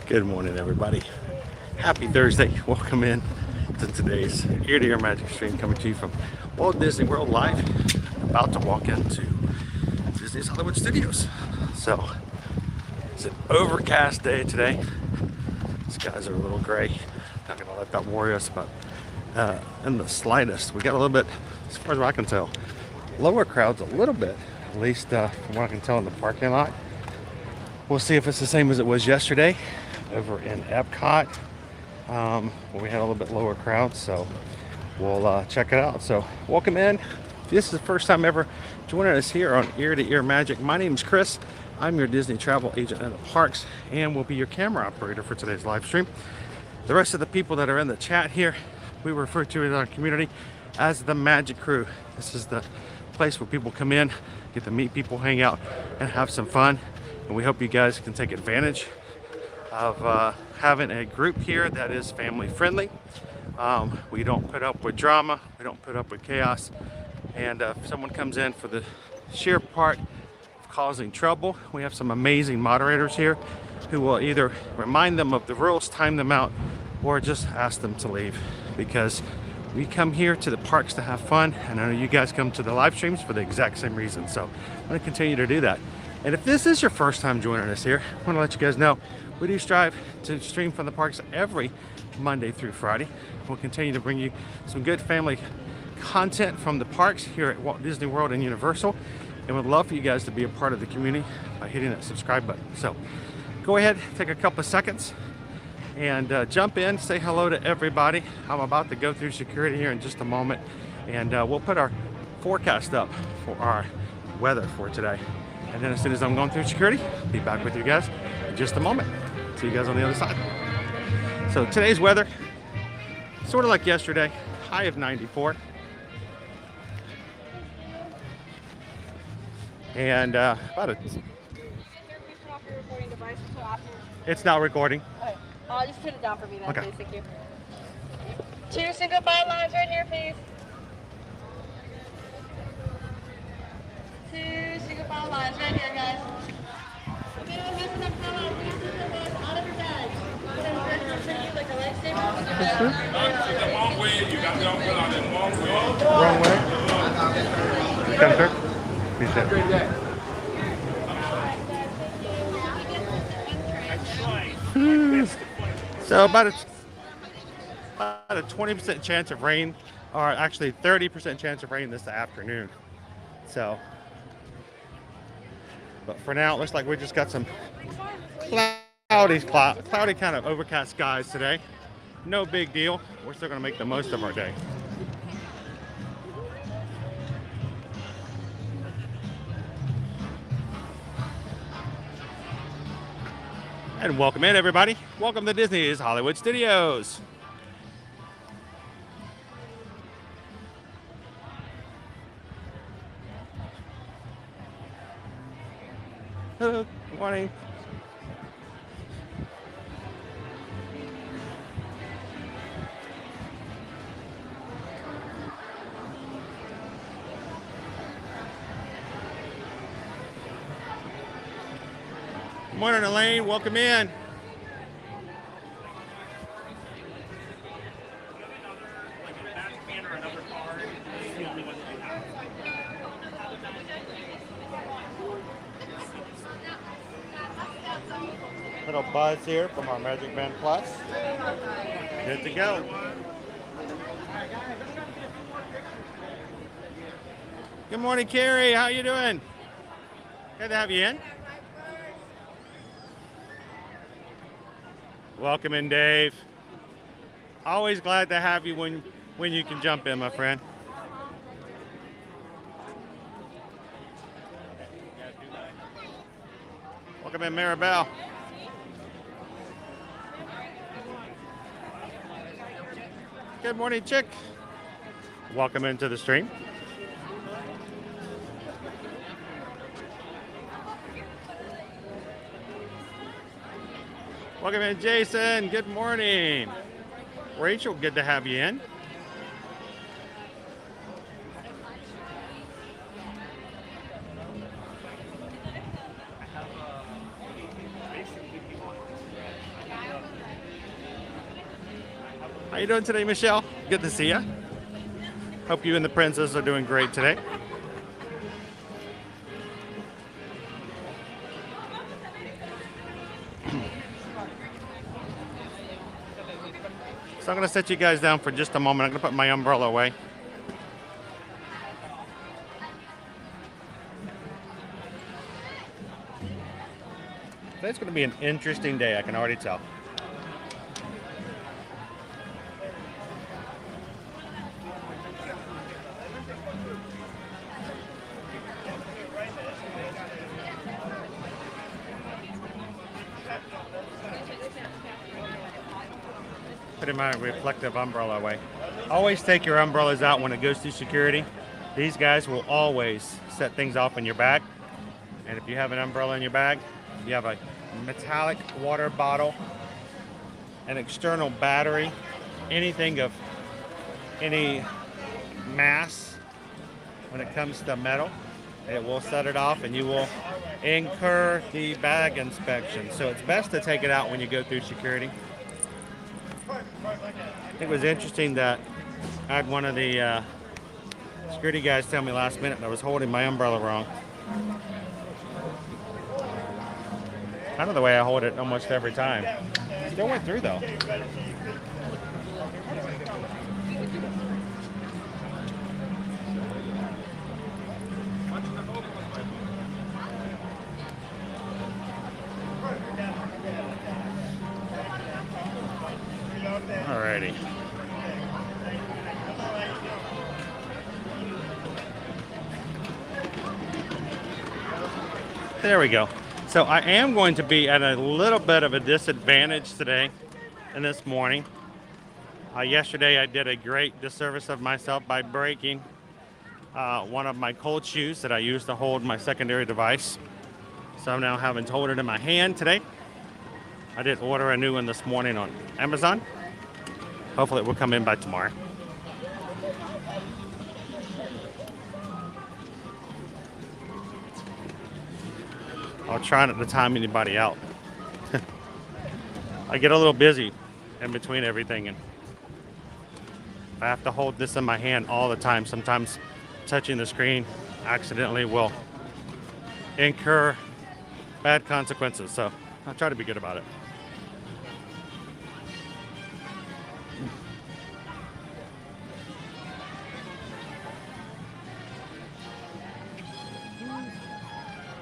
Good morning, everybody. Happy Thursday. Welcome in to today's ear-to-ear magic stream coming to you from Walt Disney World Live. About to walk into Disney's Hollywood Studios. So it's an overcast day today. Skies are a little gray. Not gonna let that worry us about in the slightest. We got a little bit, as far as I can tell, lower crowds a little bit, at least from what I can tell in the parking lot. We'll see if it's the same as it was yesterday over in Epcot, where we had a little bit lower crowds, so we'll check it out. So welcome in. If this is the first time ever joining us here on Ear to Ear Magic, my name is Chris. I'm your Disney travel agent in the parks and will be your camera operator for today's live stream. The rest of the people that are in the chat here, we refer to in our community as the Magic Crew. This is the place where people come in, get to meet people, hang out, and have some fun. And we hope you guys can take advantage of having a group here that is family friendly. We don't put up with drama, we don't put up with chaos, and if someone comes in for the sheer part of causing trouble, we have some amazing moderators here who will either remind them of the rules, time them out, or just ask them to leave, because we come here to the parks to have fun, and I know you guys come to the live streams for the exact same reason, so I'm going to continue to do that. And if this is your first time joining us here, I want to let you guys know we do strive to stream from the parks every Monday through Friday. We'll continue to bring you some good family content from the parks here at Walt Disney World and Universal, and would love for you guys to be a part of the community by hitting that subscribe button. So go ahead, take a couple of seconds and jump in, say hello to everybody. I'm about to go through security here in just a moment, and we'll put our forecast up for our weather for today. And then as soon as I'm going through security, I'll be back with you guys in just a moment. See you guys on the other side. So today's weather, sort of like yesterday, high of 94. And about a... It's not recording. Okay. Just put it down for me then, okay. Please. Thank you. 2 single file lines right here, please. 2 single file lines right here, guys. If anyone has enough file lines, please put them out of your bag. Like a lifesaver. The wrong way. You got them put on the wrong way. Wrong way? Come, sir. Please sit. Great day. So about a 20% chance of rain, or actually 30% chance of rain this afternoon. So, but for now, it looks like we just got some cloudy kind of overcast skies today. No big deal. We're still going to make the most of our day. And welcome in, everybody. Welcome to Disney's Hollywood Studios. Hello, good morning. Good morning, Elaine. Welcome in. Little buzz here from our Magic Band Plus. Good to go. Good morning, Carrie. How you doing? Good to have you in. Welcome in, Dave. Always glad to have you when you can jump in, my friend. Welcome in, Maribel. Good morning, Chick. Welcome into the stream. Welcome in, Jason. Good morning. Rachel, good to have you in. How you doing today, Michelle? Good to see you. Hope you and the princess are doing great today. So I'm going to set you guys down for just a moment. I'm going to put my umbrella away. Today's going to be an interesting day, I can already tell. Putting my reflective umbrella away. Always take your umbrellas out when it goes through security. These guys will always set things off in your bag. And if you have an umbrella in your bag, you have a metallic water bottle, an external battery, anything of any mass when it comes to metal, it will set it off and you will incur the bag inspection. So it's best to take it out when you go through security. I think it was interesting that I had one of the security guys tell me last minute that I was holding my umbrella wrong. Kind of the way I hold it almost every time. Still went through though. Alrighty. There we go. So I am going to be at a little bit of a disadvantage today and this morning. Yesterday I did a great disservice of myself by breaking one of my cold shoes that I use to hold my secondary device. So I'm now having to hold it in my hand today. I did order a new one this morning on Amazon. Hopefully it will come in by tomorrow. I'll try not to time anybody out. I get a little busy in between everything, and I have to hold this in my hand all the time. Sometimes touching the screen accidentally will incur bad consequences, so I'll try to be good about it.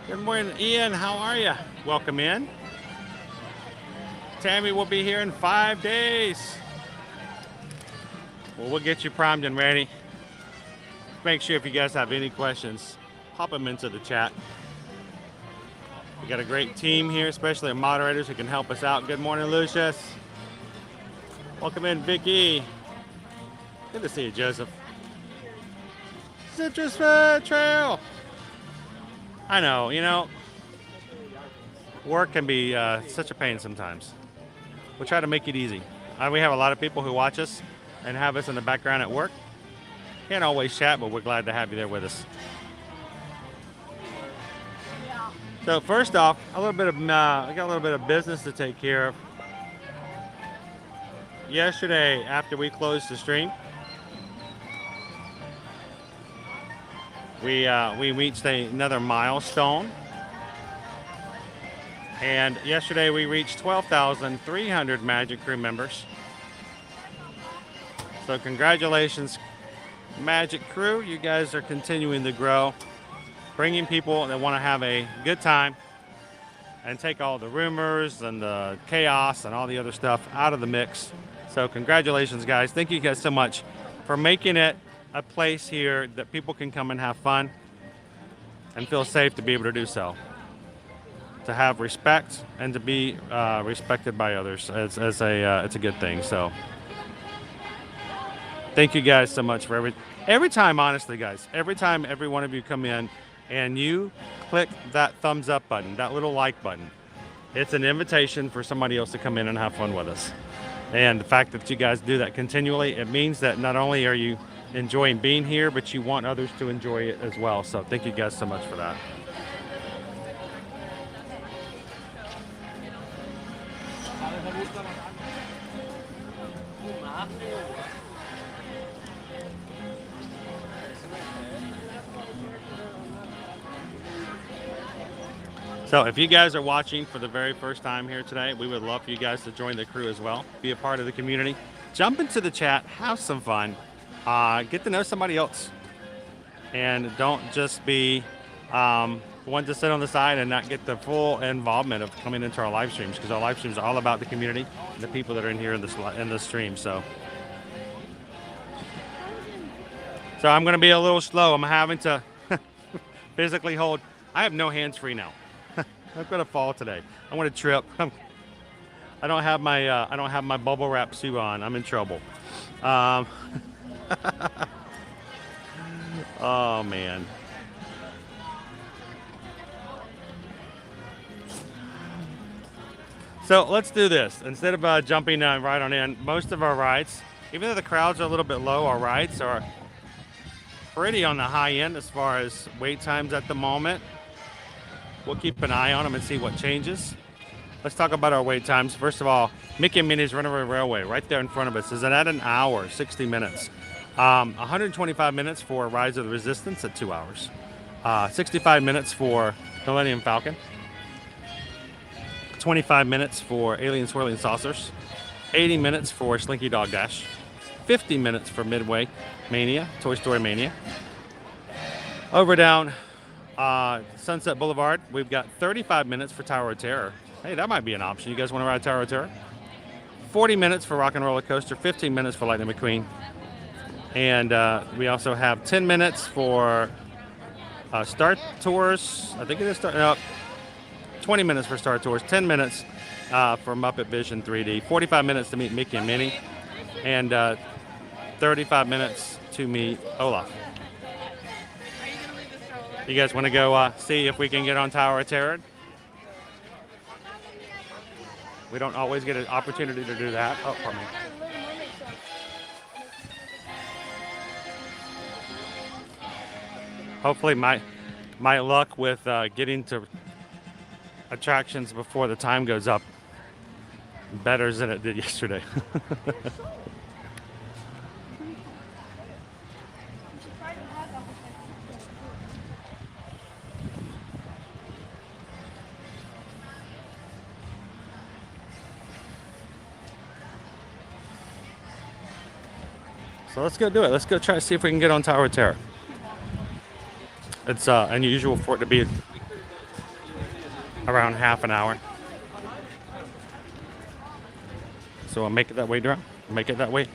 Good morning, Ian. How are you? Welcome in. Tammy will be here in 5 days. Well, we'll get you primed and ready. Make sure if you guys have any questions, pop them into the chat. We got a great team here, especially our moderators who can help us out. Good morning, Lucius. Welcome in, Vicky. Good to see you, Joseph. Citrus Trail. I know, you know, work can be such a pain sometimes. We'll try to make it easy. We have a lot of people who watch us and have us in the background at work. Can't always chat, but we're glad to have you there with us. So first off, I got a little bit of business to take care of. Yesterday, after we closed the stream, we reached another milestone. And yesterday we reached 12,300 Magic Crew members. So congratulations, Magic Crew. You guys are continuing to grow, bringing people that want to have a good time and take all the rumors and the chaos and all the other stuff out of the mix. So congratulations, guys. Thank you guys so much for making it a place here that people can come and have fun and feel safe to be able to do so. To have respect and to be respected by others. It's a good thing. So thank you guys so much for every time, honestly, guys. Every time every one of you come in and you click that thumbs up button, that little like button, it's an invitation for somebody else to come in and have fun with us. And the fact that you guys do that continually, it means that not only are you enjoying being here, but you want others to enjoy it as well. So thank you guys so much for that. So if you guys are watching for the very first time here today, we would love for you guys to join the crew as well. Be a part of the community. Jump into the chat, have some fun, get to know somebody else. And don't just be one to sit on the side and not get the full involvement of coming into our live streams, because our live streams are all about the community and the people that are in here in this stream. So I'm going to be a little slow. I'm having to physically hold. I have no hands free now. I'm going to fall today. I want to trip. I don't have my bubble wrap suit on. I'm in trouble. Oh man. So let's do this. Instead of jumping right on in, most of our rides, even though the crowds are a little bit low, our rides are pretty on the high end as far as wait times at the moment. We'll keep an eye on them and see what changes. Let's talk about our wait times. First of all, Mickey and Minnie's Runaway Railway right there in front of us is at an hour, 60 minutes. 125 minutes for Rise of the Resistance at 2 hours. 65 minutes for Millennium Falcon. 25 minutes for Alien Swirling Saucers. 80 minutes for Slinky Dog Dash. 50 minutes for Midway Mania, Toy Story Mania. Over down Sunset Boulevard, we've got 35 minutes for Tower of Terror. Hey, that might be an option. You guys want to ride Tower of Terror? 40 minutes for Rock and Roller Coaster, 15 minutes for Lightning McQueen. And we also have 10 minutes for Star Tours. I think it is 20 minutes for Star Tours, 10 minutes for Muppet Vision 3D, 45 minutes to meet Mickey and Minnie, and 35 minutes to meet Olaf. You guys want to go see if we can get on Tower of Terror? We don't always get an opportunity to do that. Oh, pardon me. Hopefully my luck with getting to attractions before the time goes up better than it did yesterday. So let's go do it. Let's go try to see if we can get on Tower of Terror. It's unusual for it to be around half an hour. So I'll make it that way, Durham. Make it that way.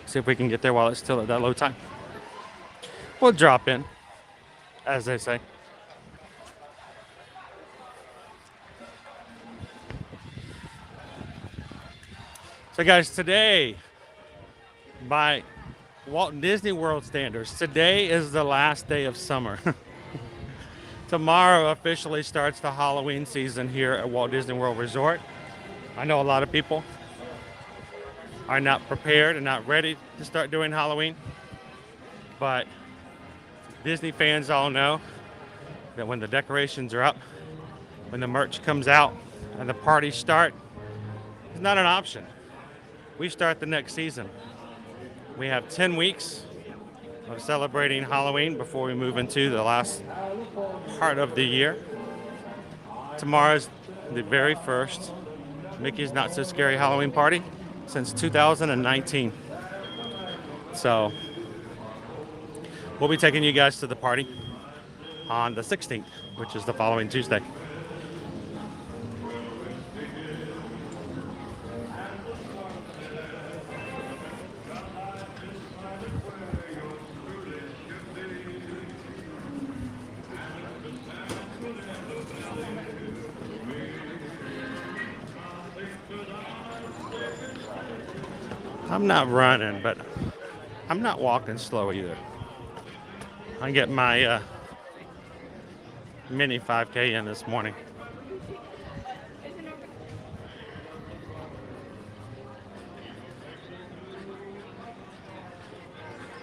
See if we can get there while it's still at that low time. We'll drop in, as they say. So guys, today, by Walt Disney World standards, today is the last day of summer. Tomorrow officially starts the Halloween season here at Walt Disney World Resort. I know a lot of people are not prepared and not ready to start doing Halloween, but Disney fans all know that when the decorations are up, when the merch comes out, and the parties start, it's not an option. We start the next season. We have 10 weeks of celebrating Halloween before we move into the last part of the year. Tomorrow's the very first Mickey's Not So Scary Halloween party since 2019. So we'll be taking you guys to the party on the 16th, which is the following Tuesday. I'm not running, but I'm not walking slow either. I get my mini 5K in this morning.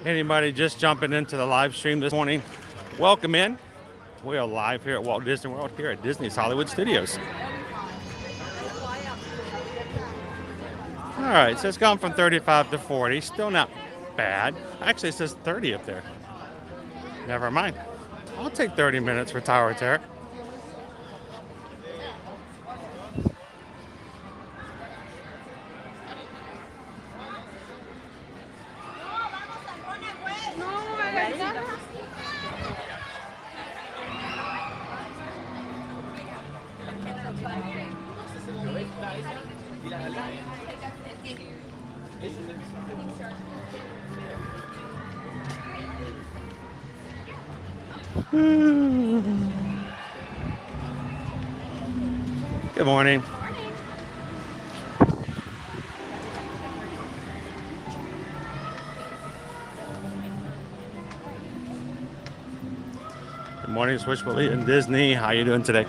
Anybody just jumping into the live stream this morning, welcome in. We are live here at Walt Disney World, here at Disney's Hollywood Studios. All right, so it's gone from 35 to 40. Still not bad. Actually, it says 30 up there. Never mind. I'll take 30 minutes for Tower Terror. Good morning. Good morning, Switchboard in Disney. How you doing today?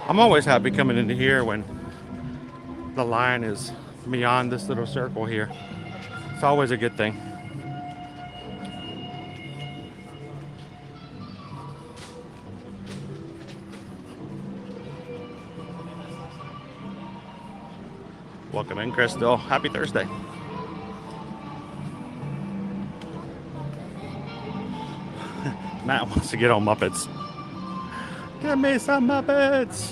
I'm always happy coming into here when the line is beyond this little circle here. It's always a good thing. Welcome in, Crystal. Happy Thursday. Matt wants to get on Muppets. Give me some Muppets.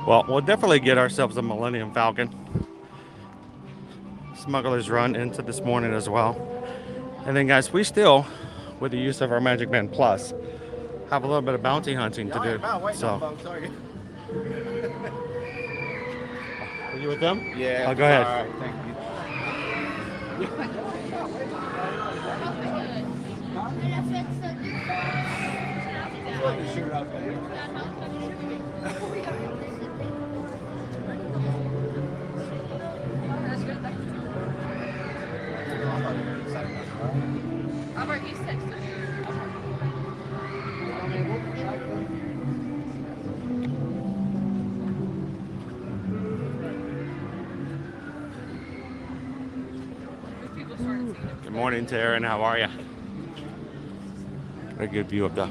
Well, we'll definitely get ourselves a Millennium Falcon. Smugglers Run into this morning as well. And then, guys, we still, with the use of our Magic Band Plus, have a little bit of bounty hunting to do. So, are you with them? Yeah. Oh, go ahead. All right, thank Good morning, Taryn. How are you? A good view of the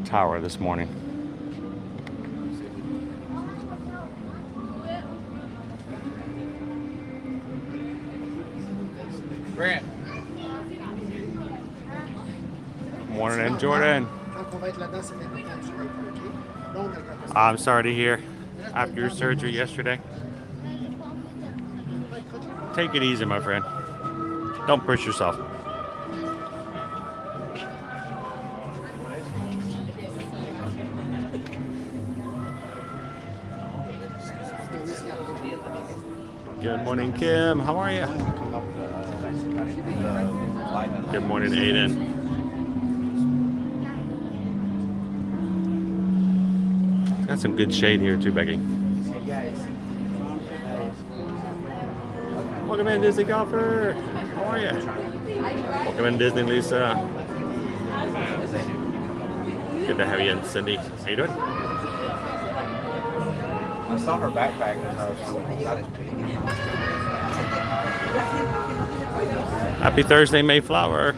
tower this morning. Grant. Morning, and Jordan. I'm sorry to hear after your surgery yesterday. Take it easy, my friend. Don't push yourself. Good morning, Kim. How are you? Good morning, Aiden. Got some good shade here too, Becky. Welcome in, Disney Golfer. How are you? Welcome in, Disney Lisa. Good to have you in, Cindy. How you doing? I saw her backpack and I was Happy Thursday, Mayflower.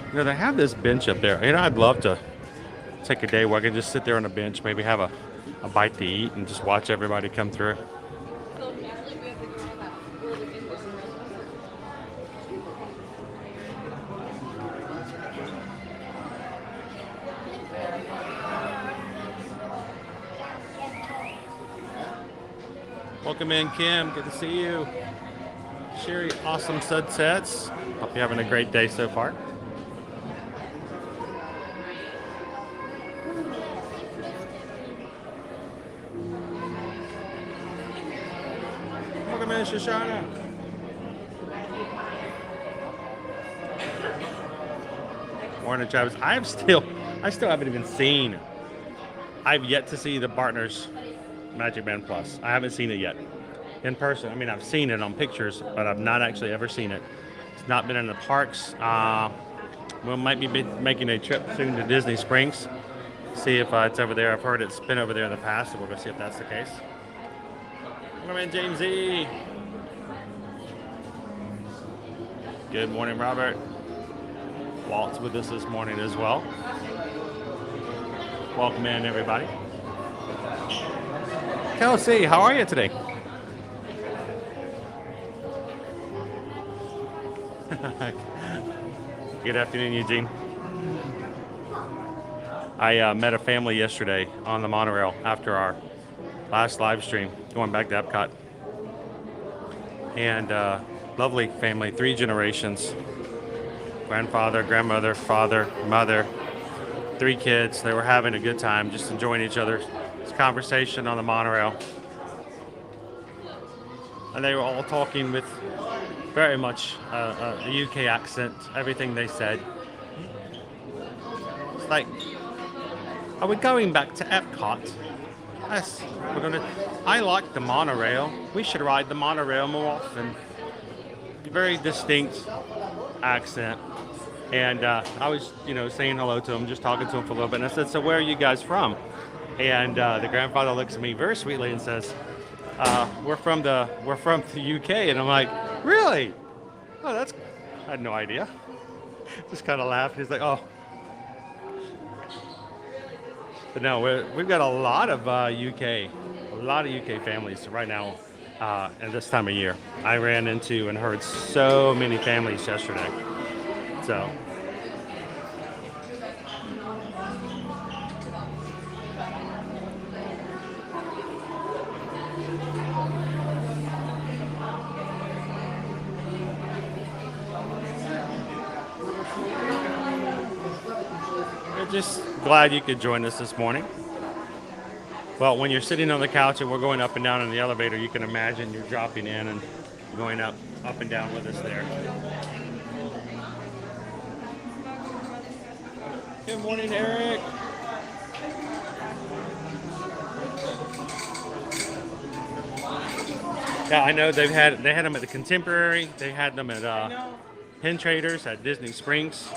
You know, they have this bench up there. You know, I'd love to take a day where I can just sit there on a bench, maybe have a bite to eat and just watch everybody come through. Welcome in, Kim. Good to see you. Sherry, awesome sunsets. Hope you're having a great day so far. Welcome in, Shoshana. Morning, Travis. I still haven't even seen. I've yet to see the Partners Magic Band Plus. I haven't seen it yet in person. I mean, I've seen it on pictures, but I've not actually ever seen it. It's not been in the parks. We might be making a trip soon to Disney Springs. See if it's over there. I've heard it's been over there in the past, so we'll go see if that's the case. Welcome in, James E. Good morning, Robert. Walt's with us this morning as well. Welcome in, everybody. Kelsey, how are you today? Good afternoon, Eugene. I met a family yesterday on the monorail after our last live stream, going back to Epcot. And lovely family, 3 generations. Grandfather, grandmother, father, mother, 3 kids. They were having a good time, just enjoying each other's conversation on the monorail. And they were all talking with very much a UK accent, everything they said. It's like, are we going back to Epcot? Yes, we're gonna. I like the monorail. We should ride the monorail more often. Very distinct accent. And I was, saying hello to him, just talking to him for a little bit. And I said, so where are you guys from? And the grandfather looks at me very sweetly and says, we're from the UK. And I'm like, really? Oh, I had no idea. Just kind of laughed. He's like, oh. But no, we've got a lot of UK families right now at this time of year. I ran into and heard so many families yesterday. So. We're just glad you could join us this morning. Well, when you're sitting on the couch and we're going up and down in the elevator, you can imagine you're dropping in and going up and down with us there. Good morning, Eric. Yeah, I know they had them at the Contemporary. They had them at Penn Traders at Disney Springs.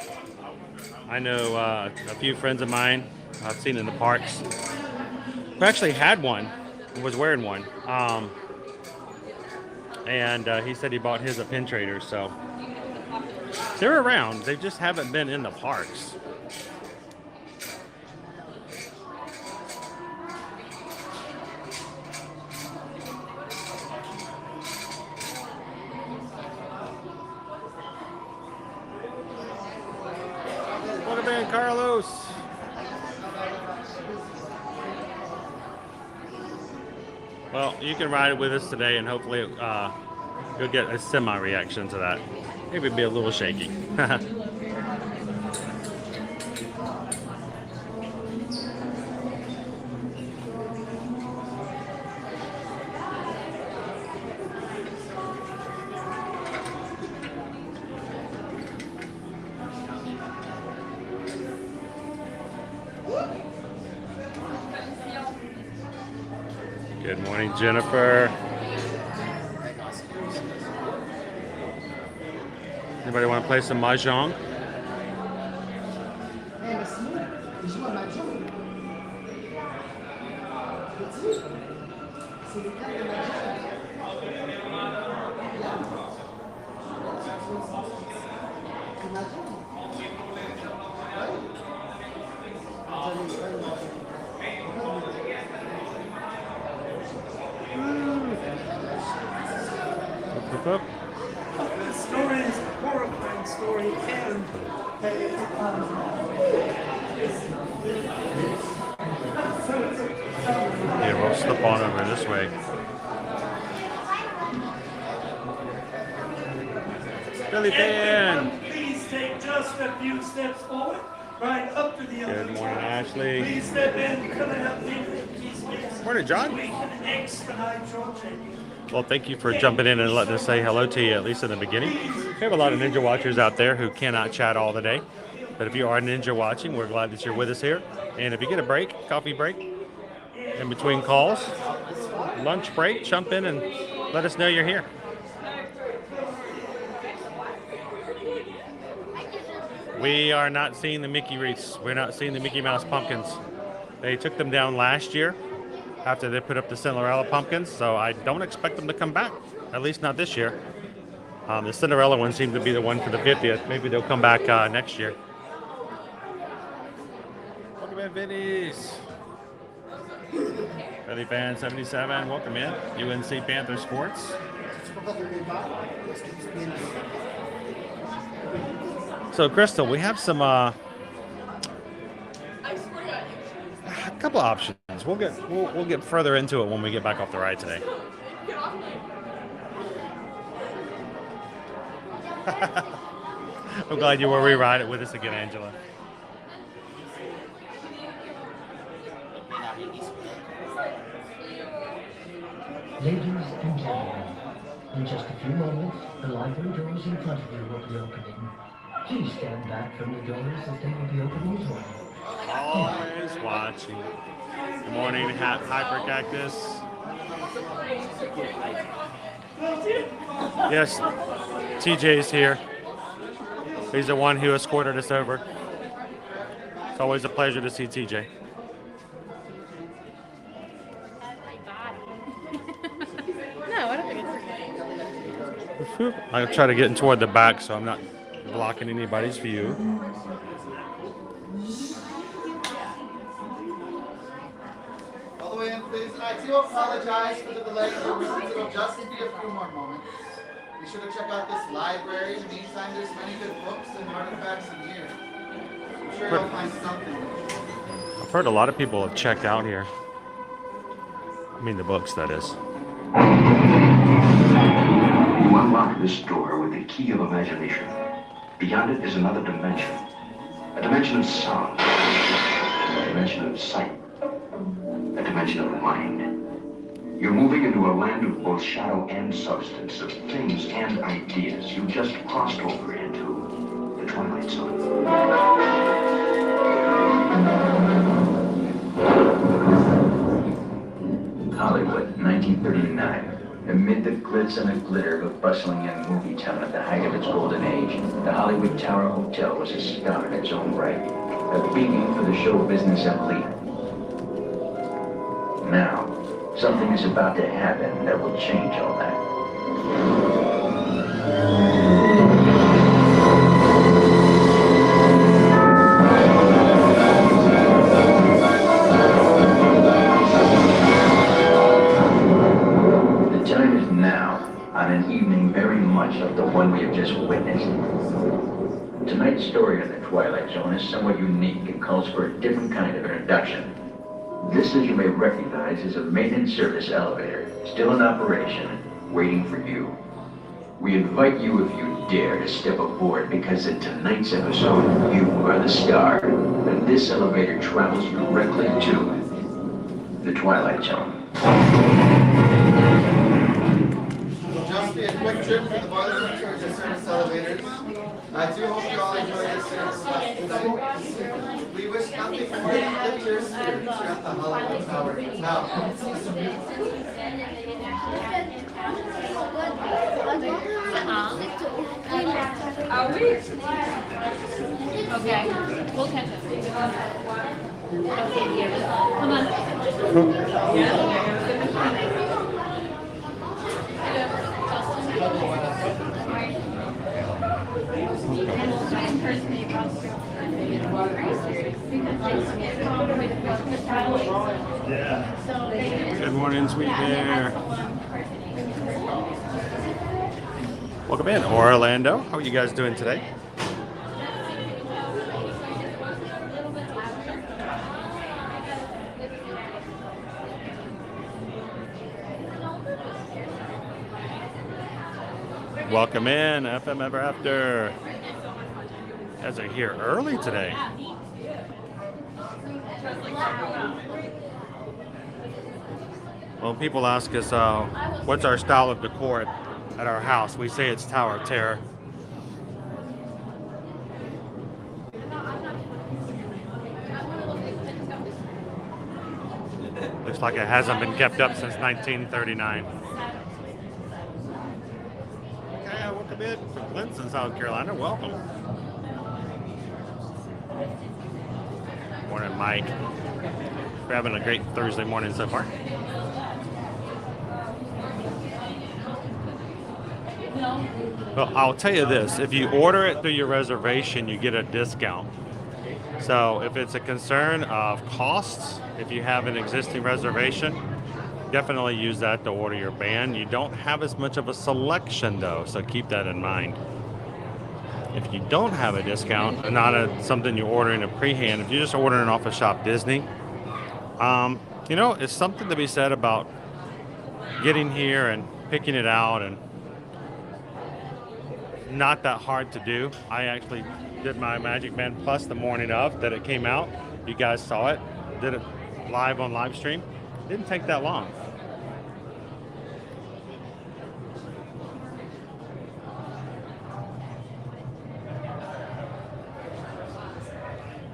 I know a few friends of mine I've seen in the parks who actually had one, was wearing one. And he said he bought his at Penn Traders. So they're around. They just haven't been in the parks. Carlos. Well, you can ride it with us today, and hopefully you'll get a semi-reaction to that. Maybe be a little shaky. Good morning, Jennifer. Anybody want to play some mahjong? The story is a horrifying story, and Yeah, we'll slip on over this way. Billy Fan! Please take just a few steps forward, right up to the Good morning, Ashley. Please step in, come and help me with the key space. Morning, John. We can expedite your change. Well, thank you for jumping in and letting us say hello to you, at least in the beginning. We have a lot of Ninja Watchers out there who cannot chat all the day. But if you are Ninja watching, we're glad that you're with us here. And if you get a break, coffee break, in between calls, lunch break, jump in and let us know you're here. We are not seeing the Mickey wreaths. We're not seeing the Mickey Mouse pumpkins. They took them down last year after they put up the Cinderella pumpkins, so I don't expect them to come back, at least not this year. The Cinderella one seemed to be the one for the 50th. Maybe they'll come back next year. Welcome in, Vinny's. Philly fan 77, welcome in. UNC Panther Sports. So Crystal, we have some a couple options. We'll get further into it when we get back off the ride today. I'm glad you will re-ride it with us again, Angela. Ladies and gentlemen, in just a few moments, the library doors in front of you will be opening. Please stand back from the doors as they will be opening as well. Always watching. Good morning, Hyper Cactus. Yes, TJ's here. He's the one who escorted us over. It's always a pleasure to see TJ. No, I don't think it's. I'll try to get toward the back so I'm not blocking anybody's view. All the way in, please. And I do apologize for the delay. It'll just be a few more moments. Be sure to check out this library. In the meantime, there's many good books and artifacts in here. I'm sure you'll find something. I've heard a lot of people have checked out here. I mean the books, that is. You unlock this door with the key of imagination. Beyond it is another dimension. A dimension of sound. A dimension of sight. A dimension of mind. You're moving into a land of both shadow and substance, of things and ideas. You just crossed over into the Twilight Zone. Hollywood, 1939. Amid the glitz and the glitter of a bustling young movie town at the height of its golden age, the Hollywood Tower Hotel was a star in its own right, a beacon for the show business elite. Now, something is about to happen that will change all that. On an evening very much like the one we have just witnessed. Tonight's story in the Twilight Zone is somewhat unique and calls for a different kind of introduction. This, as you may recognize, is a maintenance service elevator, still in operation, waiting for you. We invite you, if you dare, to step aboard, because in tonight's episode, you are the star, and this elevator travels directly to the Twilight Zone. Just be a quick trip for the Boiler Room Church and service elevators. I do hope you all enjoy this service tonight. We wish nothing more than lift your spirits at the Hollywood Tower. Now, Are we? Okay, we'll catch up. Okay, here. Come on. Good morning, sweet bear. Welcome in, Orlando. How are you guys doing today? Welcome in, FM Ever After. You guys are here early today. Well, people ask us, what's our style of decor at our house? We say it's Tower of Terror. Looks like it hasn't been kept up since 1939. Okay, welcome in from Clemson, South Carolina. Welcome. Morning, Mike. We're having a great Thursday morning so far. Well, I'll tell you this, if you order it through your reservation, you get a discount. So if it's a concern of costs, if you have an existing reservation, Definitely use that to order your band. You don't have as much of a selection though, so keep that in mind. If you don't have a discount, something you order in a pre-hand, if you're just ordering off of Shop Disney, you know, it's something to be said about getting here and picking it out, and not that hard to do. I actually did my Magic Band Plus the morning of that it came out. You guys saw it. Did it live on Livestream. Didn't take that long.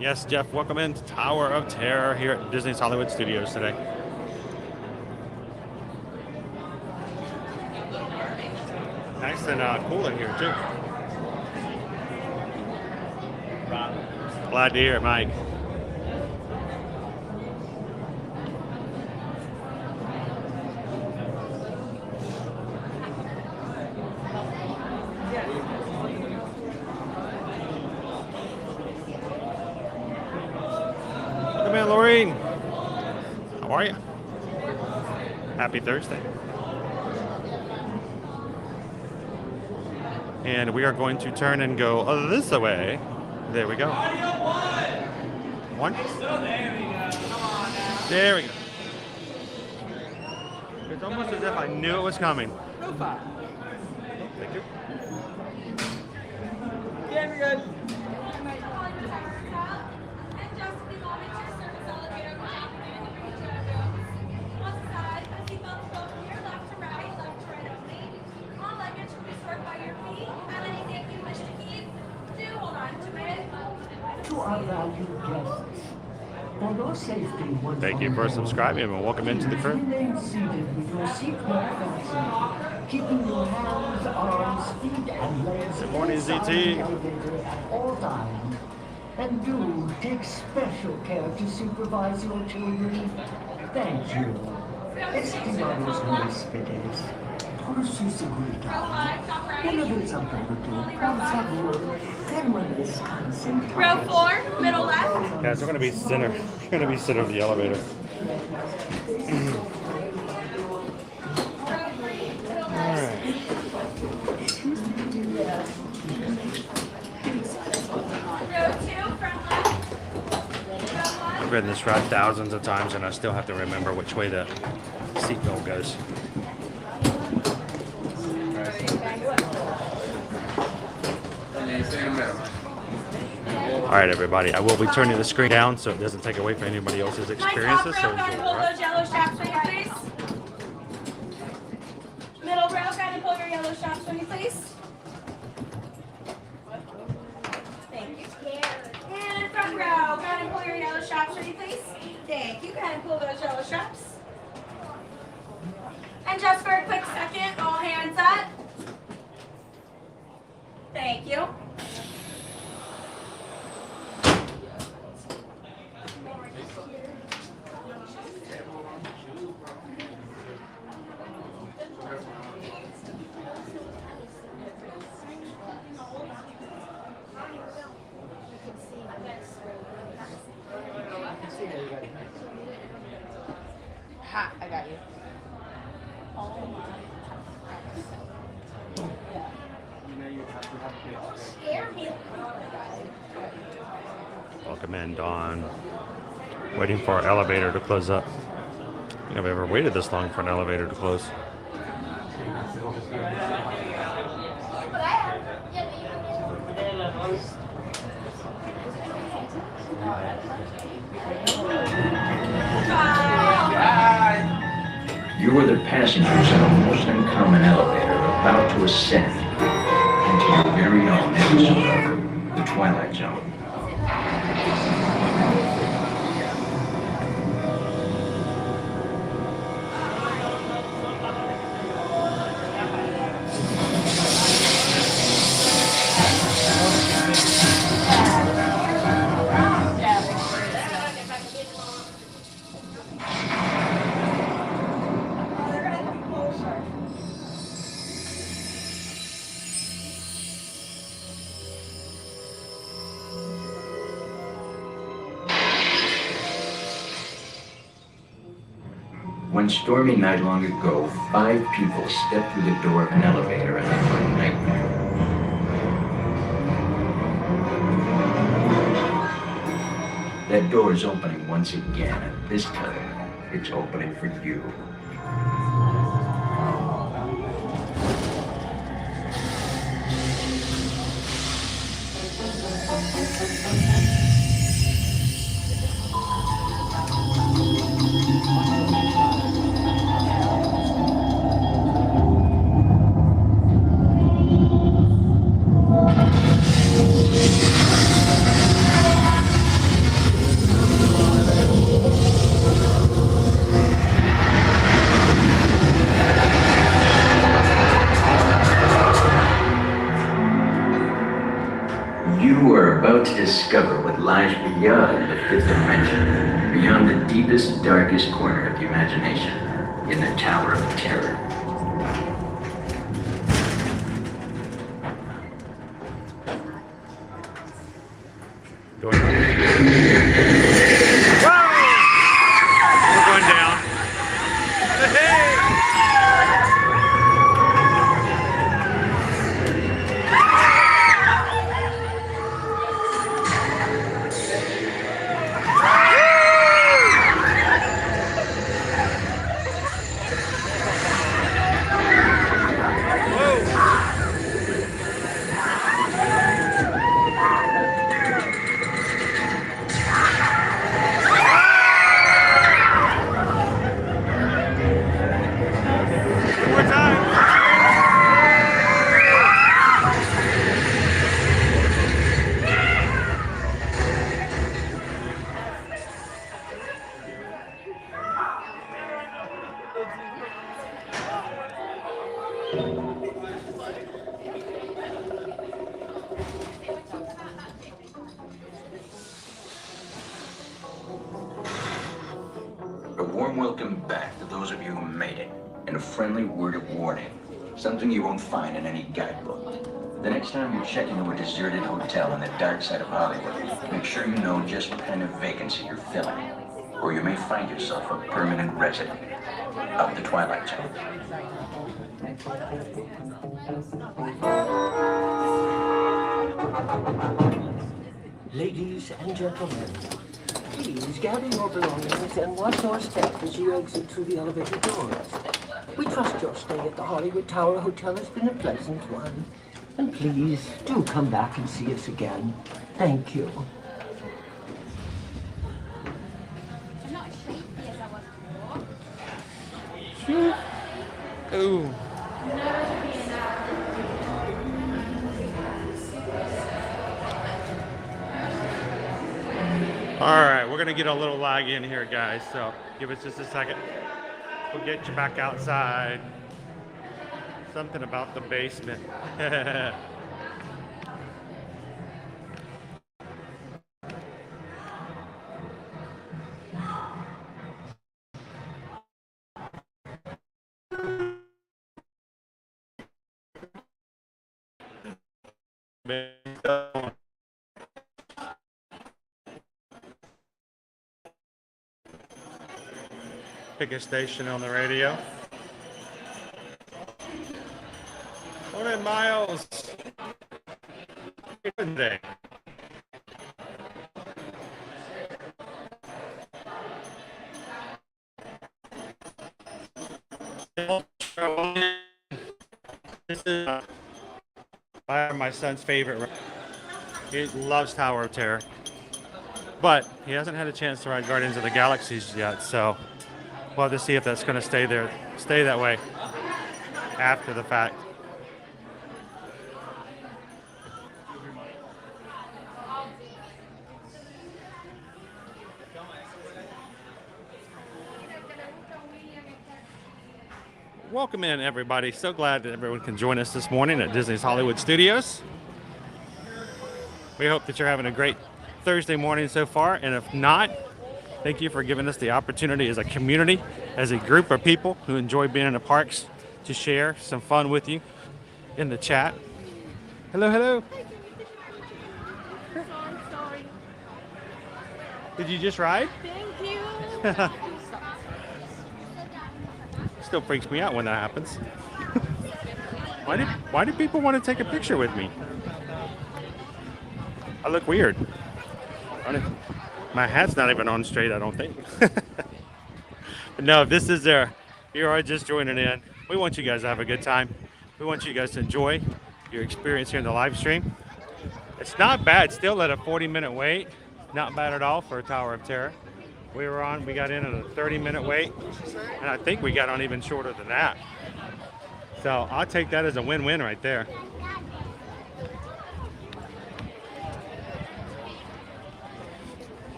Yes, Jeff, welcome into Tower of Terror here at Disney's Hollywood Studios today. Nice and cool in here, too. Glad to hear it, Mike. Welcome in, Laureen. How are you? Happy Thursday. And we are going to turn and go this way. There we go. One. There we go. It's almost as if I knew it was coming. Thank you. Yeah, we're good. To our valued guests, for your safety once Thank you for subscribing and welcome into the crew. remain seated with your seatbelt fastened, keeping your hands, arms, feet, and legs Good morning, inside ZT. the elevator at all times. And do take special care to supervise your children. Thank you. Estimados huéspedes, por su seguridad, deliver something to do. Por favor, ten descansen. Row 4, middle left. Guys, we're going to be center. We're going to be center of the elevator. All right. Row 2, front left. Row 1. I've ridden this ride thousands of times and I still have to remember which way the seatbelt goes. All right, everybody. I will be turning the screen down so it doesn't take away from anybody else's My top experiences. row, So go ahead and pull those yellow straps for me, please. Middle row, go ahead and pull your yellow straps for me, please. Thank you. And front row, go ahead and pull your yellow straps for me, please. Thank you. Go ahead and pull those yellow straps. And just for a quick second, all hands up. Thank you. Ha, I got you. welcome in, Dawn. Waiting for our elevator to close up. I don't think I've ever waited this long for an elevator to close. You are the passengers in a most uncommon elevator about to ascend into your very own episode, The Twilight Zone. One stormy night long ago, 5 people stepped through the door of an elevator and they were a nightmare. That door is opening once again, and this time, it's opening for you. You are about to discover what lies beyond the 5th dimension, beyond the deepest, darkest corner of the imagination, in the Tower of Terror. We're going down. Hey! A warm welcome back to those of you who made it, and a friendly word of warning. Something you won't find in any guidebook. The next time you check into a deserted hotel on the dark side of Hollywood, make sure you know just what kind of vacancy you're filling, or you may find yourself a permanent resident of the Twilight Zone. Ladies and gentlemen, please gather your belongings and watch our step as you exit through the elevator doors. We trust your stay at the Hollywood Tower Hotel has been a pleasant one. And please, do come back and see us again. Thank you. Ooh. All right, we're gonna get a little lag in here, guys, so give us just a second. We'll get you back outside. Something about the basement. Pick a station on the radio. Morning, Miles. Good day. This is my son's favorite. He loves Tower of Terror, but he hasn't had a chance to ride Guardians of the Galaxies yet, so we'll have to see if that's going to stay that way after the fact. Welcome in, everybody. So glad that everyone can join us this morning at Disney's Hollywood Studios. We hope that you're having a great Thursday morning so far, and if not, thank you for giving us the opportunity as a community, as a group of people who enjoy being in the parks, to share some fun with you in the chat. Hello, hello. Sorry. Did you just ride? Thank you. still freaks me out when that happens. Why do people want to take a picture with me? I look weird. My hat's not even on straight, I don't think. But no, if this is you are just joining in, we want you guys to have a good time. We want you guys to enjoy your experience here in the live stream. It's not bad, still at a 40-minute wait. Not bad at all for a Tower of Terror. We got in at a 30-minute wait, and I think we got on even shorter than that. So I'll take that as a win-win right there.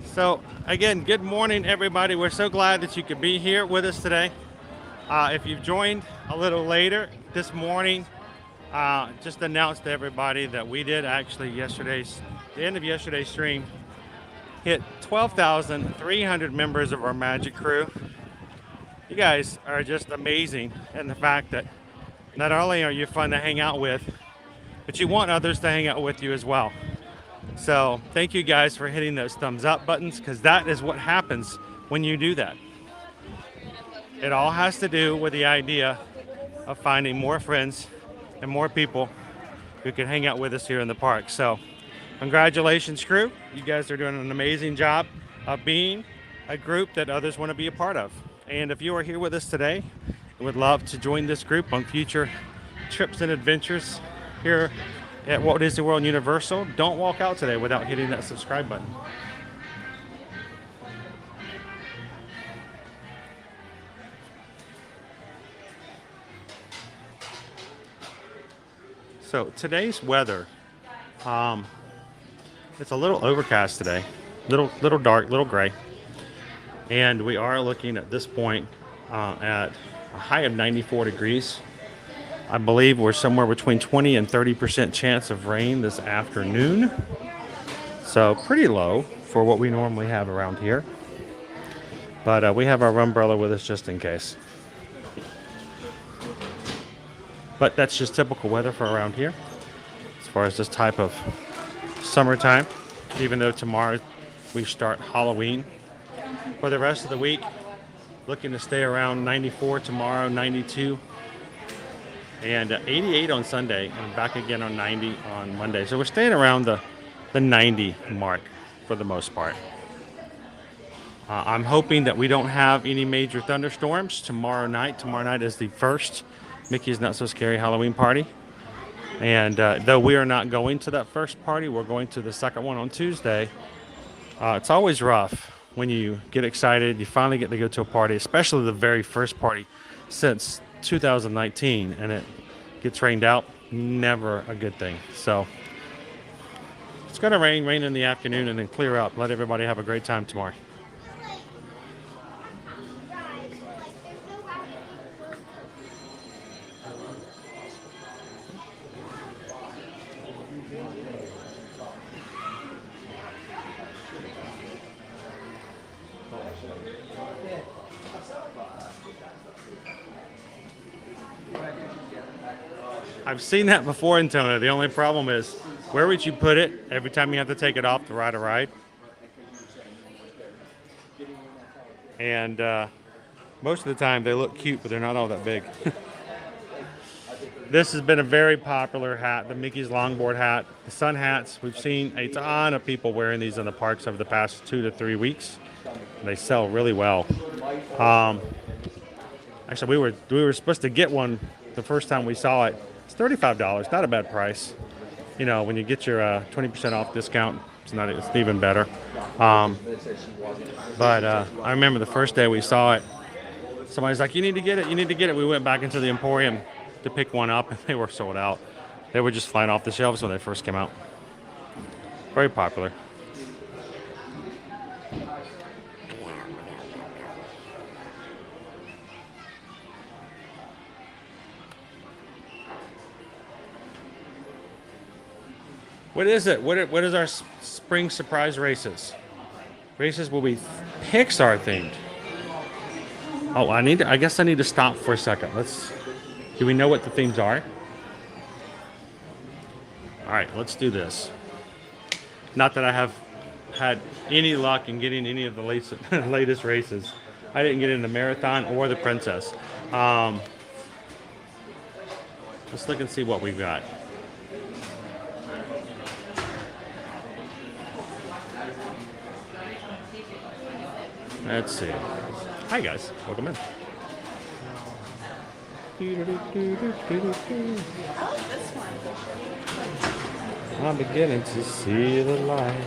So again, good morning everybody. We're so glad that you could be here with us today. If you've joined a little later this morning, just announced to everybody that we did actually the end of yesterday's stream, hit 12,300 members of our magic crew. You guys are just amazing in the fact that not only are you fun to hang out with, but you want others to hang out with you as well. So thank you guys for hitting those thumbs up buttons, because that is what happens when you do that. It all has to do with the idea of finding more friends and more people who can hang out with us here in the park. So congratulations, crew. You guys are doing an amazing job of being a group that others want to be a part of. And if you are here with us today and would love to join this group on future trips and adventures here at Walt Disney World Universal, don't walk out today without hitting that subscribe button. So today's weather, it's a little overcast today, little dark, little gray, and we are looking at this point at a high of 94 degrees. I believe we're somewhere between 20 and 30% chance of rain this afternoon. So pretty low for what we normally have around here. But we have our umbrella with us just in case. But that's just typical weather for around here as far as this type of summertime. Even though tomorrow we start Halloween. For the rest of the week, looking to stay around 94 tomorrow, 92. And 88 on Sunday, and back again on 90 on Monday. So we're staying around the 90 mark for the most part. I'm hoping that we don't have any major thunderstorms tomorrow night. Tomorrow night is the first Mickey's Not So Scary Halloween party. And though we are not going to that first party, we're going to the second one on Tuesday. It's always rough when you get excited, you finally get to go to a party, especially the very first party since 2019, and it gets rained out. Never a good thing. So it's going to rain in the afternoon and then clear up. Let everybody have a great time tomorrow. I've seen that before in Tona. The only problem is, where would you put it every time you have to take it off to ride a ride? And most of the time they look cute, but they're not all that big. This has been a very popular hat, the Mickey's longboard hat. The sun hats, we've seen a ton of people wearing these in the parks over the past 2 to 3 weeks. They sell really well. Actually, we were supposed to get one the first time we saw it. It's $35, not a bad price. You know, when you get your 20% off discount, it's even better. But I remember the first day we saw it, somebody's like, you need to get it, you need to get it. We went back into the Emporium to pick one up, and they were sold out. They were just flying off the shelves when they first came out. Very popular. What is it? What is our spring surprise races? Races will be Pixar themed. Oh, I guess I need to stop for a second. Do we know what the themes are? All right, let's do this. Not that I have had any luck in getting any of the latest races. I didn't get in the marathon or the princess. Let's look and see what we've got. Let's see. Hi guys, welcome in. I'm beginning to see the light.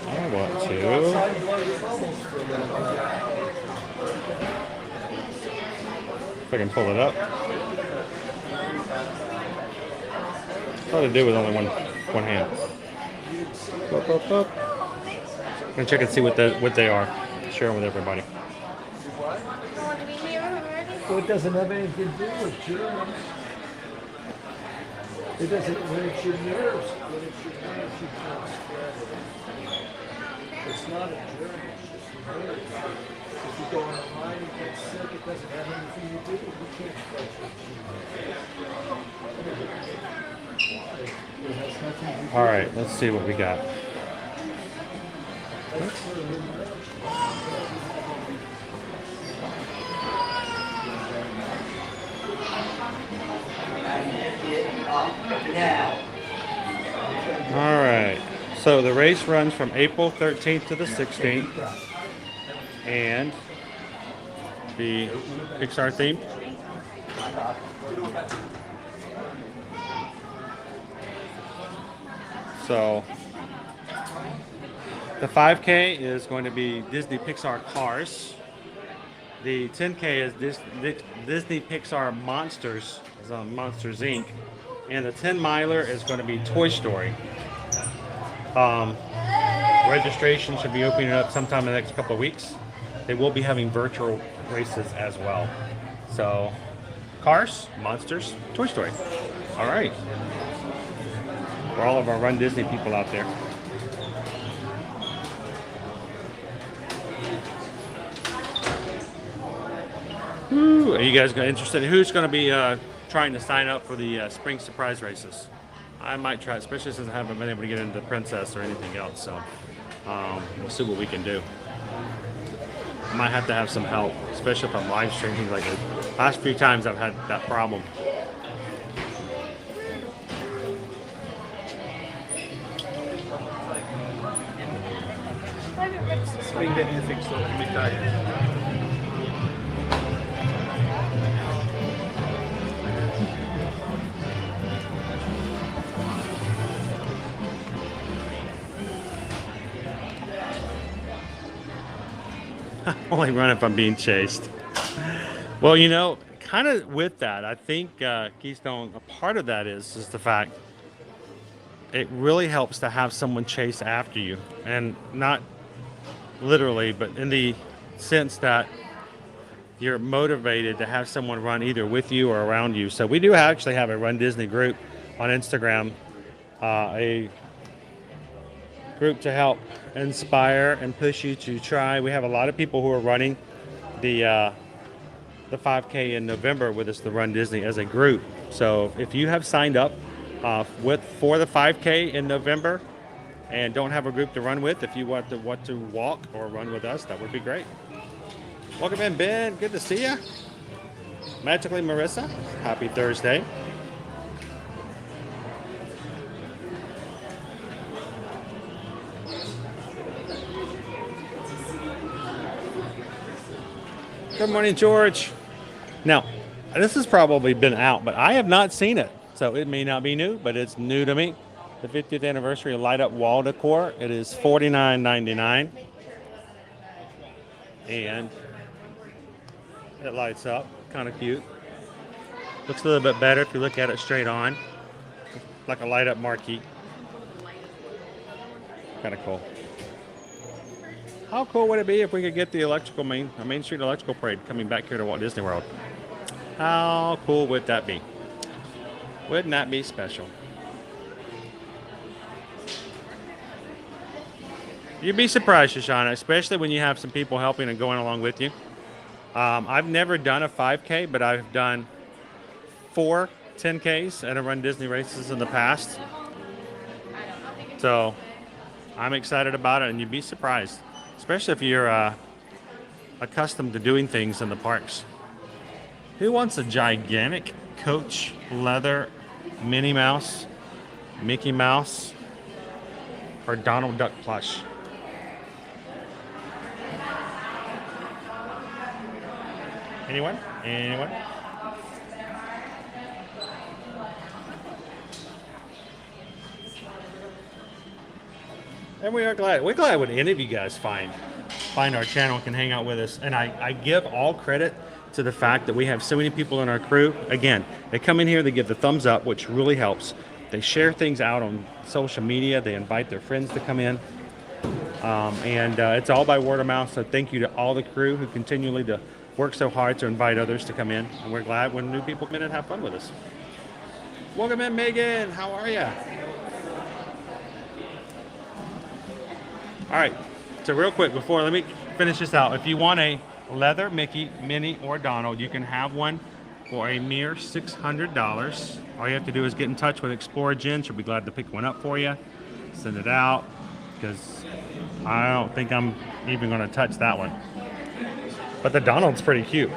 I want to. If I can pull it up. All to do with only one hand. Up, up, up. I'm gonna check and see what they are. Share them with everybody. Well, it doesn't have anything to do with German. It doesn't, when it's your nerves, you can't spread it. It's not a germ, it's just your nerves. If you go on a line and get sick, it doesn't have anything to do with it. You can't spread it. All right, let's see what we got. All right, so the race runs from April 13th to the 16th, and the Pixar theme. So the 5K is going to be Disney Pixar Cars. The 10K is Disney Pixar Monsters, Monsters Inc. And the 10 miler is going to be Toy Story. Registration should be opening up sometime in the next couple of weeks. They will be having virtual races as well. So, Cars, Monsters, Toy Story. All right. For all of our Run Disney people out there. Woo, are you guys interested? Who's going to be trying to sign up for the spring surprise races? I might try, especially since I haven't been able to get into the Princess or anything else. So we'll see what we can do. I might have to have some help, especially if I'm live streaming. Like the last few times I've had that problem. Spring anything so can be tired. Only run if I'm being chased. Well, you know, kind of with that, I think Keystone, a part of that is the fact it really helps to have someone chase after you. And not literally, but in the sense that you're motivated to have someone run either with you or around you. So we do actually have a Run Disney group on Instagram, a group to help inspire and push you to try. We have a lot of people who are running the 5K in November with us, the Run Disney, as a group. So if you have signed up for the 5K in November and don't have a group to run with, if you want to walk or run with us, that would be great. Welcome in, Ben. Good to see you. Magically Marissa, happy Thursday. Good morning, George. Now, this has probably been out, but I have not seen it. So it may not be new, but it's new to me. The 50th anniversary of Light Up Wall Decor. It is $49.99. And it lights up. Kind of cute. Looks a little bit better if you look at it straight on. Like a light up marquee. Kind of cool. How cool would it be if we could get the Main Street Electrical Parade coming back here to Walt Disney World? How cool would that be? Wouldn't that be special? You'd be surprised, Shoshana, especially when you have some people helping and going along with you. I've never done a 5K, but I've done 4 10Ks and I've run Disney races in the past. So I'm excited about it, and you'd be surprised, especially if you're accustomed to doing things in the parks. Who wants a gigantic Coach leather Minnie Mouse, Mickey Mouse, or Donald Duck plush? Anyone? Anyone? And we're glad when any of you guys find our channel and can hang out with us. And I give all credit to the fact that we have so many people in our crew. Again, they come in here, they give the thumbs up, which really helps. They share things out on social media. They invite their friends to come in. It's all by word of mouth. So thank you to all the crew who continually to work so hard to invite others to come in. And we're glad when new people come in and have fun with us. Welcome in, Megan. How are you? All right, so real quick before, let me finish this out. If you want a leather Mickey, Minnie, or Donald, you can have one for a mere $600. All you have to do is get in touch with Explorer Jen. She'll be glad to pick one up for you, send it out, because I don't think I'm even going to touch that one. But the Donald's pretty cute.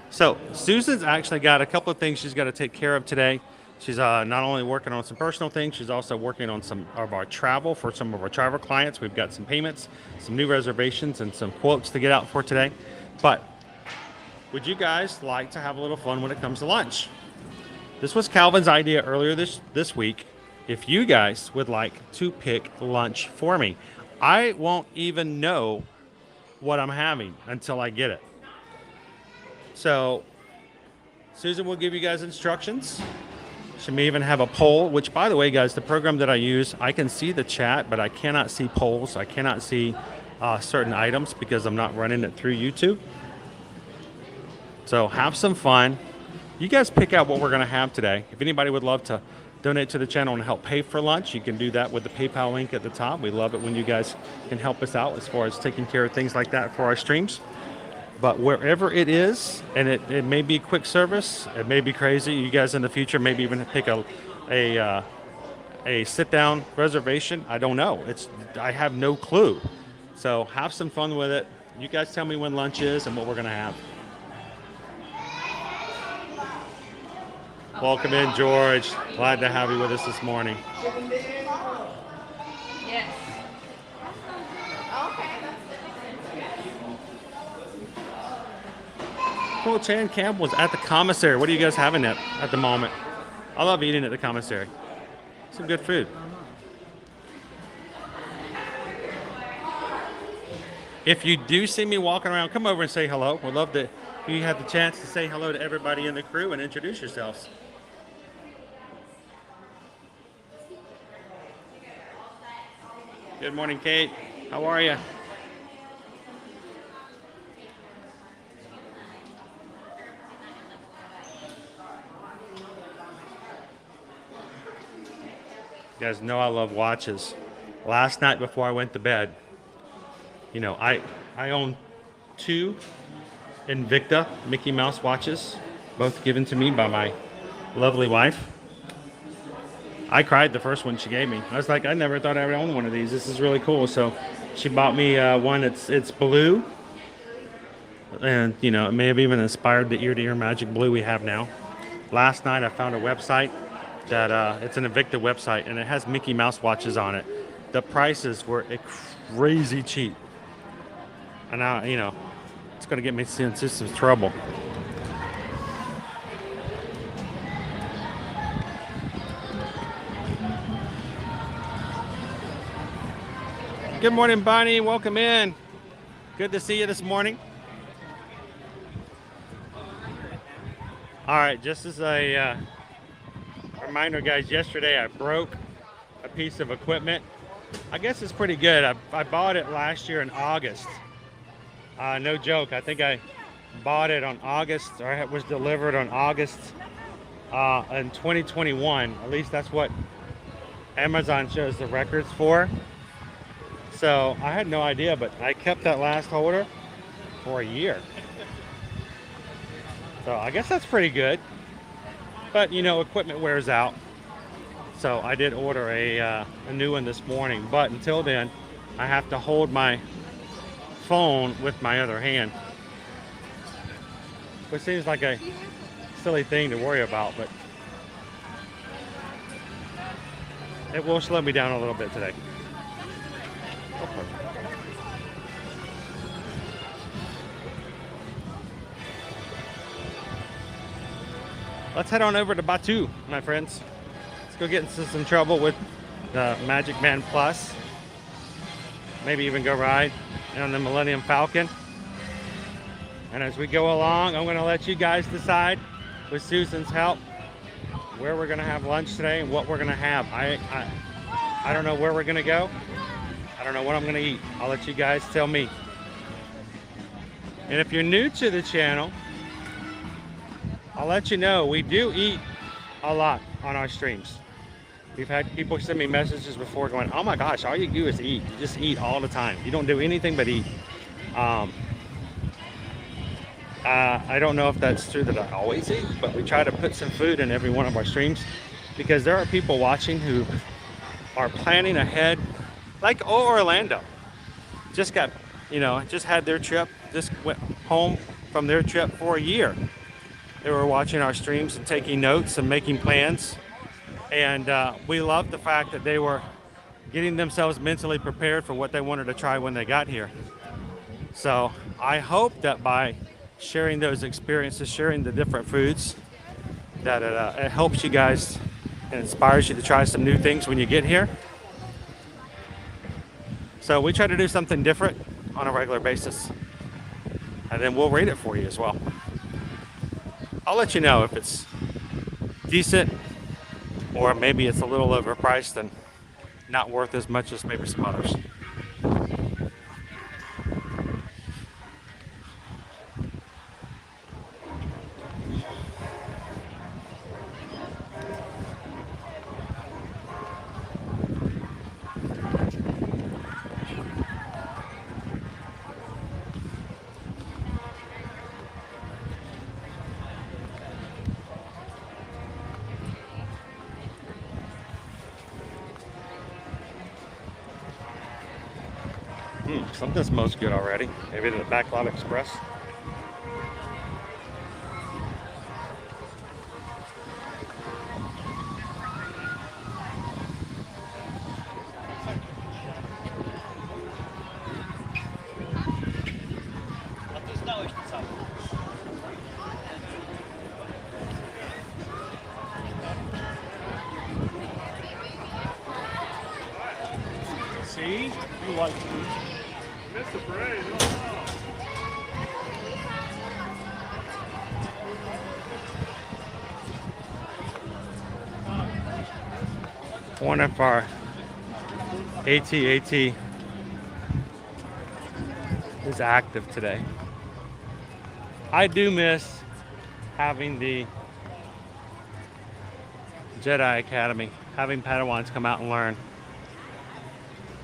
So Susan's actually got a couple of things she's got to take care of today. She's not only working on some personal things, she's also working on some of our travel for some of our travel clients. We've got some payments, some new reservations, and some quotes to get out for today. But would you guys like to have a little fun when it comes to lunch? This was Calvin's idea earlier this week. If you guys would like to pick lunch for me, I won't even know what I'm having until I get it. So Susan will give you guys instructions. She may even have a poll, which, by the way, guys, the program that I use, I can see the chat, but I cannot see polls. I cannot see certain items because I'm not running it through YouTube. So have some fun. You guys pick out what we're going to have today. If anybody would love to donate to the channel and help pay for lunch, you can do that with the PayPal link at the top. We love it when you guys can help us out as far as taking care of things like that for our streams. But wherever it is, and it may be quick service, it may be crazy. You guys in the future maybe even pick a sit-down reservation. I don't know. I have no clue. So have some fun with it. You guys tell me when lunch is and what we're going to have. Welcome in, George. Glad to have you with us this morning. Yes. Cool. Chan Camp was at the commissary. What are you guys having at the moment? I love eating at the commissary. Some good food. If you do see me walking around, come over and say hello. We'd love to. You have the chance to say hello to everybody in the crew and introduce yourselves. Good morning, Kate. How are you? You guys know I love watches. Last night before I went to bed, you know, I own 2 Invicta Mickey Mouse watches, both given to me by my lovely wife. I cried the first one she gave me. I was like, I never thought I would own one of these. This is really cool. So she bought me one it's blue. And, you know, it may have even inspired the ear-to-ear magic blue we have now. Last night I found a website that it's an Invicta website, and it has Mickey Mouse watches on it. The prices were crazy cheap. And now, you know, it's going to get me into some trouble. Good morning, Bonnie. Welcome in. Good to see you this morning. All right, just as a reminder, guys, yesterday I broke a piece of equipment. I guess it's pretty good. I bought it last year in August. No joke. I think I bought it on August, or it was delivered on August in 2021. At least that's what Amazon shows the records for. So I had no idea, but I kept that last holder for a year. So I guess that's pretty good. But you know, equipment wears out. So I did order a new one this morning. But until then, I have to hold my phone with my other hand. Which seems like a silly thing to worry about, but it will slow me down a little bit today. Let's head on over to Batu, my friends. Let's go get into some trouble with the Magic Man Plus. Maybe even go ride on the Millennium Falcon. And as we go along, I'm going to let you guys decide, with Susan's help, where we're going to have lunch today and what we're going to have. I don't know where we're going to go. I don't know what I'm going to eat. I'll let you guys tell me. And if you're new to the channel, I'll let you know we do eat a lot on our streams. We've had people send me messages before going, oh my gosh, all you do is eat. You just eat all the time. You don't do anything but eat. I don't know if that's true that I always eat, but we try to put some food in every one of our streams because there are people watching who are planning ahead, like Orlando. Just got, just had their trip, just went home from their trip for a year. They were watching our streams and taking notes and making plans. And we loved the fact that they were getting themselves mentally prepared for what they wanted to try when they got here. So I hope that by sharing those experiences, sharing the different foods, that it helps you guys and inspires you to try some new things when you get here. So we try to do something different on a regular basis, and then we'll rate it for you as well. I'll let you know if it's decent or maybe it's a little overpriced and not worth as much as maybe some others. Something smells good already. Maybe the Backlot Express. See? You like food. Missed the parade. One of our AT-AT is active today. I do miss having the Jedi Academy, having Padawans come out and learn.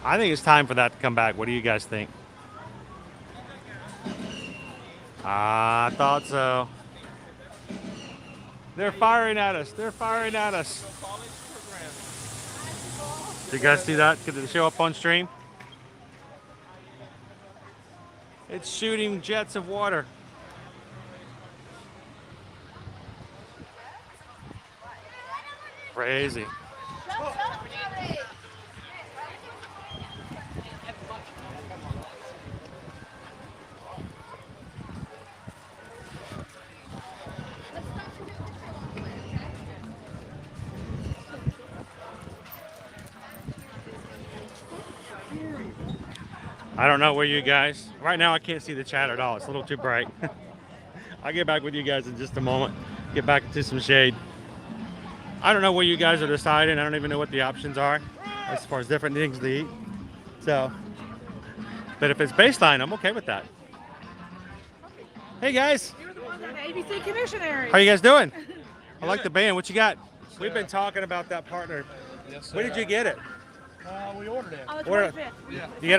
I think it's time for that to come back. What do you guys think? I thought so. They're firing at us. They're firing at us. Did you guys see that? Did it show up on stream? It's shooting jets of water. Crazy. I don't know where you guys, right now I can't see the chat at all. It's a little too bright. I'll get back with you guys in just a moment. Get back into some shade. I don't know where you guys are deciding. I don't even know what the options are as far as different things to eat. So, but if it's baseline, I'm okay with that. Hey guys. You're the one, the ABC Commissary. How you guys doing? I like the band. What you got? We've been talking about that partner Yes, sir. Where did you get it? We ordered it. On the Order- 25th. Yeah. You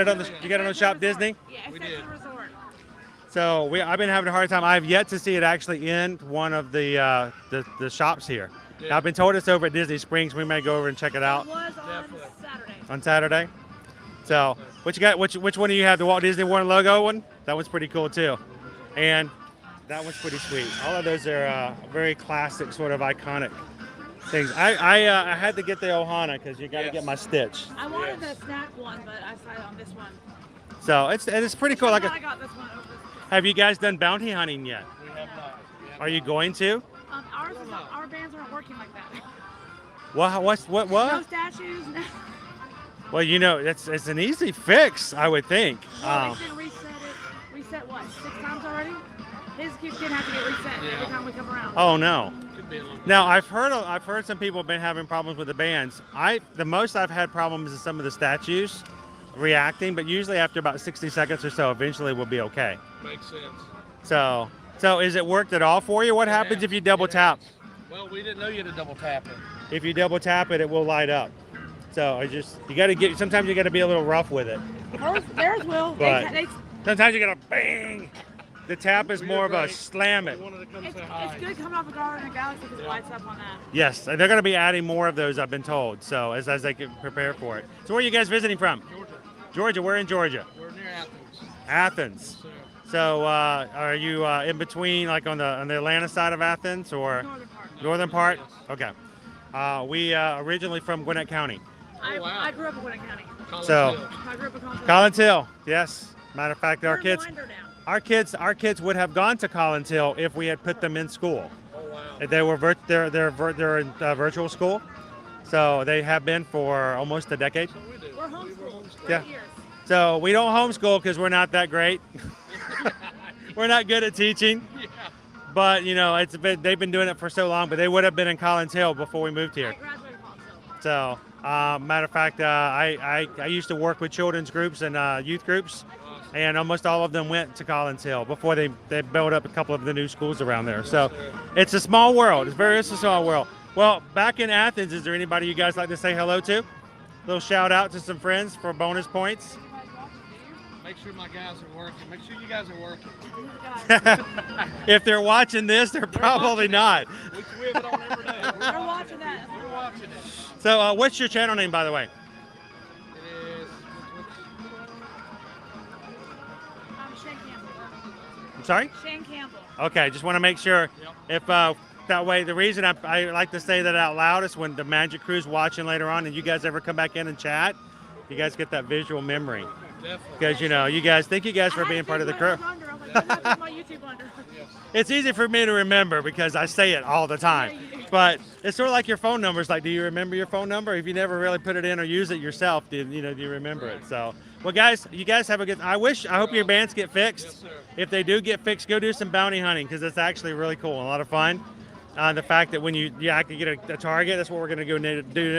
got it on Shop Disney? Yeah, We it's at did. the resort. So I've been having a hard time. I've yet to see it actually in one of the shops here. Yeah. Now, I've been told it's over at Disney Springs. We may go over and check it out It was on Definitely. Saturday. on Saturday. So what you got? Which one do you have? The Walt Disney World logo one? That one's pretty cool too. And that one's pretty sweet. All of those are very classic, sort of iconic things. I had to get the Ohana because you got to Yes. get my Stitch. I wanted the snack one, but I decided on this one. So it's pretty cool. Like, I got this one over. have you guys done bounty hunting yet? We have not. We have Are you going to? Our bands aren't working like that. What? No statues. No. Well, you know, it's an easy fix, I would think. Well, they should reset it. Reset what? 6 times already? His keeps gonna have to get reset every time we come around. Oh no. Could be a little Now I've heard some people have been having problems with the bands. The most I've had problems is some of the statues reacting, but usually after about 60 seconds or so, eventually we'll be okay. makes sense. So is it worked at all for you? What happens if you double It tap? has. Well, we didn't know you had to double tap it. If you double tap it, it will light up. So you got to get. Sometimes you got to be a little rough with it. Theirs will. But- They, Sometimes you got to bang. The tap is Well, more you're of a great. slam it. We wanted to come it's, say hi. it's good coming off a Guardian of the Galaxy because it lights up on that. Yes, they're going to be adding more of those, I've been told. So as they can prepare for it. So where are you guys visiting from? Georgia. Georgia. We're in Georgia. We're near Athens. Athens. So, So are you in between, like on the Atlanta side of Athens or Northern part. northern part? Okay. We originally from Gwinnett County. wow. I grew up in Gwinnett County. Collins So- Hill. I grew up in Collins. Collins Hill. Yes. Matter of fact, We're our in kids, Winder now. our kids would have gone to Collins Hill if we had put them in school. Oh, wow. They were they're in virtual school, so they have been for almost a decade. So we do. We're homeschooled for Yeah. 8 years. So we don't homeschool because we're not that great. We're not good at teaching. Yeah. But you know, they've been doing it for so long. But they would have been in Collins Hill before we moved I here. graduated from Collins Hill. So matter of fact, I used to work with children's groups and youth groups, and almost all of them went to Collins Hill before they built up a couple of the new schools around there. So it's a small world. It's a small world. Well, back in Athens, is there anybody you guys like to say hello to? Little shout out to some friends for bonus points. Make sure my guys are working. Make sure you guys are working. If they're watching this, they're probably not. We have it on every day. We're watching that. We're watching it. So what's your channel name, by the way? It is. Shane Campbell. I'm sorry? Shane Campbell. Okay, just want to make sure if that way, the reason I like to say that out loud is when the Magic Crew's watching later on and you guys ever come back in and chat, you guys get that visual memory. Definitely. Because, you know, you guys thank you guys for being part of the crew. My YouTube under. It's easy for me to remember because I say it all the time. But it's sort of like your phone numbers. Like, do you remember your phone number? If you never really put it in or use it yourself, do you remember it? So, well, guys, you guys have a good. I hope your bands get fixed. Yes, sir. If they do get fixed, go do some bounty hunting because it's actually really cool and a lot of fun. The fact that when I can get a target, that's what we're going to go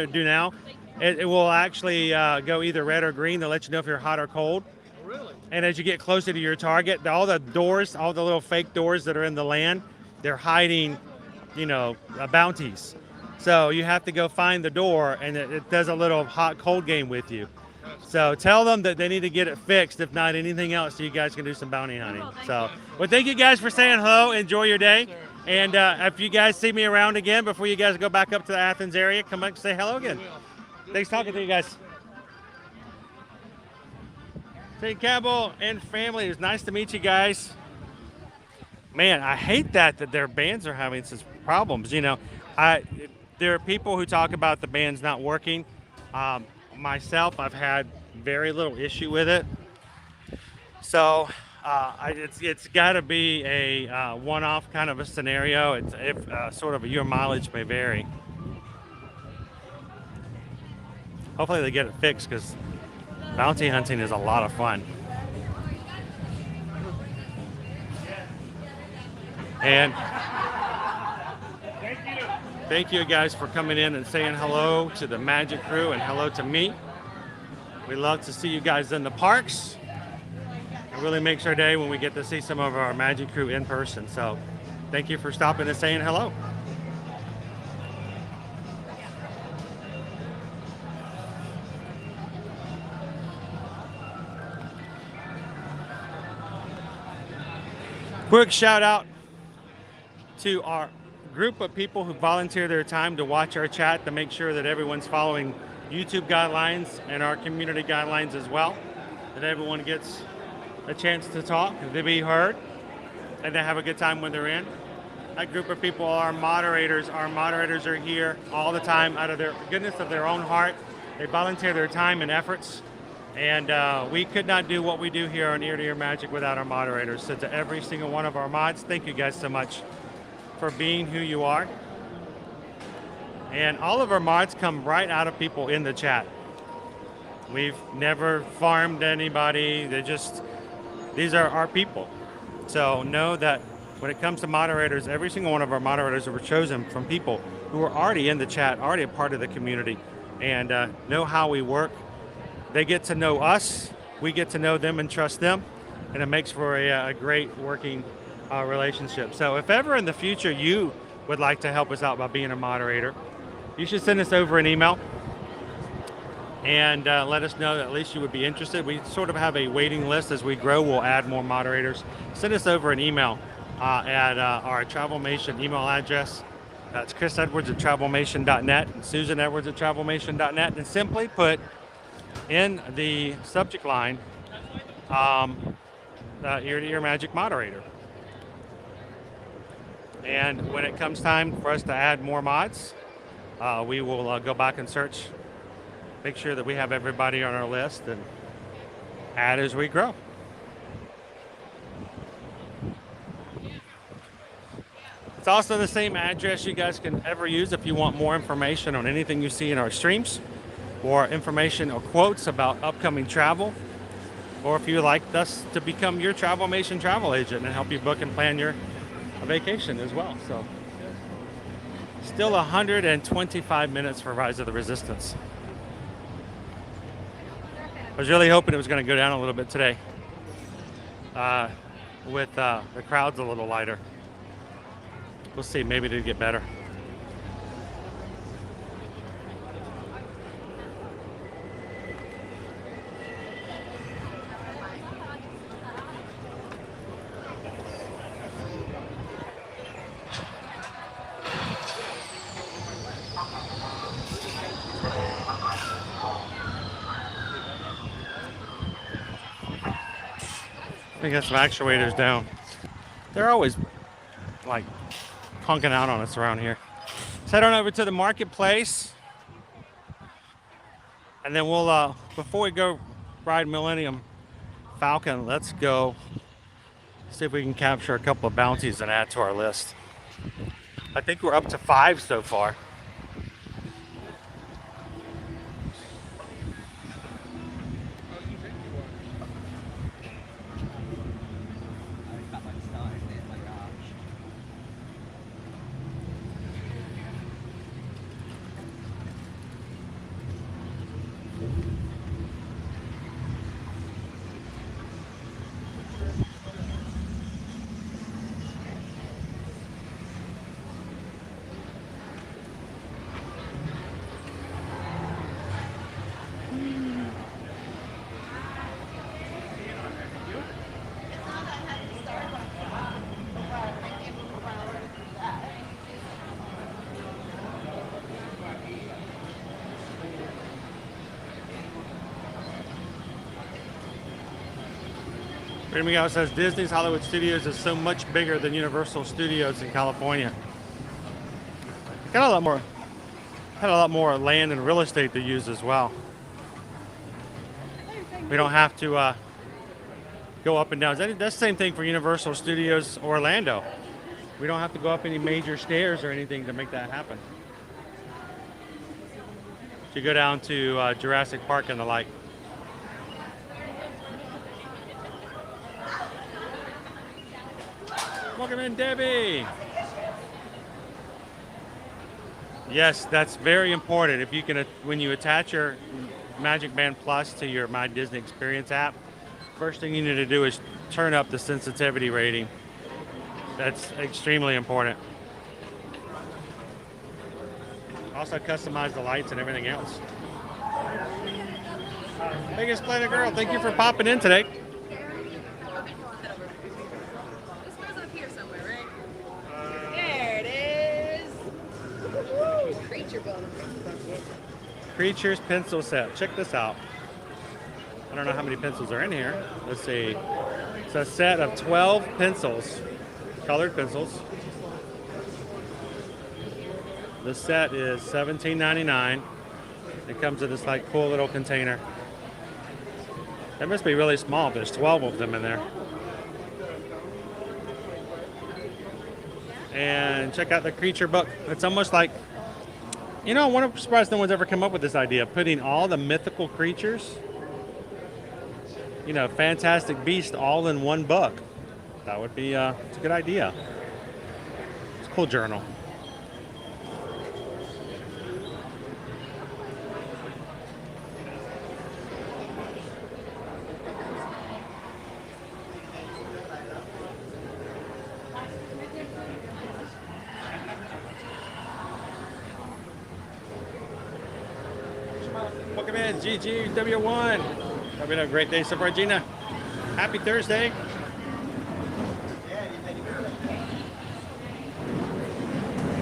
do now. It will actually go either red or green to let you know if you're hot or cold. Really? And as you get closer to your target, all the doors, all the little fake doors that are in the land, they're hiding, bounties. So you have to go find the door, and it does a little hot-cold game with you. So tell them that they need to get it fixed, if not anything else, so you guys can do some bounty hunting. So, well, thank you guys for saying hello. Enjoy your day. And if you guys see me around again before you guys go back up to the Athens area, come back and say hello again. Thanks talking to you guys. St. Campbell and family, it was nice to meet you guys. Man, I hate that their bands are having such problems. There are people who talk about the bands not working. Myself, I've had very little issue with it. So it's got to be a one-off kind of a scenario. It's sort of your mileage may vary. Hopefully they get it fixed because bounty hunting is a lot of fun. And thank you guys for coming in and saying hello to the Magic Crew and hello to me. We love to see you guys in the parks. It really makes our day when we get to see some of our Magic Crew in person. So thank you for stopping and saying hello. Quick shout out to our group of people who volunteer their time to watch our chat to make sure that everyone's following YouTube guidelines and our community guidelines as well, that everyone gets a chance to talk, to be heard, and to have a good time when they're in. That group of people are moderators. Our moderators are here all the time out of their goodness of their own heart. They volunteer their time and efforts, and we could not do what we do here on Ear to Ear Magic without our moderators. So to every single one of our mods, thank you guys so much for being who you are. And all of our mods come right out of people in the chat. We've never farmed anybody. These are our people. So know that when it comes to moderators, every single one of our moderators were chosen from people who are already in the chat, already a part of the community, and know how we work. They get to know us, we get to know them and trust them, and it makes for a great working relationship. So if ever in the future you would like to help us out by being a moderator, you should send us over an email and let us know that at least you would be interested. We sort of have a waiting list. As we grow, we'll add more moderators. Send us over an email at our Travelmation email address. That's chrisedwards@travelmation.net and susanedwards@travelmation.net, and simply put in the subject line Ear to Ear Magic moderator. And when it comes time for us to add more mods, we will go back and search, make sure that we have everybody on our list, and add as we grow. It's also the same address you guys can ever use if you want more information on anything you see in our streams, or information or quotes about upcoming travel, or if you'd like us to become your Travelmation travel agent and help you book and plan your vacation as well. So still 125 minutes for Rise of the Resistance. I was really hoping it was going to go down a little bit today with the crowds a little lighter. We'll see, maybe it'll get better. I got some actuators down. They're always like honking out on us around here. Let's head on over to the marketplace, and then we'll before we go ride Millennium Falcon, let's go see if we can capture a couple of bounties and add to our list. I think we're up to 5 so far. Freedom Miguel says Disney's Hollywood Studios is so much bigger than Universal Studios in California. Got a lot more land and real estate to use as well. We don't have to go up and down. That's the same thing for Universal Studios Orlando. We don't have to go up any major stairs or anything to make that happen. To go down to Jurassic Park and the like. Welcome in, Debbie. Yes, that's very important. If you can, when you attach your Magic Band Plus to your My Disney Experience app, first thing you need to do is turn up the sensitivity rating. That's extremely important. Also customize the lights and everything else. Biggest Planet Girl, thank you for popping in today. Creature building. Creatures pencil set. Check this out. I don't know how many pencils are in here. Let's see. It's a set of 12 pencils, colored pencils. The set is $17.99. It comes in this like cool little container. That must be really small. There's 12 of them in there. And check out the creature book. It's almost like, you know, I'm surprised no one's ever come up with this idea of putting all the mythical creatures, you know, Fantastic Beasts all in one book. That would be, it's a good idea. It's a cool journal. Welcome in, GGW1. Having a great day so far, Gina. Happy Thursday.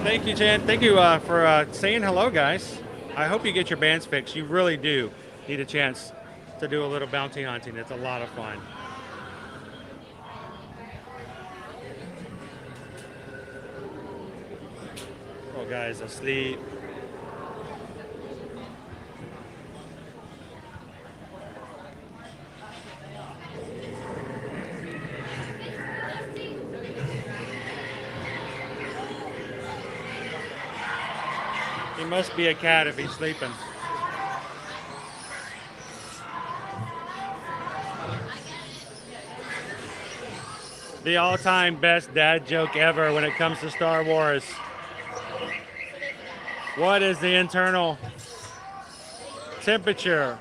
Thank you, Jen. Thank you for saying hello, guys. I hope you get your bands fixed. You really do need a chance to do a little bounty hunting. It's a lot of fun. Oh, guys, asleep. He must be a cat if he's sleeping. The all-time best dad joke ever when it comes to Star Wars. What is the internal temperature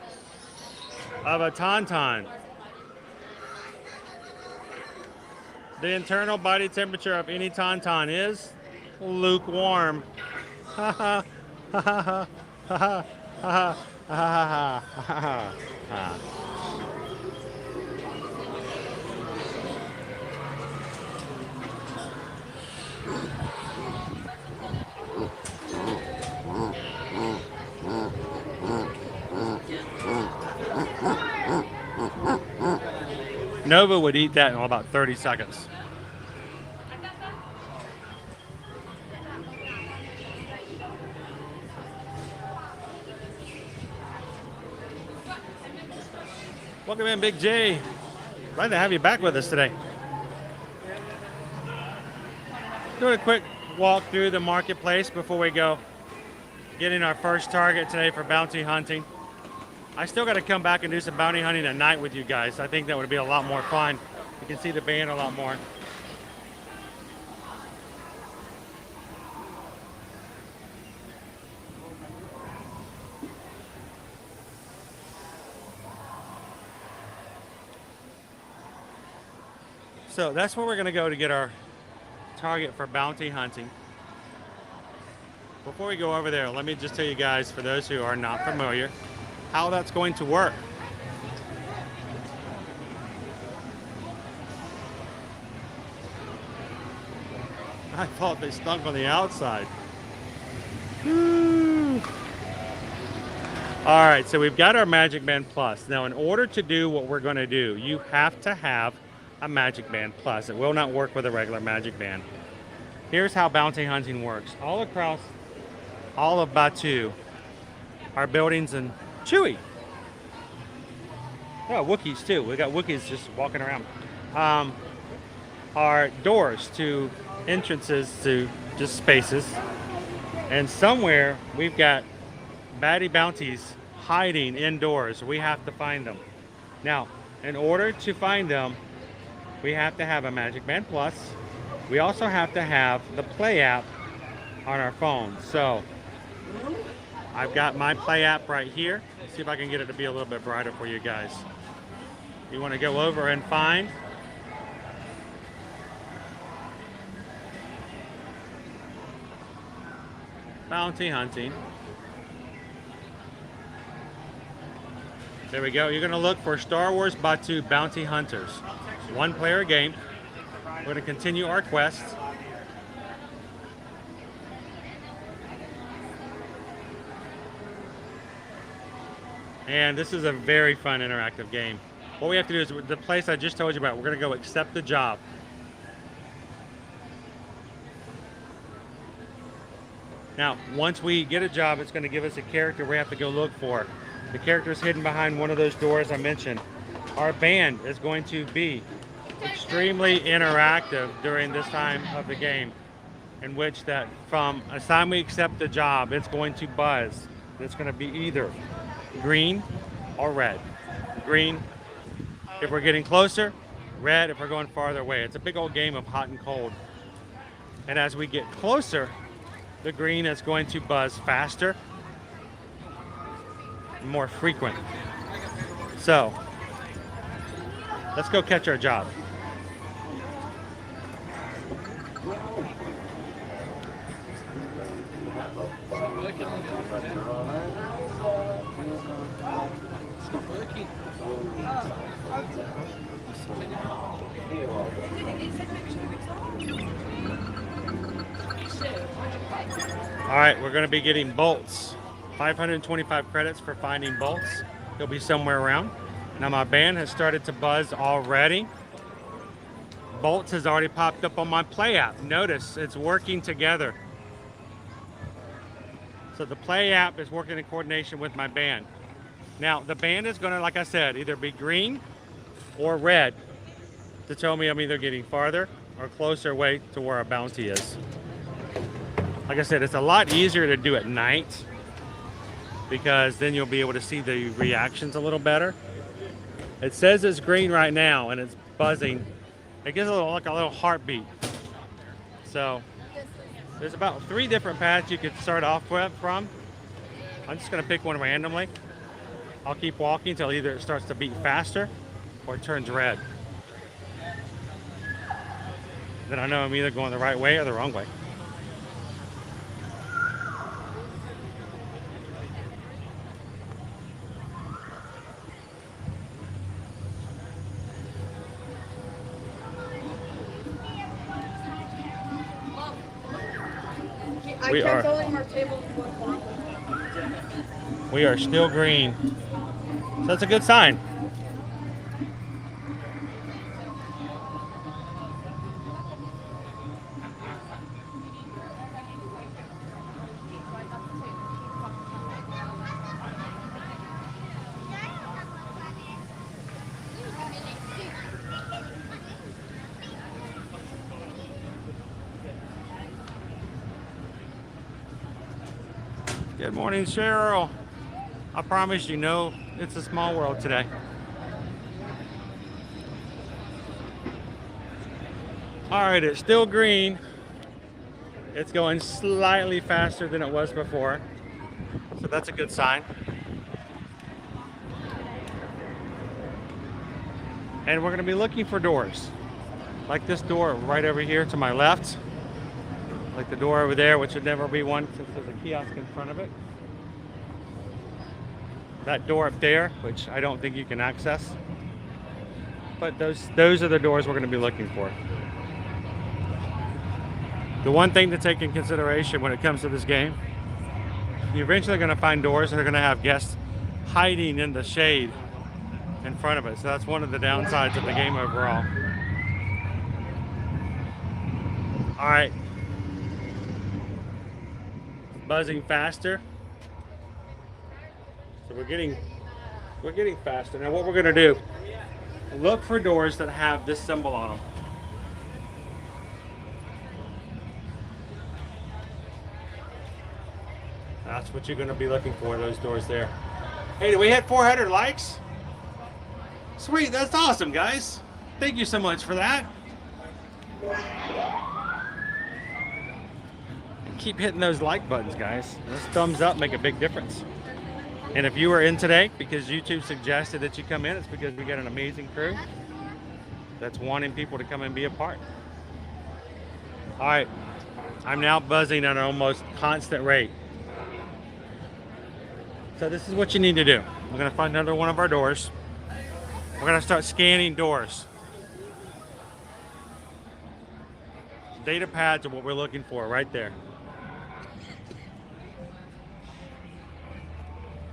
of a tauntaun? The internal body temperature of any tauntaun is lukewarm. Ha ha. Ha ha ha ha ha ha ha. Nova would eat that in about 30 seconds. Welcome in, Big J. Glad to have you back with us today. Doing a quick walk through the marketplace before we go getting our first target today for bounty hunting. I still got to come back and do some bounty hunting at night with you guys. I think that would be a lot more fun. You can see the band a lot more. So that's where we're going to go to get our target for bounty hunting. Before we go over there, let me just tell you guys, for those who are not familiar, how that's going to work. I thought they stunk on the outside. Woo. All right, so we've got our Magic Band Plus. Now, in order to do what we're going to do, you have to have a Magic Band Plus. It will not work with a regular Magic Band. Here's how bounty hunting works. All across all of Batuu are buildings and Chewy. Oh, Wookiees too. We got Wookiees just walking around. Are doors to entrances to just spaces. And somewhere we've got baddie bounties hiding indoors. We have to find them. Now, in order to find them, we have to have a Magic Band Plus. We also have to have the Play app on our phone. So I've got my Play app right here. Let's see if I can get it to be a little bit brighter for you guys. You want to go over and find bounty hunting. There we go. You're going to look for Star Wars Batuu Bounty Hunters. One player game. We're going to continue our quest. And this is a very fun interactive game. What we have to do is, the place I just told you about, we're gonna go accept the job. Now, once we get a job, it's gonna give us a character we have to go look for. The character is hidden behind one of those doors I mentioned. Our band is going to be extremely interactive during this time of the game, in which that from the time we accept the job, it's going to buzz. It's going to be either green or red. Green if we're getting closer, red if we're going farther away. It's a big old game of hot and cold. And as we get closer, the green is going to buzz faster and more frequent. So let's go catch our job. All right, we're going to be getting bolts. 525 credits for finding bolts. They'll be somewhere around. Now my band has started to buzz already. Bolts has already popped up on my play app. Notice it's working together. So the play app is working in coordination with my band. Now the band is going to, like I said, either be green or red to tell me I'm either getting farther or closer away to where our bounty is. Like I said, it's a lot easier to do at night because then you'll be able to see the reactions a little better. It says it's green right now and it's buzzing. It gives a little, like a little heartbeat. So there's about 3 different paths you could start off with from. I'm just gonna pick one randomly. I'll keep walking until either it starts to beat faster or it turns red. Then I know I'm either going the right way or the wrong way. We are still green. So that's a good sign. Good morning, Cheryl. I promise you know it's a small world today. All right, it's still green. It's going slightly faster than it was before. So that's a good sign. And we're gonna be looking for doors. Like this door right over here to my left. Like the door over there, which would never be one since there's a kiosk in front of it. That door up there, which I don't think you can access. But those are the doors we're going to be looking for. The one thing to take in consideration when it comes to this game, you're eventually going to find doors that are going to have guests hiding in the shade in front of it. So that's one of the downsides of the game overall. All right. Buzzing faster. So we're getting faster. Now what we're gonna do, look for doors that have this symbol on them. That's what you're gonna be looking for, those doors there. Hey, did we hit 400 likes? Sweet, that's awesome, guys. Thank you so much for that. Keep hitting those like buttons, guys. Those thumbs up make a big difference. And if you were in today because YouTube suggested that you come in, it's because we got an amazing crew that's wanting people to come and be a part. All right, I'm now buzzing at an almost constant rate. So this is what you need to do. We're gonna find another one of our doors. We're gonna start scanning doors. Data pads are what we're looking for right there.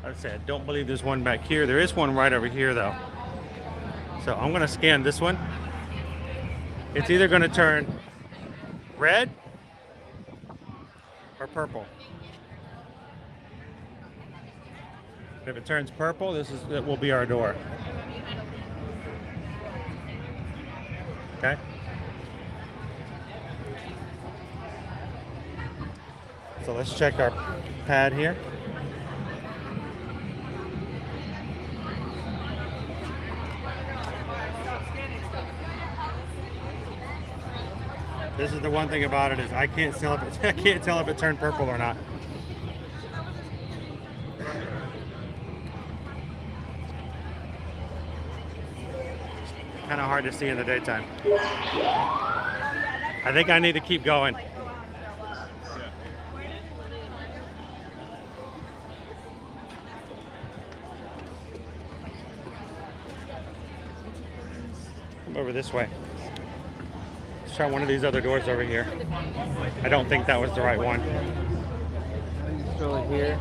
I said, I don't believe there's one back here. There is one right over here though. So I'm gonna scan this one. It's either gonna turn red or purple. If it turns purple, it will be our door. Okay. So let's check our pad here. This is the one thing about it is I can't tell if it turned purple or not. Kind of hard to see in the daytime. I think I need to keep going. Come over this way. Let's try one of these other doors over here. I don't think that was the right one. Throw it here.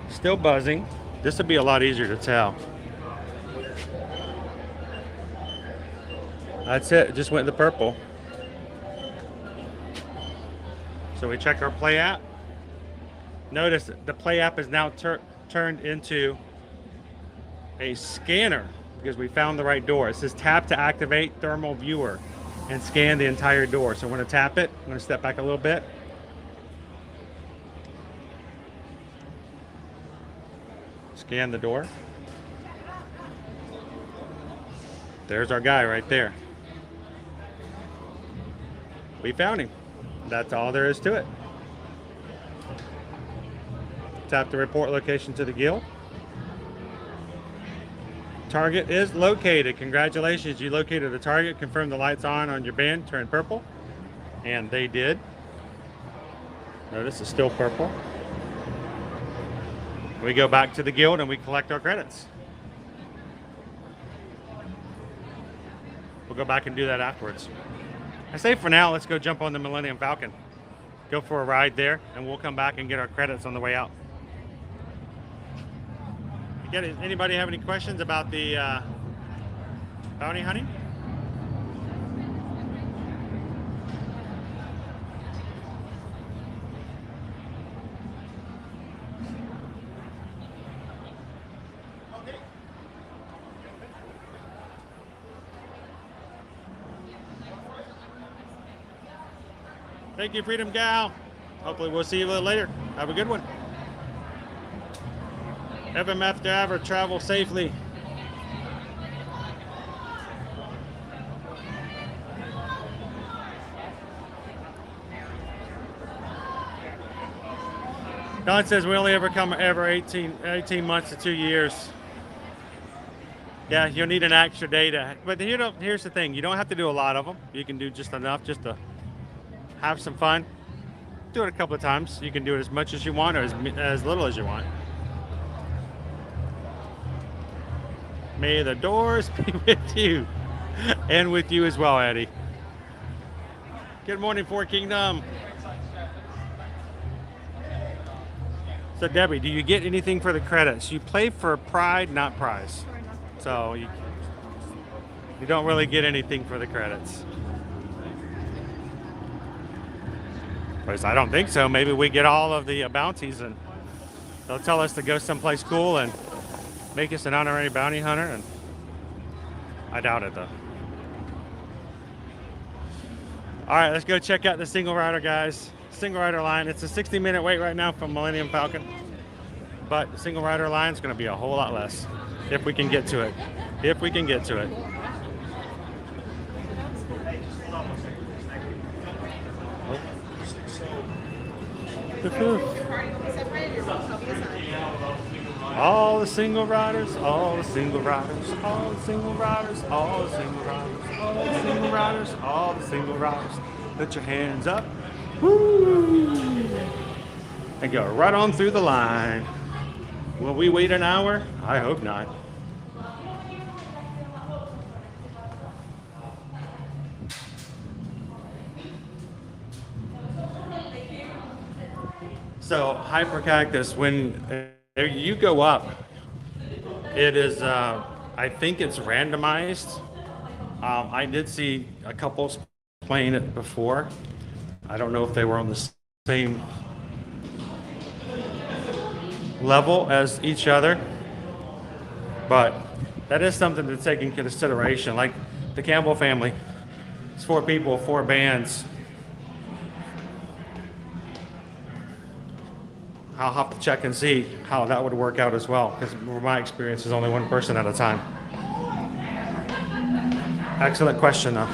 Still buzzing. This would be a lot easier to tell. That's it. It just went to purple. So we check our play app. Notice the play app is now turned into a scanner because we found the right door. It says tap to activate thermal viewer and scan the entire door. So I'm going to tap it. I'm going to step back a little bit. Scan the door. There's our guy right there. We found him. That's all there is to it. Tap the report location to the guild. Target is located. Congratulations, you located the target. Confirm the lights on your band turn purple. And they did. Notice it's still purple. We go back to the guild and we collect our credits. We'll go back and do that afterwards. I say for now, let's go jump on the Millennium Falcon. Go for a ride there, and we'll come back and get our credits on the way out. Anybody have any questions about the bounty hunting? Thank you, Freedom Gal. Hopefully we'll see you a little later. Have a good one. FMF driver, travel safely. Don says we only ever come every 18 months to 2 years. Yeah, you'll need an extra day to, but here's the thing. You don't have to do a lot of them. You can do just enough just to have some fun. Do it a couple of times. You can do it as much as you want or as little as you want. May the doors be with you and with you as well, Eddie. Good morning, Four Kingdom. So Debbie, do you get anything for the credits? You play for pride, not prize. So you don't really get anything for the credits. I don't think so. Maybe we get all of the bounties and they'll tell us to go someplace cool and make us an honorary bounty hunter, and I doubt it though. All right, let's go check out the single rider, guys. Single rider line. It's a 60-minute wait right now from Millennium Falcon, but the single rider line is going to be a whole lot less if we can get to it. If we can get to it. All the single riders, all the single riders, all the single riders, all the single riders, all the single riders, all the single riders. Put your hands up. Woo! And go right on through the line. Will we wait an hour? I hope not. So hypercactus, when you go up, it is, I think it's randomized. I did see a couple playing it before. I don't know if they were on the same level as each other, but that is something to take into consideration. Like the Campbell family, it's 4 people, 4 bands. I'll have to check and see how that would work out as well, because my experience is only 1 person at a time. Excellent question, though.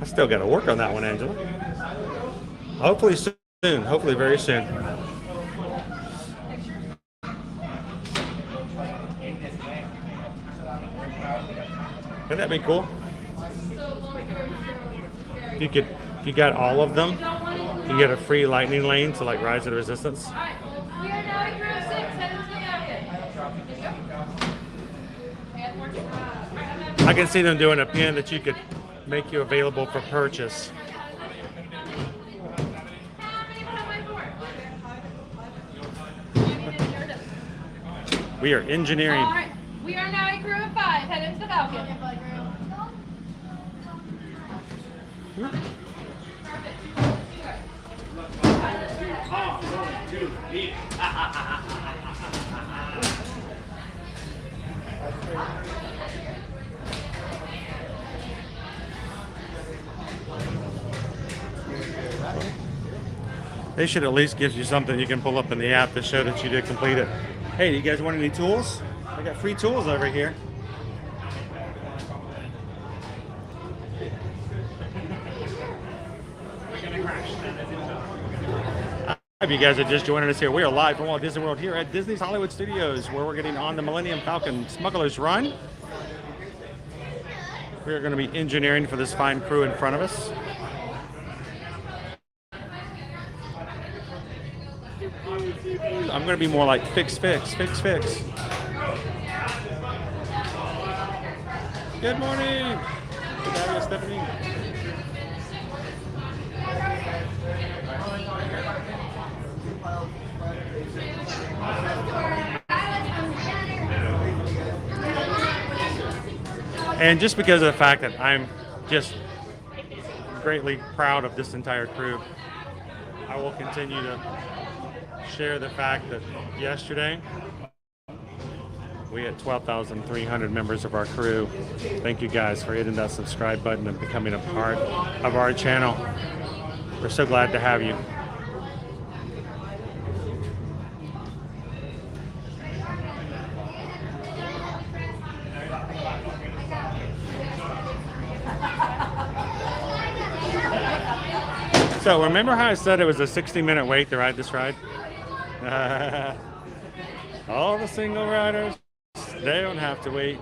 I still got to work on that one, Angela. Hopefully soon. Hopefully very soon. Wouldn't that be cool? If you got all of them, you get a free lightning lane to like Rise of the Resistance. We are now in group 6, heading to the balcony. I can see them doing a pin that you could make you available for purchase. We are engineering. All right, we are now in crew of 5, heading to the balcony. They should at least give you something you can pull up in the app to show that you did complete it. Hey, do you guys want any tools? I got free tools over here. If you guys are just joining us here, we are live from Walt Disney World here at Disney's Hollywood Studios, where we're getting on the Millennium Falcon Smugglers Run. We are going to be engineering for this fine crew in front of us. I'm going to be more like fix. Good morning. Good to have you, Stephanie. And just because of the fact that I'm just greatly proud of this entire crew, I will continue to share the fact that yesterday we had 12,300 members of our crew. Thank you guys for hitting that subscribe button and becoming a part of our channel. We're so glad to have you. So remember how I said it was a 60-minute wait to ride this ride? All the single riders, they don't have to wait.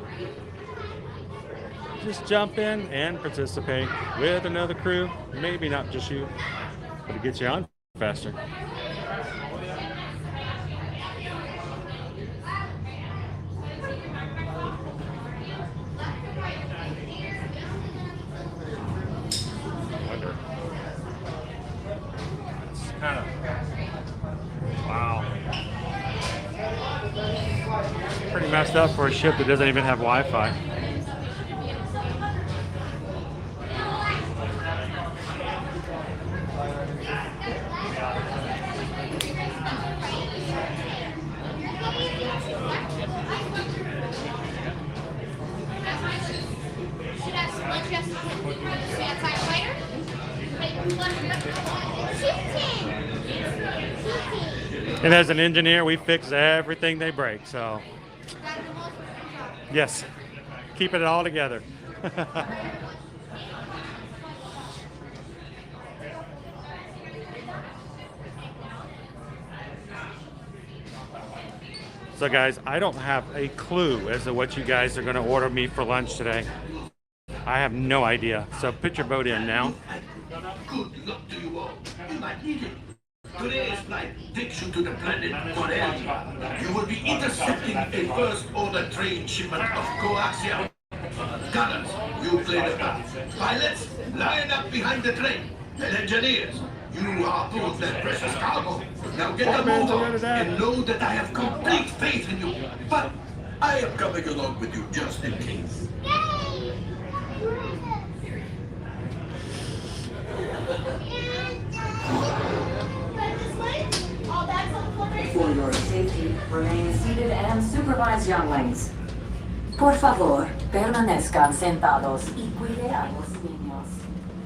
Just jump in and participate with another crew. Maybe not just you, but it gets you on faster. Kind of, wow, pretty messed up for a ship that doesn't even have Wi-Fi. And as an engineer, we fix everything they break, so yes, keeping it all together. So guys, I don't have a clue as to what you guys are going to order me for lunch today. I have no idea, so put your boat in now. Good luck to you all. You might need it. Today's flight takes you to the planet Corellia. You will be intercepting a first-order train shipment of coaxium. Gunners, you play the part. Pilots, line up behind the train. And engineers, you harpoon that precious cargo. Now get the move on and know that I have complete faith in you. But I am coming along with you just in case. For your safety, remain seated and supervise younglings. Por favor, permanezcan sentados y cuide a los niños.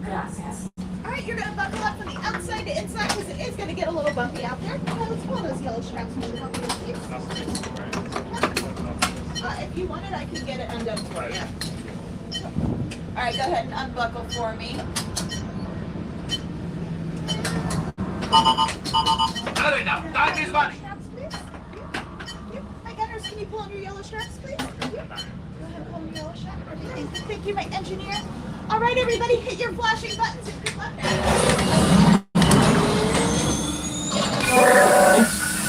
Gracias. Alright, you're gonna buckle up from the outside to inside because it is gonna get a little bumpy out there. Let's pull those yellow straps from the top of your seats. If you want it, I can get it undone for you. Alright, go ahead and unbuckle for me. Hurry now, time is money. Straps, please. My gunners, can you pull on your yellow straps, please? Go ahead and pull on your yellow straps. Okay, thank you, my engineer. Alright, everybody, hit your flashing buttons if you're left.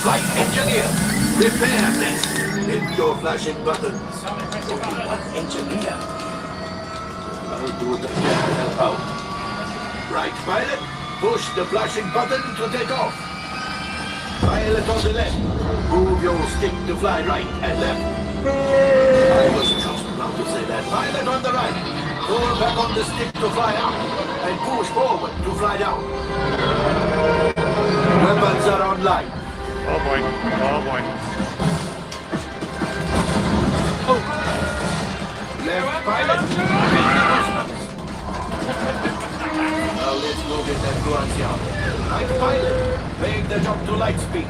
Flight engineer, prepare this. Hit your flashing buttons. Only one engineer. I'll do the help out. Right, pilot, push the flashing button to take off. Pilot on the left, move your stick to fly right and left. I was just about to say that. Pilot on the right, pull back on the stick to fly up and push forward to fly down. Weapons are online. Oh boy. Oh boy. Left pilot. Now let's go get that coaxium. Right pilot, make the jump to light speed.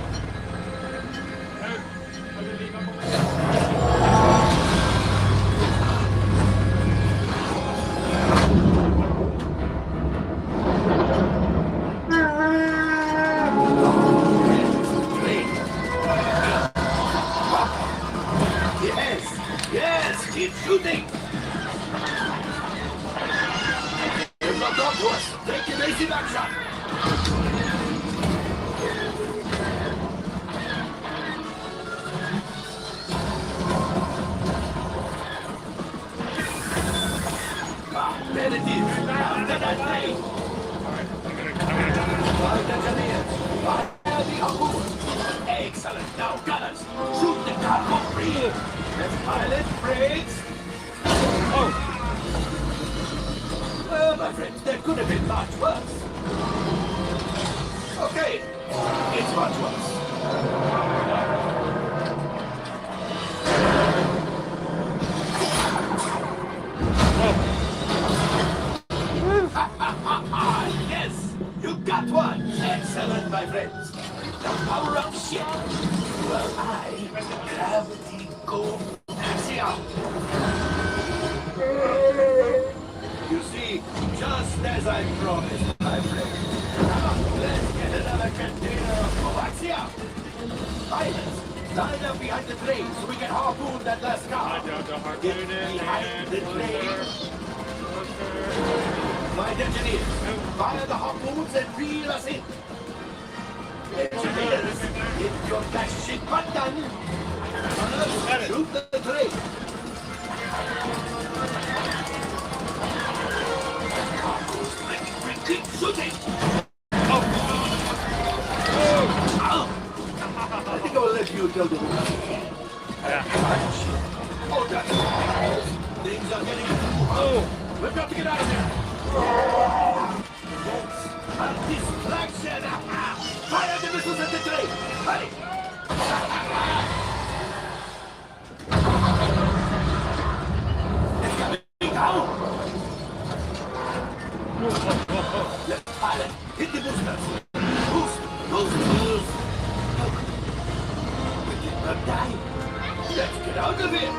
Yes, keep shooting. If not up to us, take evasive action. There it is. After that plane. Excellent. Now, gunners, shoot the cargo free. Left pilot, brakes. Oh. Well, my friends, there could have been much worse. Okay, it's much worse. Yes, you got one. Excellent, my friends. The power of shit. Well, I gravity go axiom. You see, just as I promised, my friend. Now, let's get another container of coaxium. Pilots, line up behind the train so we can harpoon that last car. Get behind the train. Flight engineers, fire the harpoons and reel us in. Engineers, hit your flashing button. Runners, shoot the train. Keep shooting. Oh. I think I'll let you tell the whole thing. Yeah. Oh, that's things are getting... Oh, we've got to get out of here. A distraction! Fire the missiles at the train! Hurry! It's coming down! Left pilot, hit the boosters! Boost! Boost! Boost! We cannot die! Let's get out of here!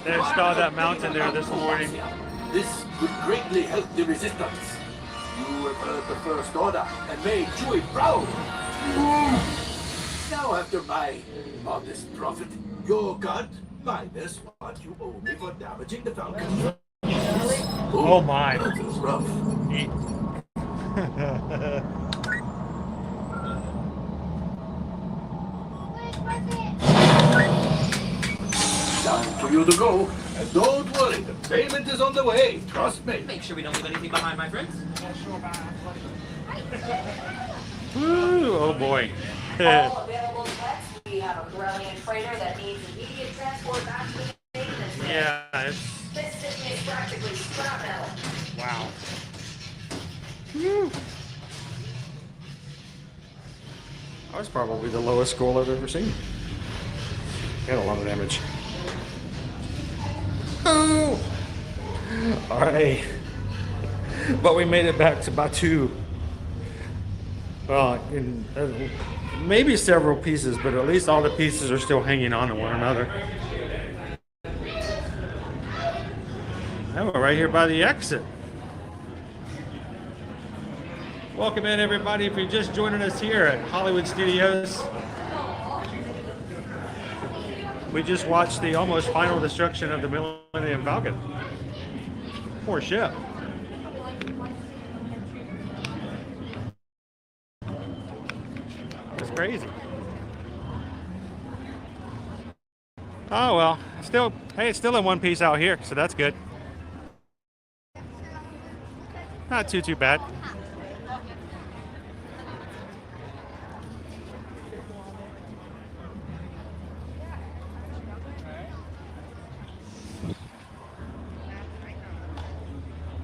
They saw that mountain there this morning. This would greatly help the resistance. You have heard the first order and made Chewie proud. Now, after my modest profit, you cut minus what you owe me for damaging the Falcon. Oh my. That was rough. Time for you to go. And don't worry, the payment is on the way. Trust me. Make sure we don't leave anything behind, my friends. Woo, oh boy. All available pets. We have a brilliant freighter that needs immediate transport back to the maintenance bay. Yeah, it's, This thing is practically scrap metal. wow. Woo. That was probably the lowest score I've ever seen. Got a lot of damage. Oh! Alright. But we made it back to Batu. Well, maybe several pieces, but at least all the pieces are still hanging on to one another. And we're right here by the exit. Welcome in, everybody. If you're just joining us here at Hollywood Studios, we just watched the almost final destruction of the Millennium Falcon. Poor ship. It's crazy. Oh well, still, hey, it's still in one piece out here, so that's good. Not too bad.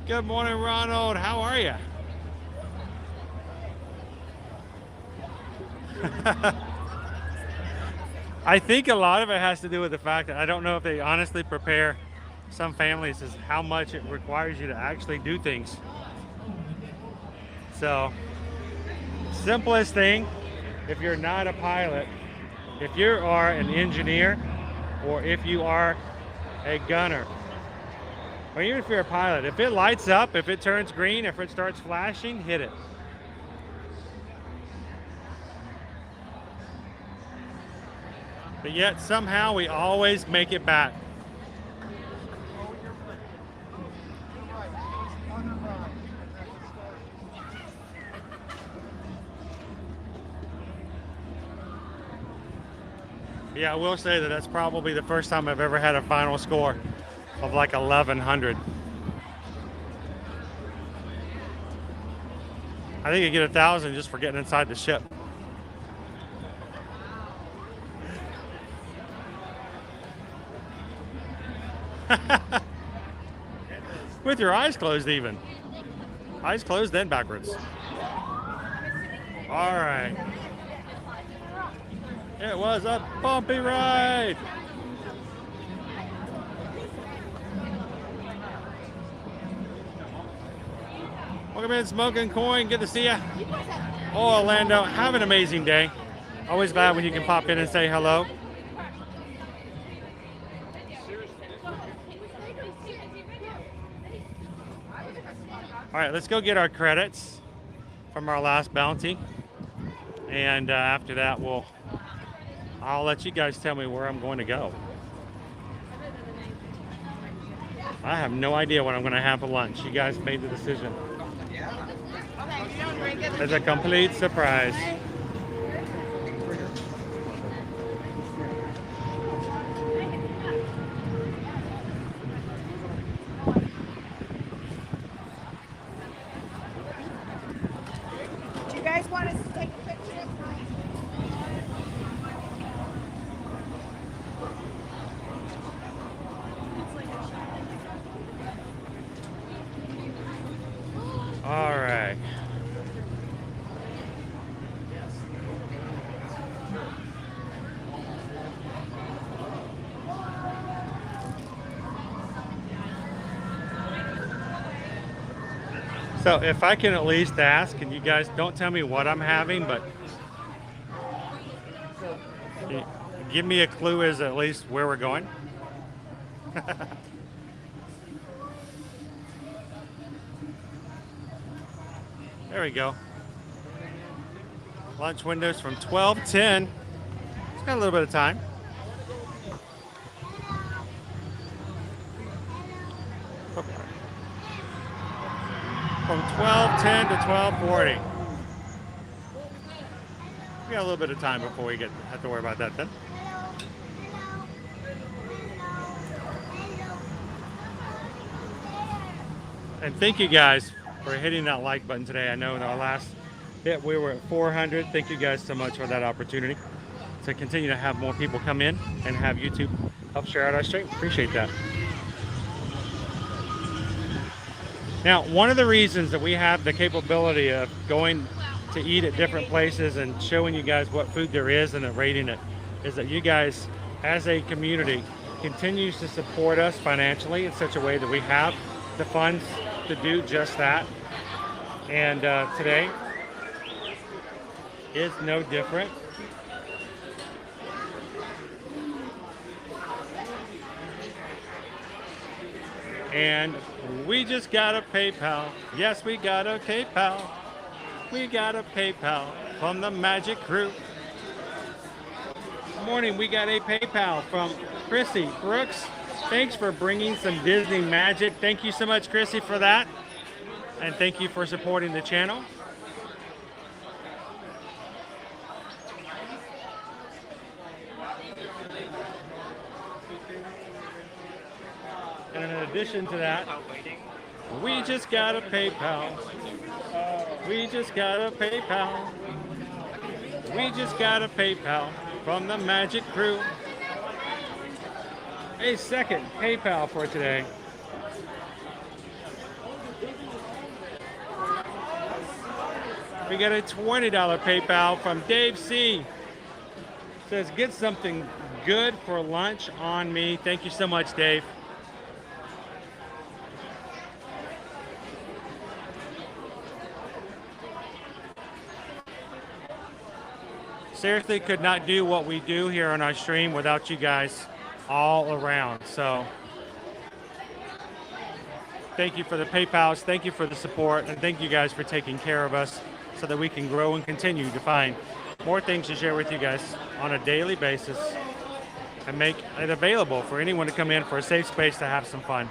Good morning, Ronald. How are you? I think a lot of it has to do with the fact that I don't know if they honestly prepare some families as how much it requires you to actually do things. So, simplest thing, if you're not a pilot, if you are an engineer, or if you are a gunner, or even if you're a pilot, if it lights up, if it turns green, if it starts flashing, hit it. But yet somehow we always make it back. Yeah, I will say that that's probably the first time I've ever had a final score of like 1100. I think you get 1,000 just for getting inside the ship. With your eyes closed even. Eyes closed then backwards. All right. It was a bumpy ride. Welcome in, Smoking Coin. Good to see you. Oh, Orlando, have an amazing day. Always glad when you can pop in and say hello. All right, let's go get our credits from our last bounty. And after that, I'll let you guys tell me where I'm going to go. I have no idea what I'm going to have for lunch. You guys made the decision. It's a complete surprise. Do you guys want us to take a picture? All right. So if I can at least ask, and you guys don't tell me what I'm having, but give me a clue as at least where we're going. There we go. Lunch windows from 12:10 Got a little bit of time. From 12:10 to 12:40. We got a little bit of time before we have to worry about that then. And thank you guys for hitting that like button today. I know in our last hit we were at 400. Thank you guys so much for that opportunity to continue to have more people come in and have YouTube help share out our stream. Appreciate that. Now, one of the reasons that we have the capability of going to eat at different places and showing you guys what food there is and rating it is that you guys, as a community, continues to support us financially in such a way that we have the funds to do just that. And today is no different. And we just got a PayPal. Yes, we got a PayPal. We got a PayPal from the Magic Crew. Good morning, we got a PayPal from Chrissy Brooks. Thanks for bringing some Disney magic. Thank you so much, Chrissy, for that. And thank you for supporting the channel. And in addition to that, we just got a PayPal. We just got a PayPal. We just got a PayPal from the Magic Crew. A second PayPal for today. We got a $20 PayPal from Dave C. Says, get something good for lunch on me. Thank you so much, Dave. Seriously, could not do what we do here on our stream without you guys all around. So thank you for the PayPals, thank you for the support, and thank you guys for taking care of us so that we can grow and continue to find more things to share with you guys on a daily basis and make it available for anyone to come in for a safe space to have some fun.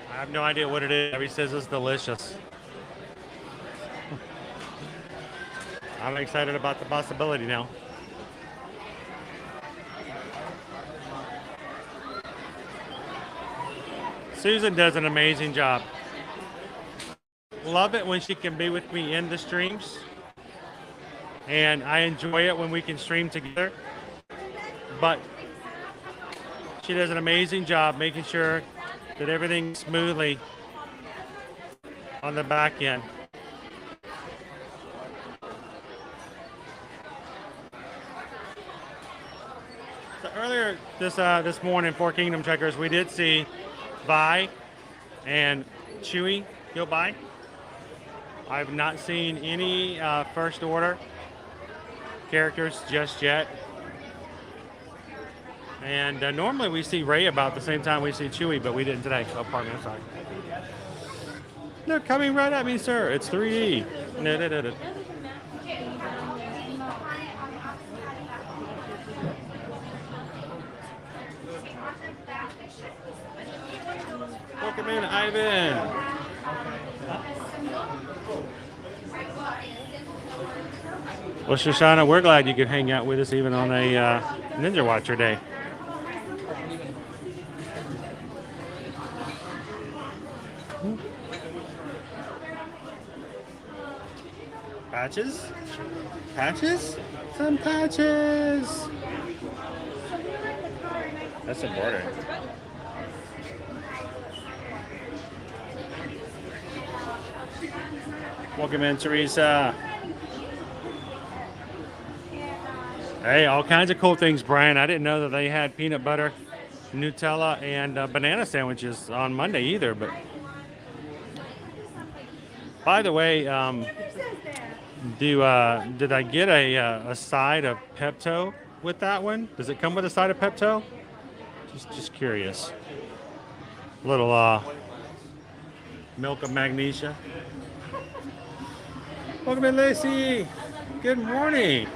I have no idea what it is. He says it's delicious. I'm excited about the possibility now. Susan does an amazing job. Love it when she can be with me in the streams. And I enjoy it when we can stream together. But she does an amazing job making sure that everything's smoothly on the back end. So earlier this morning, Four Kingdom Trekkers, we did see Vi and Chewie go by. I've not seen any First Order characters just yet. And normally we see Rey about the same time we see Chewie, but we didn't today. Oh, pardon me, I'm sorry. They're coming right at me, sir. It's 3D. No. Welcome in, Ivan. Well, Shoshana, we're glad you could hang out with us even on a Ninja Watcher day. Patches? Patches? Some patches! That's important. Welcome in, Teresa. Hey, all kinds of cool things, Brian. I didn't know that they had peanut butter, Nutella, and banana sandwiches on Monday either. But by the way, Did I get a side of Pepto with that one? Does it come with a side of Pepto? Just curious. Little milk of magnesia. Welcome in, Lacey. Good morning.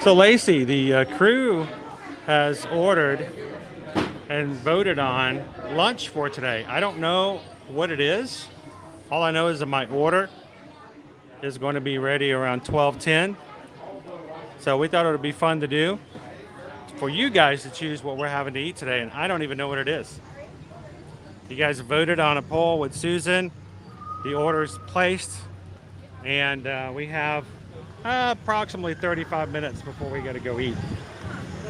So Lacey, the crew has ordered and voted on lunch for today. I don't know what it is. All I know is that my order is going to be ready around 12:10. So we thought it would be fun to do for you guys to choose what we're having to eat today, and I don't even know what it is. You guys voted on a poll with Susan. The order's placed, and we have approximately 35 minutes before we got to go eat.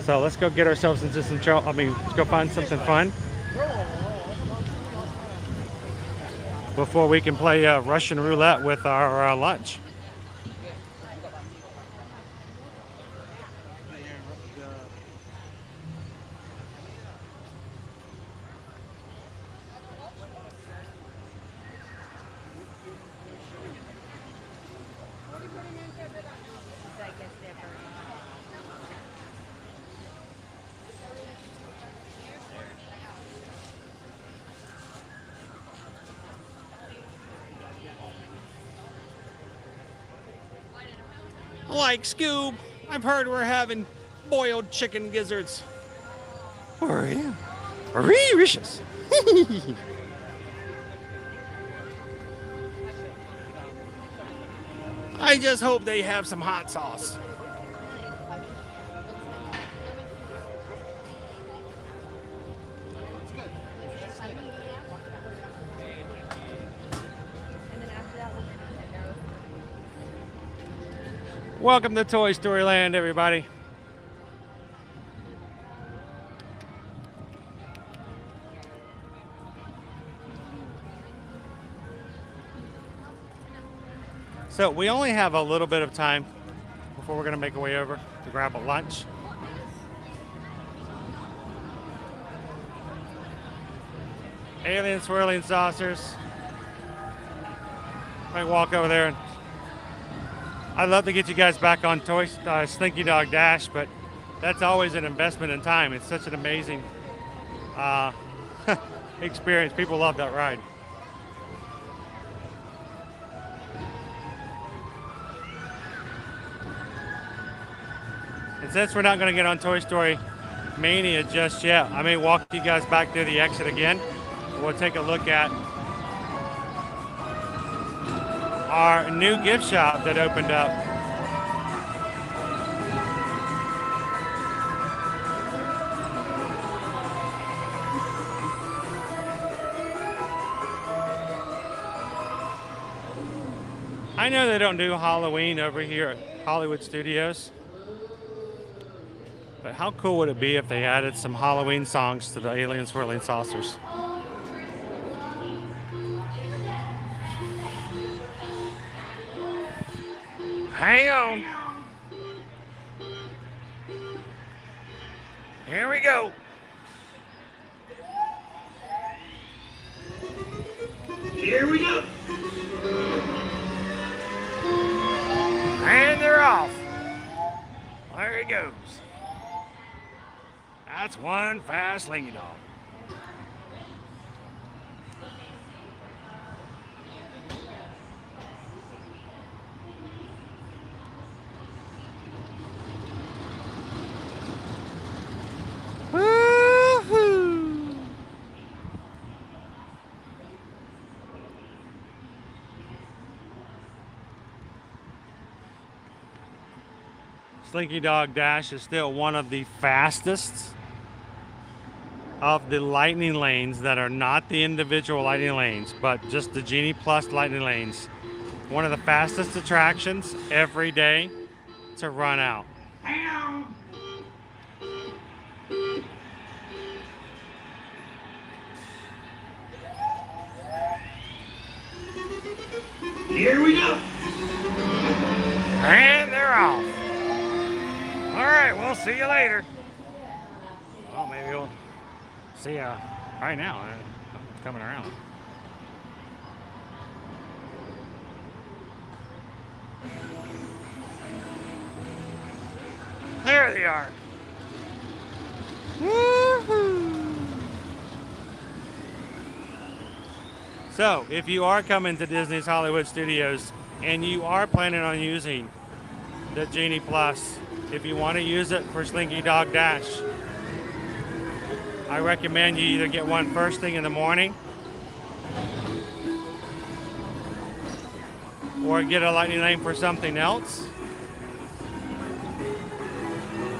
So let's go get ourselves into some trouble. Let's go find something fun before we can play Russian roulette with our lunch. Like Scoob, I've heard we're having boiled chicken gizzards. Oh yeah, delicious. I just hope they have some hot sauce. Welcome to Toy Story Land, everybody. So we only have a little bit of time before we're going to make our way over to grab a lunch. Alien swirling saucers. I walk over there. I'd love to get you guys back on Slinky Dog Dash, but that's always an investment in time. It's such an amazing experience. People love that ride. And since we're not going to get on Toy Story Mania just yet, I may walk you guys back to the exit again. We'll take a look at our new gift shop that opened up. I know they don't do Halloween over here at Hollywood Studios, but how cool would it be if they added some Halloween songs to the Alien Swirling Saucers? Hang on. Here we go. Here we go. And they're off. There it goes. That's one fast slinky dog. Slinky Dog Dash is still one of the fastest of the lightning lanes that are not the individual lightning lanes, but just the Genie Plus lightning lanes. One of the fastest attractions every day to run out. Here we go. And they're off. All right, we'll see you later. Well, maybe we'll see you right now. It's coming around. There they are. Woohoo! So, if you are coming to Disney's Hollywood Studios and you are planning on using the Genie Plus, if you want to use it for Slinky Dog Dash, I recommend you either get one first thing in the morning or get a lightning lane for something else,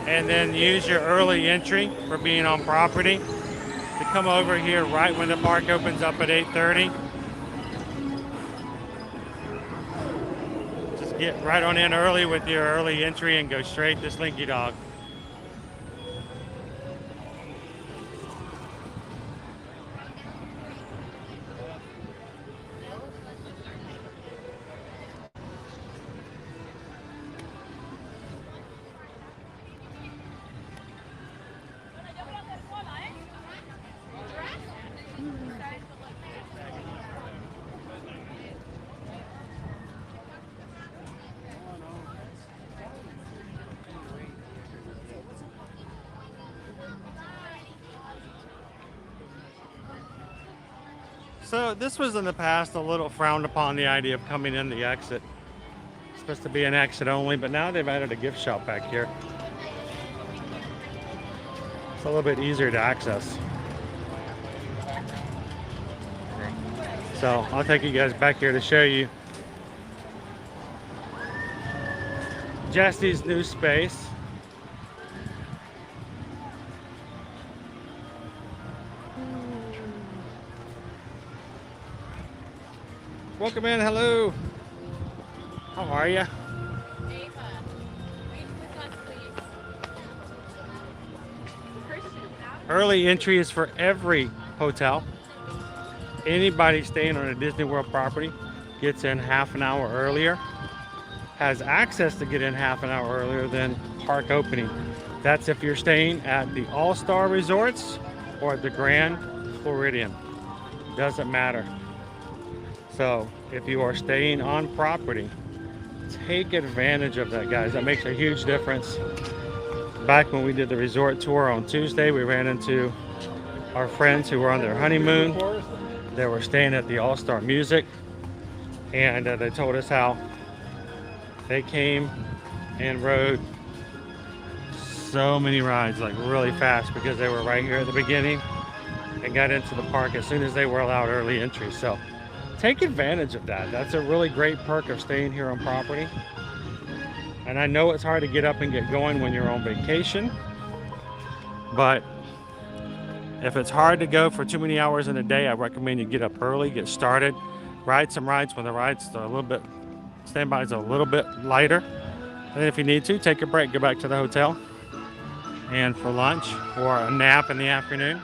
and then use your early entry for being on property to come over here right when the park opens up at 8:30. Just get right on in early with your early entry and go straight to Slinky Dog. So this was in the past a little frowned upon, the idea of coming in the exit. It's supposed to be an exit only, but now they've added a gift shop back here. It's a little bit easier to access. So I'll take you guys back here to show you Jesse's new space. Welcome in, hello. How are you? Early entry is for every hotel. Anybody staying on a Disney World property gets in half an hour earlier, has access to get in half an hour earlier than park opening. That's if you're staying at the All-Star Resorts or at the Grand Floridian. Doesn't matter. So if you are staying on property, take advantage of that, guys. That makes a huge difference. Back when we did the resort tour on Tuesday, we ran into our friends who were on their honeymoon. They were staying at the All-Star Music, and they told us how they came and rode so many rides, like really fast, because they were right here at the beginning and got into the park as soon as they were allowed early entry. So take advantage of that. That's a really great perk of staying here on property. And I know it's hard to get up and get going when you're on vacation, but if it's hard to go for too many hours in a day, I recommend you get up early, get started, ride some rides when the rides are a little bit, standby's a little bit lighter. And then if you need to, take a break, go back to the hotel and for lunch or a nap in the afternoon.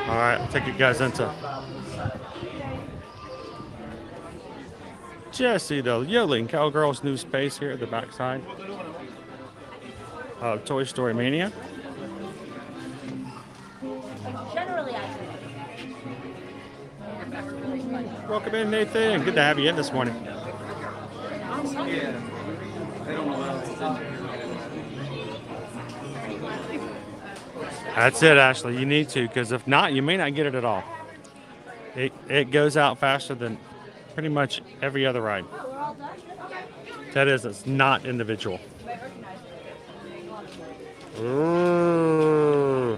All right, I'll take you guys into Jessie, the Yodeling Cowgirl's new space here at the backside of Toy Story Mania. Welcome in, Nathan. Good to have you in this morning. That's it, Ashley. You need to, because if not, you may not get it at all. It goes out faster than pretty much every other ride. That is, it's not individual. Ooh.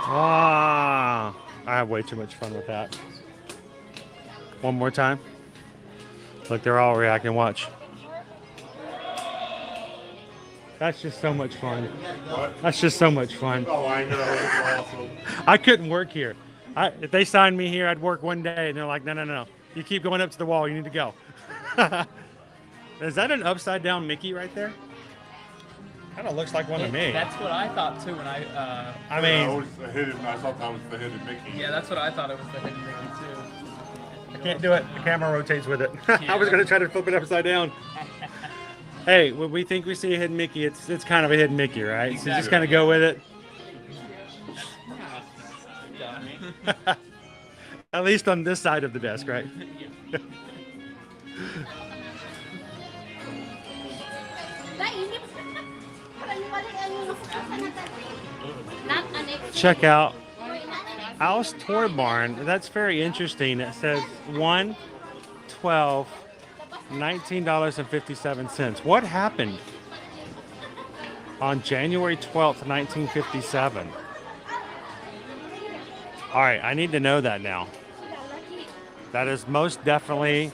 Ah, I have way too much fun with that. One more time. Look, they're all reacting. Watch. That's just so much fun. What? That's just so much fun. Oh, I know. It's awesome. I couldn't work here. If they signed me here, I'd work one day, and they're like, no, no, no. You keep going up to the wall. You need to go. Is that an upside down Mickey right there? Kind of looks like one to me. That's what I thought too when I mean, I thought that was the hidden Mickey. yeah, that's what I thought it was, the hidden Mickey too. I can't do it. The camera rotates with it. I was gonna try to flip it upside down. Hey, when we think we see a hidden Mickey, it's kind of a hidden Mickey, right? Exactly. So just kind of go with it. At least on this side of the desk, right? Check out Al's Toy Barn. That's very interesting. It says 1/12, $19.57. What happened on January 12th, 1957? All right, I need to know that now. That is most definitely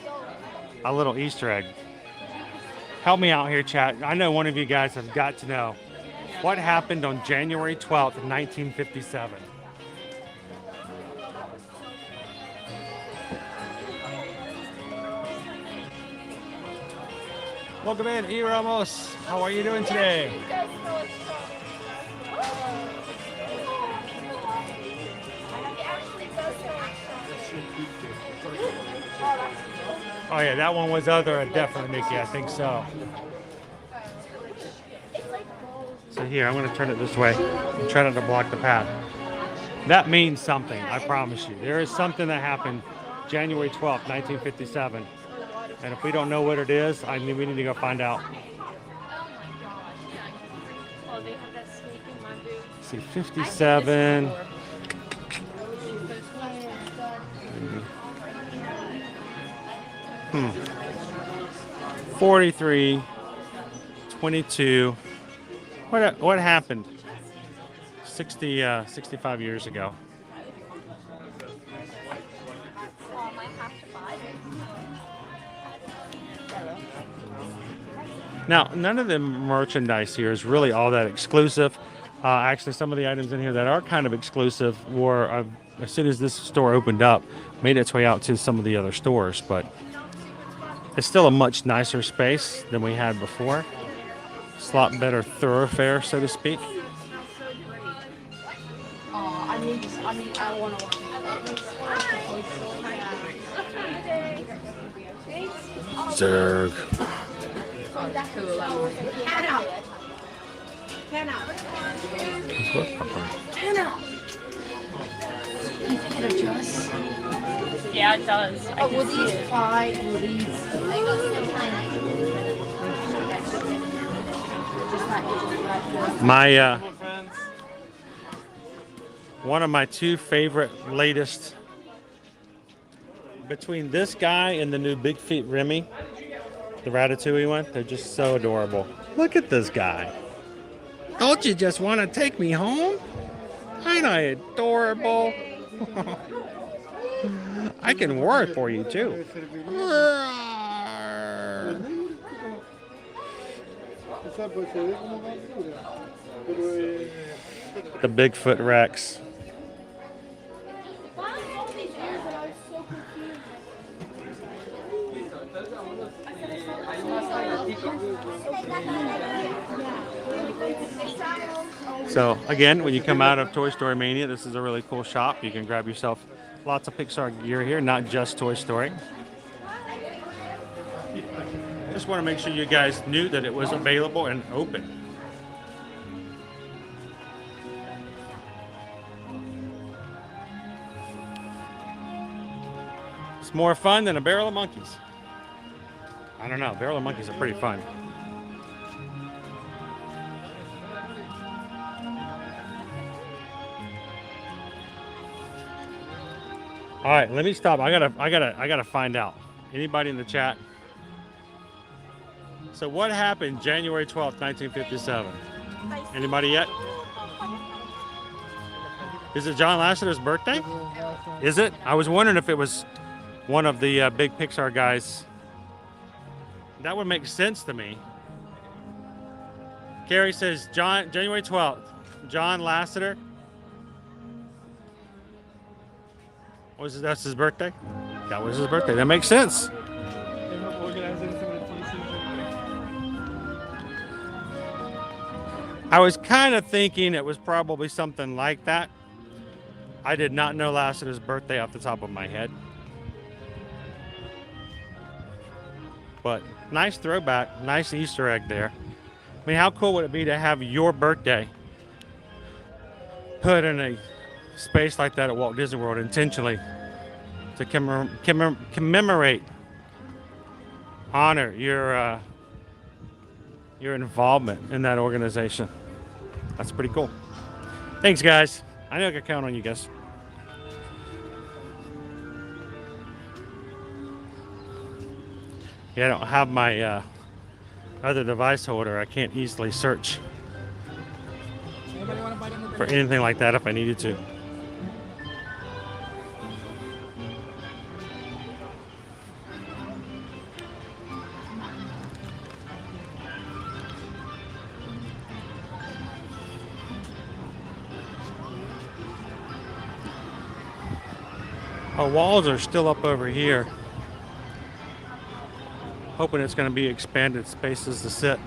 a little Easter egg. Help me out here, chat. I know one of you guys have got to know. What happened on January 12th, 1957? Welcome in, E. Ramos. How are you doing today? Oh yeah, that one was definitely Mickey, I think so. So here, I'm going to turn it this way and try not to block the path. That means something, I promise you. There is something that happened January 12th, 1957. And if we don't know what it is, we need to go find out. Let's see, 57. 43, 22. What happened 65 years ago? Now, none of the merchandise here is really all that exclusive. Actually, some of the items in here that are kind of exclusive were, as soon as this store opened up, made its way out to some of the other stores, but it's still a much nicer space than we had before. It's a lot better thoroughfare, so to speak. I want to watch Zerg. Yeah, it does. Woody's fine. My one of my two favorite latest, between this guy and the new Big Feet Remy, the Ratatouille one, they're just so adorable. Look at this guy. Don't you just want to take me home? Ain't I adorable? I can work for you too. The Bigfoot Rex. So again, when you come out of Toy Story Mania, this is a really cool shop. You can grab yourself lots of Pixar gear here, not just Toy Story. Just want to make sure you guys knew that it was available and open. It's more fun than a barrel of monkeys. I don't know, barrel of monkeys are pretty fun. All right, let me stop. I gotta find out. Anybody in the chat? So what happened January 12th, 1957? Anybody yet? Is it John Lasseter's birthday? Is it? I was wondering if it was one of the big Pixar guys. That would make sense to me. Carrie says January 12th. John Lasseter. That's his birthday? That was his birthday. That makes sense. I was kind of thinking it was probably something like that. I did not know Lasseter's birthday off the top of my head. but nice throwback, nice Easter egg there. I mean, how cool would it be to have your birthday put in a space like that at Walt Disney World intentionally to commemorate, honor your involvement in that organization. That's pretty cool. Thanks, guys. I know I can count on you guys. Yeah, I don't have my other device holder. I can't easily search for anything like that if I needed to. Our walls are still up over here. Hoping it's going to be expanded spaces to sit.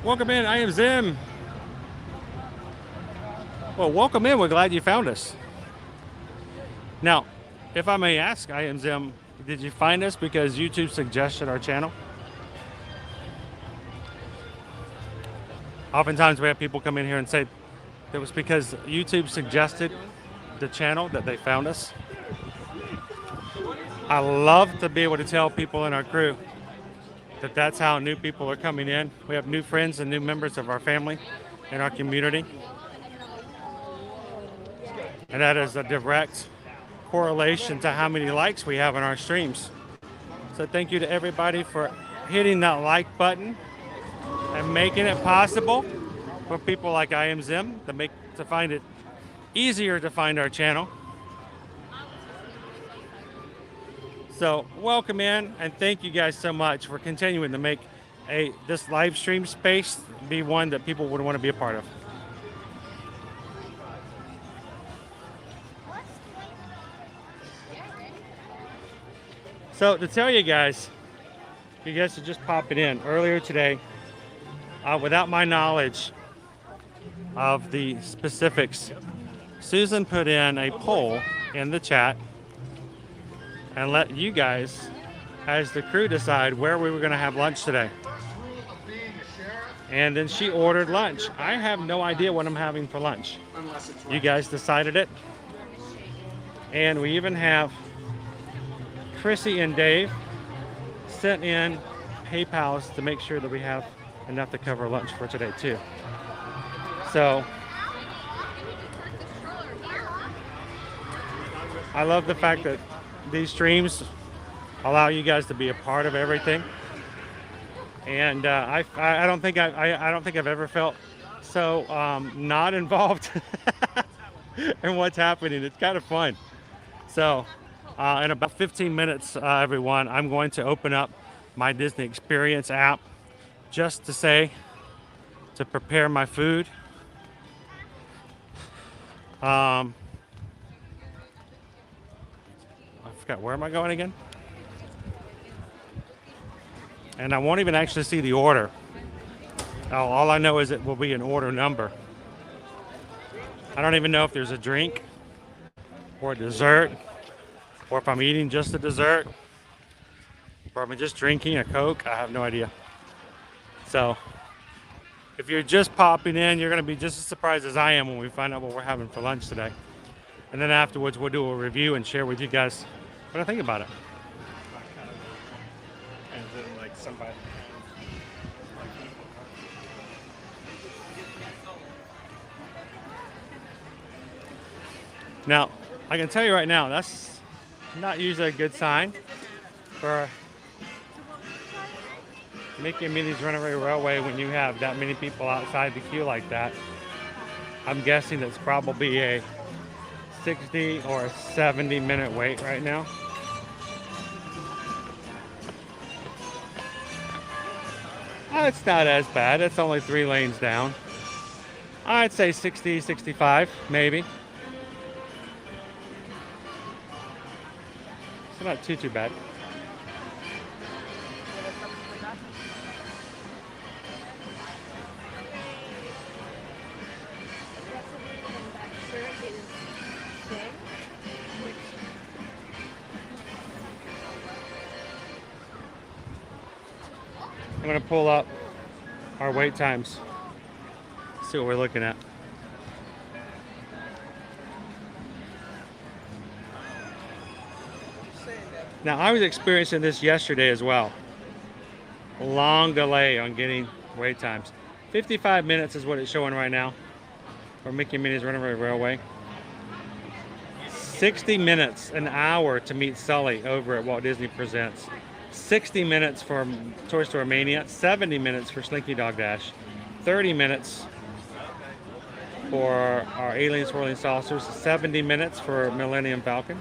Welcome in, I am Zim. Well, welcome in, we're glad you found us. Now, if I may ask, I am Zim, did you find us because YouTube suggested our channel? Oftentimes we have people come in here and say it was because YouTube suggested the channel that they found us. I love to be able to tell people in our crew that that's how new people are coming in. We have new friends and new members of our family in our community. And that is a direct correlation to how many likes we have on our streams. So thank you to everybody for hitting that like button and making it possible for people like I Am Zim to find it easier to find our channel. So welcome in, and thank you guys so much for continuing to make this live stream space be one that people would want to be a part of. So to tell you guys are just popping in earlier today, without my knowledge of the specifics, Susan put in a poll in the chat and let you guys, as the crew, decide where we were going to have lunch today. And then she ordered lunch. I have no idea what I'm having for lunch. You guys decided it. And we even have Chrissy and Dave sent in PayPals to make sure that we have enough to cover lunch for today too. So I love the fact that these streams allow you guys to be a part of everything, and I don't think I've ever felt so not involved in what's happening. It's kind of fun. So in about 15 minutes, everyone, I'm going to open up my Disney Experience app just to prepare my food. Where am I going again? And I won't even actually see the order. All I know is it will be an order number. I don't even know if there's a drink or a dessert, or if I'm eating just a dessert, or if I'm just drinking a Coke. I have no idea. So if you're just popping in, you're going to be just as surprised as I am when we find out what we're having for lunch today. And then afterwards, we'll do a review and share with you guys what I think about it. And then like somebody. Now, I can tell you right now, that's not usually a good sign for Mickey and Minnie's Runaway Railway when you have that many people outside the queue like that. I'm guessing it's probably a 60 or a 70 minute wait right now. It's not as bad. It's only 3 lanes down. I'd say 60, 65, maybe. It's not too bad. I'm gonna pull up our wait times. See what we're looking at. Now, I was experiencing this yesterday as well. Long delay on getting wait times. 55 minutes is what it's showing right now for Mickey and Minnie's Runaway Railway. 60 minutes, an hour to meet Sully over at Walt Disney Presents. 60 minutes for Toy Story Mania. 70 minutes for Slinky Dog Dash. 30 minutes for our Alien Swirling Saucers. 70 minutes for Millennium Falcon.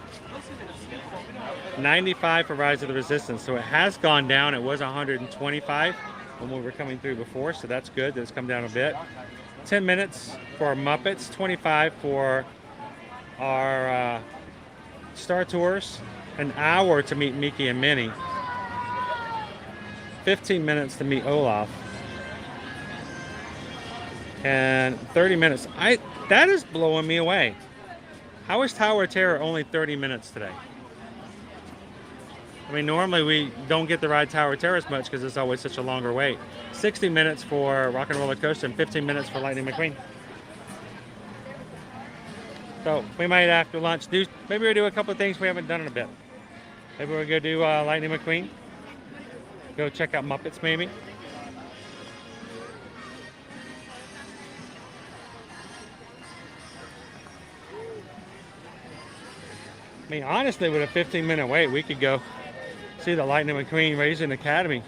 95 for Rise of the Resistance. So it has gone down. It was 125 when we were coming through before, so that's good that it's come down a bit. 10 minutes for Muppets. 25 for our Star Tours. An hour to meet Mickey and Minnie. 15 minutes to meet Olaf. And 30 minutes. That is blowing me away. How is Tower of Terror only 30 minutes today? I mean, normally we don't get to ride Tower of Terror as much because it's always such a longer wait. 60 minutes for Rock and Roller Coaster and 15 minutes for Lightning McQueen. So we might after lunch maybe we'll do a couple of things we haven't done in a bit. Maybe we'll go do Lightning McQueen. Go check out Muppets maybe. I mean, honestly, with a 15-minute wait, we could go see the Lightning McQueen Racing Academy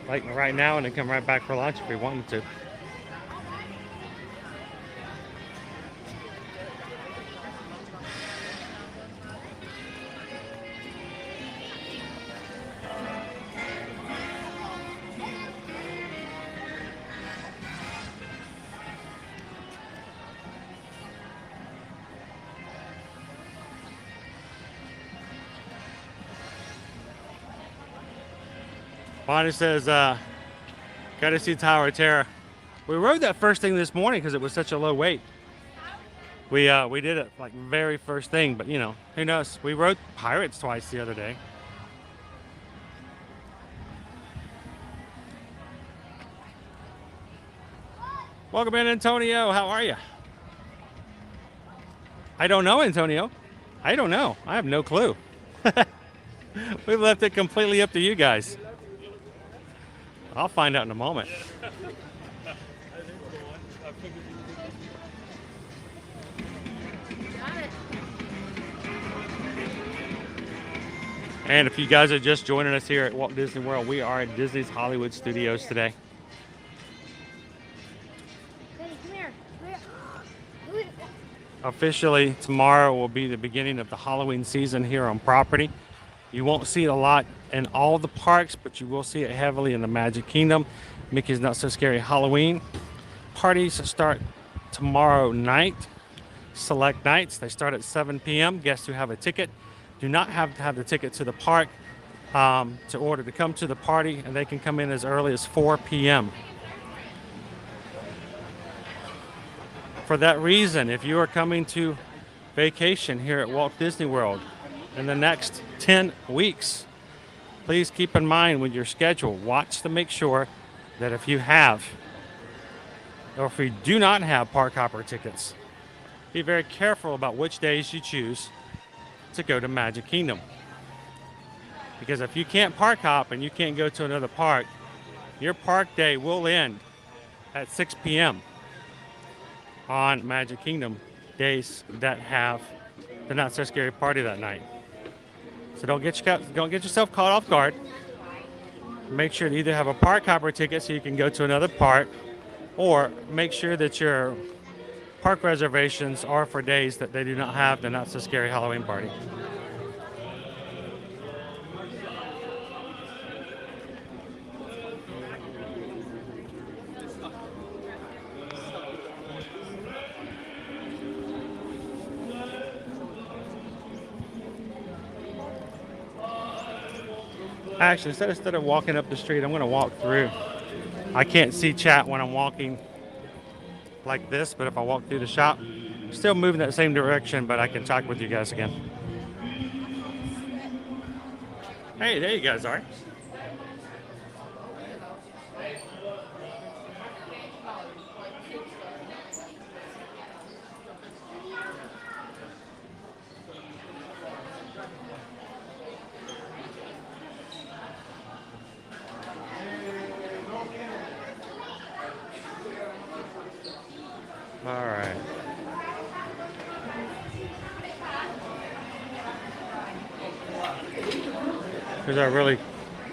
like right now and then come right back for lunch if we wanted to. Bonnie says, gotta see Tower of Terror. We rode that first thing this morning because it was such a low wait. We did it like very first thing, but you know, who knows? We rode Pirates twice the other day. Welcome in, Antonio. How are you? I don't know, Antonio. I don't know. I have no clue. We've left it completely up to you guys. I'll find out in a moment. And if you guys are just joining us here at Walt Disney World, we are at Disney's Hollywood Studios today. Hey, come here. Officially, tomorrow will be the beginning of the Halloween season here on property. You won't see it a lot in all the parks, but you will see it heavily in the Magic Kingdom. Mickey's Not So Scary Halloween. Parties start tomorrow night. Select nights. They start at 7 p.m. Guests who have a ticket do not have to have the ticket to the park to order to come to the party, and they can come in as early as 4 p.m. For that reason, if you are coming to vacation here at Walt Disney World in the next 10 weeks, please keep in mind with your schedule, watch to make sure that if you have or if you do not have park hopper tickets, be very careful about which days you choose to go to Magic Kingdom. Because if you can't park hop and you can't go to another park, your park day will end at 6 p.m. on Magic Kingdom days that have the Not So Scary party that night. So don't get yourself caught off guard. Make sure to either have a park hopper ticket so you can go to another park, or make sure that your park reservations are for days that they do not have the Not So Scary Halloween party. Actually, instead of walking up the street, I'm going to walk through. I can't see chat when I'm walking like this, but if I walk through the shop, still moving that same direction, but I can talk with you guys again. Hey, there you guys are. There's a really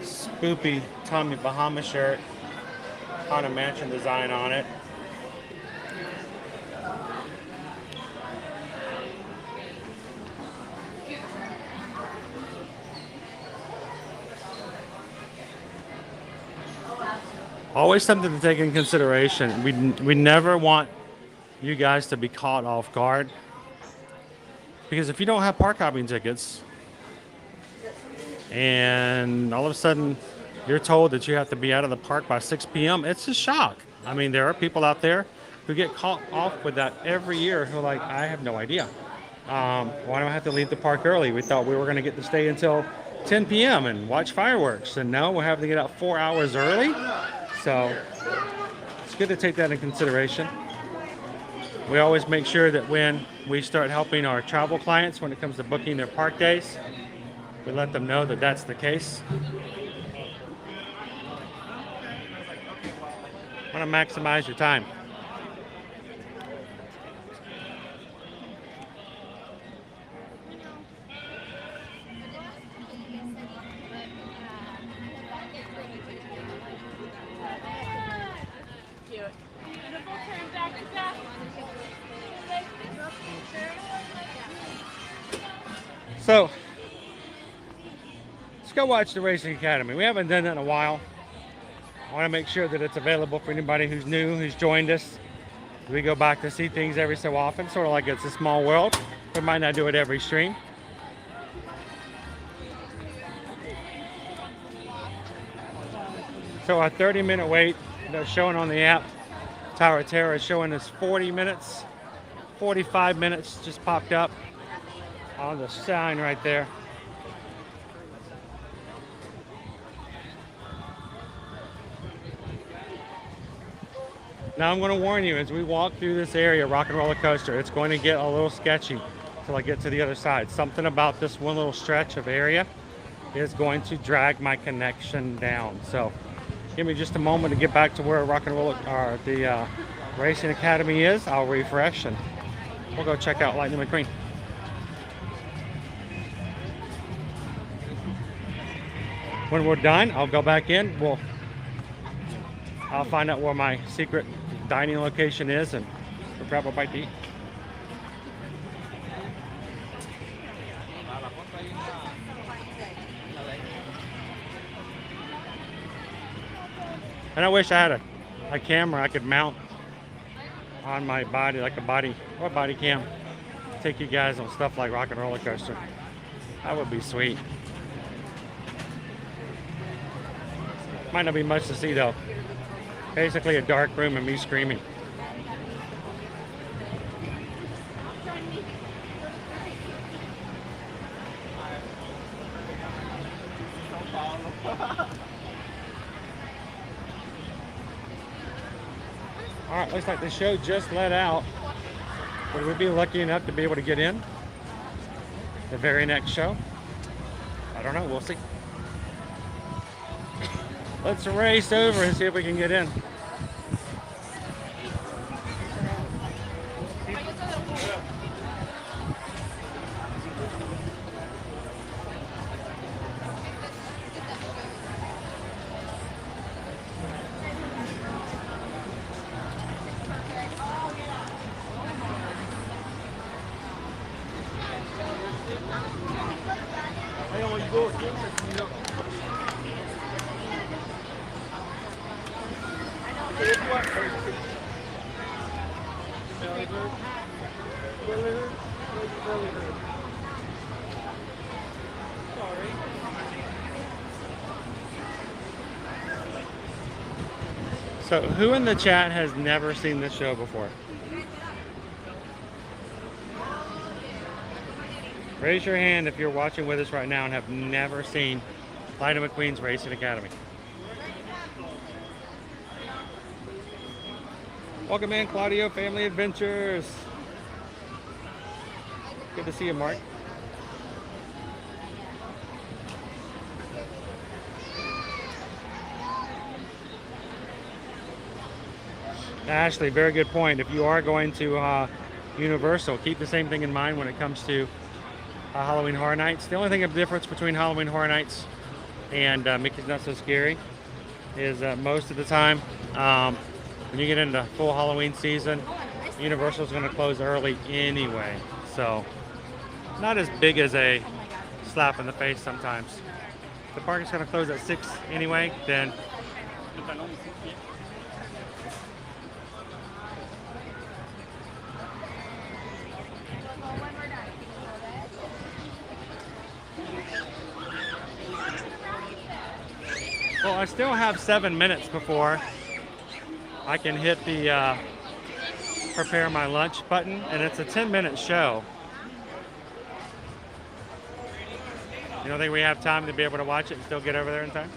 spoopy Tommy Bahama shirt. Haunted Mansion design on it. Always something to take in consideration. We never want you guys to be caught off guard, because if you don't have park hopping tickets and all of a sudden you're told that you have to be out of the park by 6 p.m., it's a shock. I mean, there are people out there who get caught off with that every year who are like, I have no idea. Why do I have to leave the park early? We thought we were going to get to stay until 10 p.m. and watch fireworks, and no, we're having to get out 4 hours early. So it's good to take that into consideration. We always make sure that when we start helping our travel clients when it comes to booking their park days, we let them know that that's the case. Want to maximize your time. So, let's go watch the Racing Academy. We haven't done that in a while. I want to make sure that it's available for anybody who's new, who's joined us. We go back to see things every so often, sort of like it's a small world. We might not do it every stream. So our 30-minute wait, that's showing on the app, Tower of Terror is showing us 40 minutes. 45 minutes just popped up on the sign right there. Now I'm going to warn you, as we walk through this area, Rock and Roller Coaster, it's going to get a little sketchy until I get to the other side. Something about this one little stretch of area is going to drag my connection down. So give me just a moment to get back to where Rock and Roller, or the Racing Academy is. I'll refresh and we'll go check out Lightning McQueen. When we're done, I'll go back in. I'll find out where my secret dining location is and we'll grab a bite to eat. And I wish I had a camera I could mount on my body, like a body cam. Take you guys on stuff like Rock and Roller Coaster. That would be sweet. Might not be much to see though. Basically a dark room and me screaming. Alright, looks like the show just let out. Would we be lucky enough to be able to get in the very next show? I don't know, we'll see. Let's race over and see if we can get in. So who in the chat has never seen this show before? Raise your hand if you're watching with us right now and have never seen Lightning McQueen's Racing Academy. Welcome in, Claudio Family Adventures. Good to see you, Mark. Ashley, very good point. If you are going to Universal, keep the same thing in mind when it comes to Halloween Horror Nights. The only thing of difference between Halloween Horror Nights and Mickey's Not So Scary is most of the time. When you get into full Halloween season, Universal's going to close early anyway, so not as big as a slap in the face sometimes. The park is going to close at 6 anyway, then well, I still have 7 minutes before I can hit the prepare my lunch button, and it's a 10-minute show. You don't think we have time to be able to watch it and still get over there in time?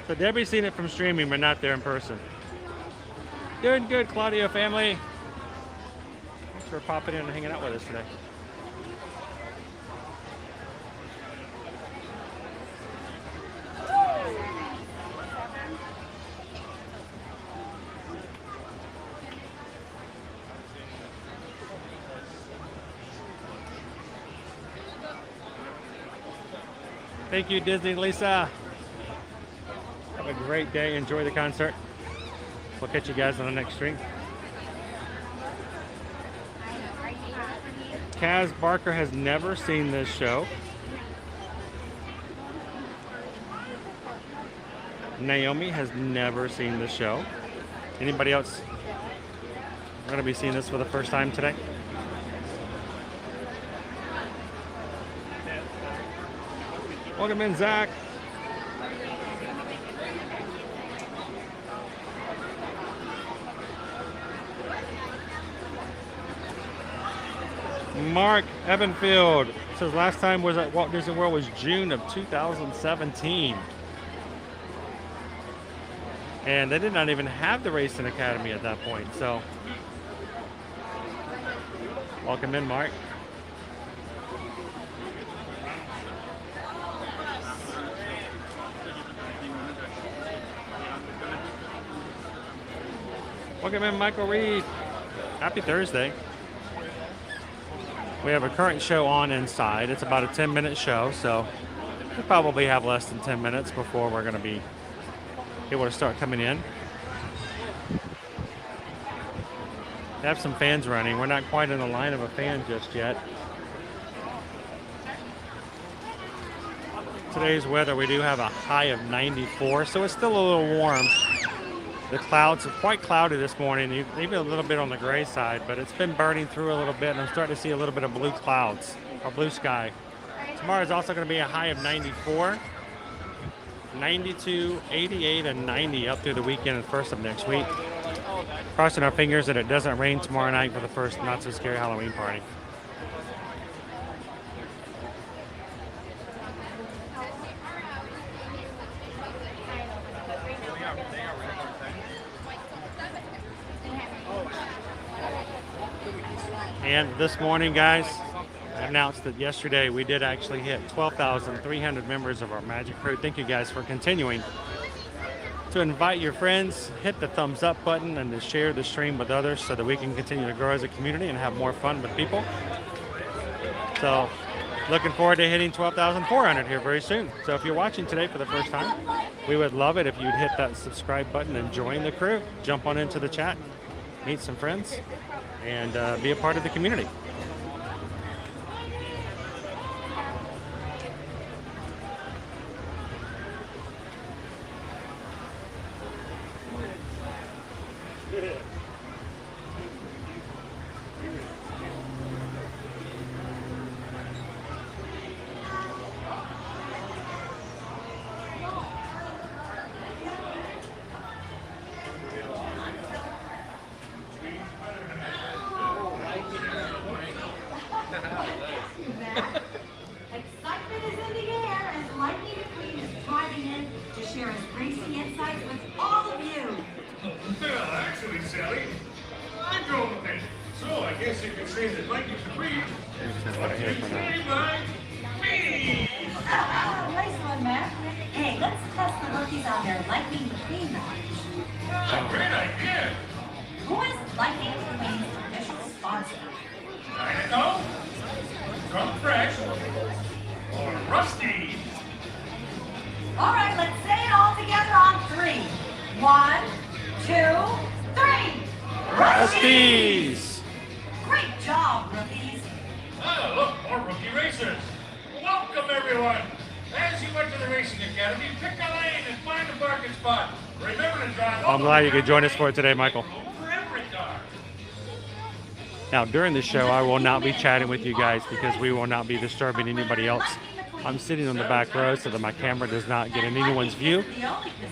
So Debbie's seen it from streaming, but not there in person. Doing good, Claudio family. Thanks for popping in and hanging out with us today. Thank you, Disney Lisa. Have a great day. Enjoy the concert. We'll catch you guys on the next stream. Kaz Barker has never seen this show. Naomi has never seen this show. Anybody else going to be seeing this for the first time today? Welcome in, Zach. Mark Evanfield says last time was at Walt Disney World was June of 2017. And they did not even have the Racing Academy at that point. So, welcome in, Mark. Welcome in, Michael Reed. Happy Thursday. We have a current show on inside. It's about a 10-minute show, so we'll probably have less than 10 minutes before we're going to be able to start coming in. We have some fans running. We're not quite in the line of a fan just yet. Today's weather, we do have a high of 94, so it's still a little warm. The clouds are quite cloudy this morning, even a little bit on the gray side, but it's been burning through a little bit, and I'm starting to see a little bit of blue clouds, or blue sky. Tomorrow is also going to be a high of 94, 92, 88, and 90 up through the weekend and first of next week. Crossing our fingers that it doesn't rain tomorrow night for the first Not So Scary Halloween party. And this morning, guys, I announced that yesterday we did actually hit 12,300 members of our Magic Crew. Thank you guys for continuing to invite your friends, hit the thumbs up button, and to share the stream with others so that we can continue to grow as a community and have more fun with people. So, looking forward to hitting 12,400 here very soon. So if you're watching today for the first time, we would love it if you'd hit that subscribe button and join the crew. Jump on into the chat, meet some friends, and be a part of the community. Excitement is in the air as Lightning McQueen is driving in to share his racing insights with all of you. Well, actually, Sally, I drove a bit, so I guess you could say that Lightning McQueen is what you say by me. Nice one, Matt. Hey, let's test the rookies on their Lightning McQueen knowledge. Great idea. Who is Lightning McQueen's official sponsor? Dino, Drunk Fresh, or Rusty? All right, let's say it all together on 3. 1, 2, 3. Rusty's! Great job, rookies. Oh, look, more rookie racers. Welcome, everyone. As you went to the racing academy, pick a lane and find a parking spot. Remember to drive. I'm glad you could join us for it today, Michael. For every car. Now, during the show, I will not be chatting with you guys because we will not be disturbing anybody else. I'm sitting on the back row so that my camera does not get in anyone's view.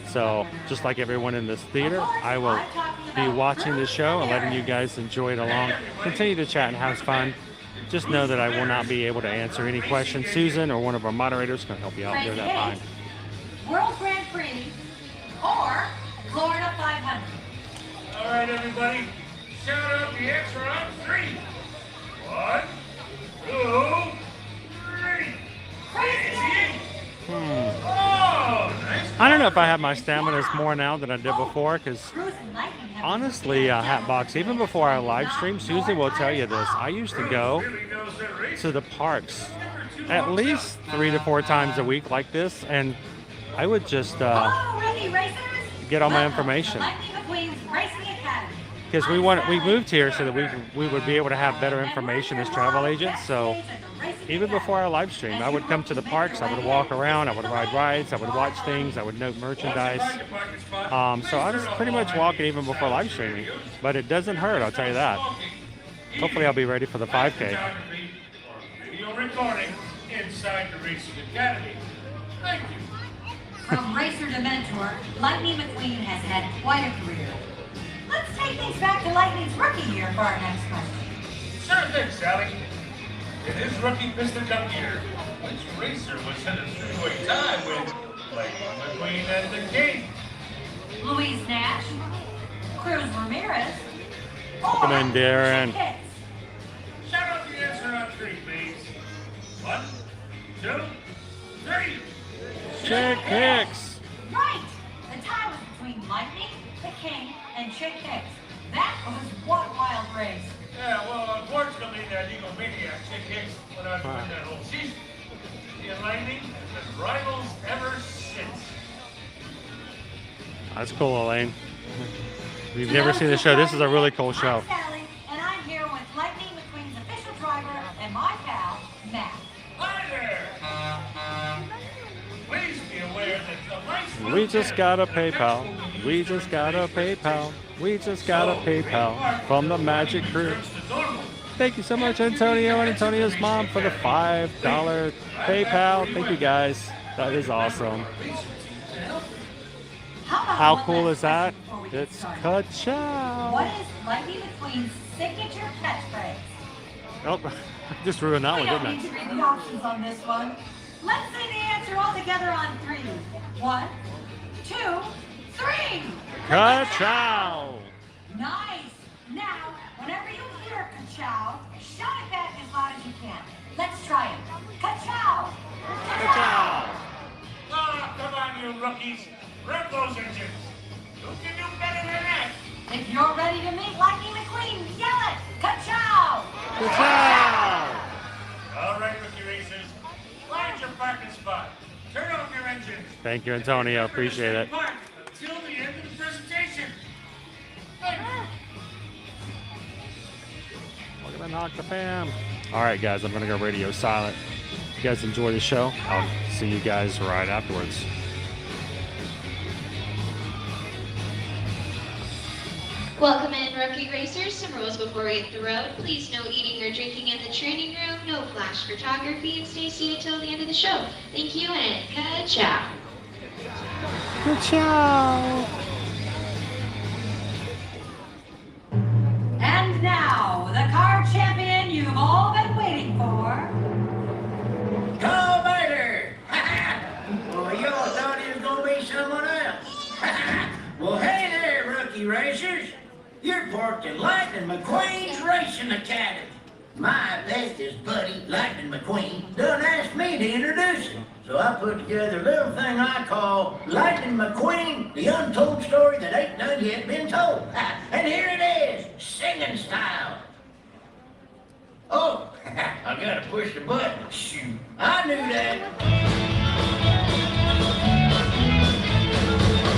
So, just like everyone in this theater, I will be watching the show and letting you guys enjoy it along. Continue to chat and have fun. Just know that I will not be able to answer any questions. Susan or one of our moderators can help you out during that time. World Grand Prix or Florida 500. All right, everybody. Shout out the answer on 3. 1, 2, 3. Crazy. Oh, nice. I don't know if I have my stamina more now than I did before, because honestly, Hatbox, even before I live stream, Susan will tell you this. I used to go to the parks at least 3 to 4 times a week like this, and I would just get all my information. Because we moved here so that we would be able to have better information as travel agents. So even before our live stream, I would come to the parks, I would walk around, I would ride rides, I would watch things, I would note merchandise. So I was pretty much walking even before live streaming. But it doesn't hurt, I'll tell you that. Hopefully I'll be ready for the 5K. Video recording inside the Racing Academy. Thank you. From racer to mentor, Lightning McQueen has had quite a career. Let's take things back to Lightning's rookie year for our next question. Sure thing, Sally. In his rookie Piston Cup year, which racer was in a three-way tie with Lightning McQueen and the King? Louise Nash, Cruz Ramirez, Come in, Darren. Shout out the answer on 3, please. 1, 2, 3. Chick Hicks. Right. The tie was between Lightning, the King, and Chick Hicks. That was one wild race. Yeah, well, unfortunately, that egomaniac Chick Hicks went out to win that whole season. He and Lightning have been rivals ever since. That's cool, Elaine. If you've never seen the show, this is a really cool show. I'm Sally, and I'm here with Lightning McQueen's official driver and my pal, Matt. Hi there! Please be aware that the lights We just got a PayPal. We just got a PayPal. We just got a PayPal from the Magic Crew. Thank you so much, Antonio and Antonio's mom, for the $5 PayPal. Thank you, guys. That is awesome. How cool is that? It's ka-chow. What is Lightning McQueen's signature catchphrase? Oh, I just ruined that one, We don't didn't need I? to read the options on this one. Let's say the answer all together on 3. 1, 2, 3. Ka-chow. Nice. Now, whenever you hear ka-chow, shout it back as loud as you can. Let's try it. Ka-chow. Ka-chow. Oh, come on, you rookies. Rev those engines. Who can do better than that? If you're ready to meet Lightning McQueen, yell it. Ka-chow. Ka-chow. All right, rookie racers. Find your parking spot. Turn off your engines. Thank you, Antonio. Appreciate it. Park until the end of the presentation. Thank you. We're gonna knock the fam. All right, guys, I'm gonna go radio silent. If you guys enjoy the show, I'll see you guys right afterwards. Welcome in, rookie racers. Some rules before we hit the road. Please no eating or drinking in the training room, no flash photography, and stay seated till the end of the show. Thank you, and ka-chow. Ka-chow. And now, the car champion you've all been waiting for. Commander! Well, you all thought he was going to be someone else. Well, hey there, rookie racers. You're parked in Lightning McQueen's Racing Academy. My bestest buddy, Lightning McQueen, done asked me to introduce him. So I put together a little thing I call Lightning McQueen, the untold story that ain't none yet been told. And here it is, singing style. Oh, I gotta push the button. Shoot, I knew that.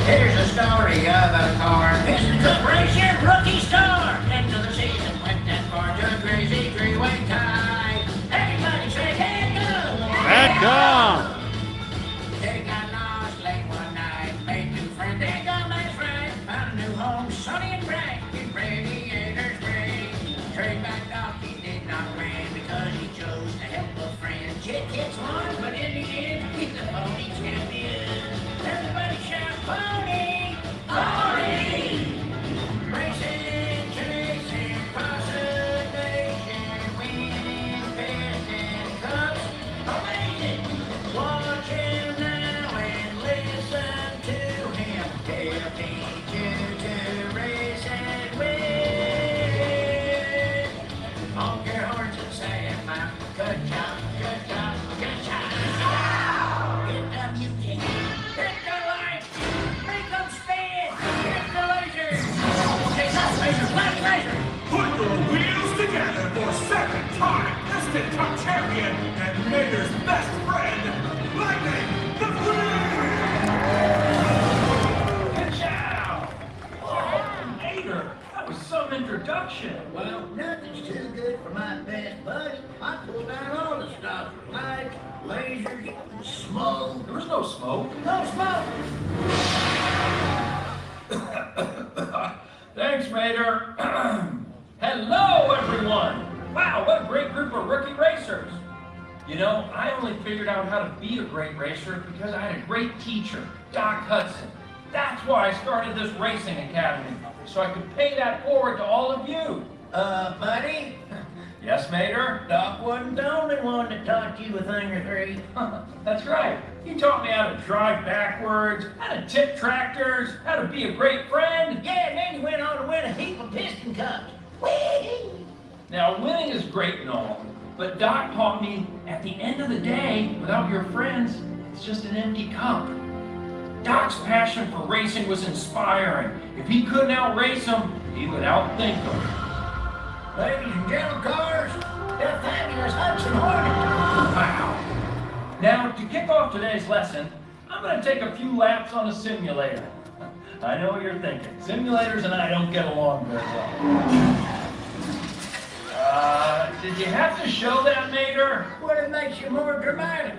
Here's the story of a car. It's the corporation rookie star. Into the season went that far to a crazy three-way tie. Everybody say, head go! Head go! They got lost late one night, made new friends, they got my friend. Found a new home, sunny and bright, with radiators gray. Trade back dog, he did not win because he chose to help a friend. Kids won, but in the end, he's the pony champion. Everybody shout, pony! Pony! Racing, chasing, crossing nation, winning, piston, cups, amazing! Watch him now and listen to him. He'll teach you to race and win. Honk your horns and say it loud. Good job, good job, good job. Get the music, hit the lights, make them spin, hit the lasers. Take that laser, flash laser. Put your wheels together for second time Piston Cup champion and Mater's best friend, Lightning McQueen! Good job. Oh, Mater, that was some introduction. Well, nothing's too good for my best buddy. I pulled out all the stops. Lights, lasers, smoke. There was no smoke. No smoke. Thanks, Mater. Hello, everyone. Wow, what a great group of rookie racers. You know, I only figured out how to be a great racer because I had a great teacher, Doc Hudson. That's why I started this racing academy, so I could pay that forward to all of you. Buddy? Yes, Mater? Doc wasn't the only one that taught you a thing or three. That's right. He taught me how to drive backwards, how to tip tractors, how to be a great friend. Yeah, and then you went on to win a heap of piston cups. Whee! Now, winning is great and all, but Doc taught me at the end of the day, without your friends, it's just an empty cup. Doc's passion for racing was inspiring. If he couldn't outrace them, he would outthink them. Ladies and gentlemen, cars, the fabulous Hudson Hornet. Wow. Now, to kick off today's lesson, I'm going to take a few laps on a simulator. I know what you're thinking. Simulators and I don't get along very well. Did you have to show that, Mater? Well, it makes you more dramatic.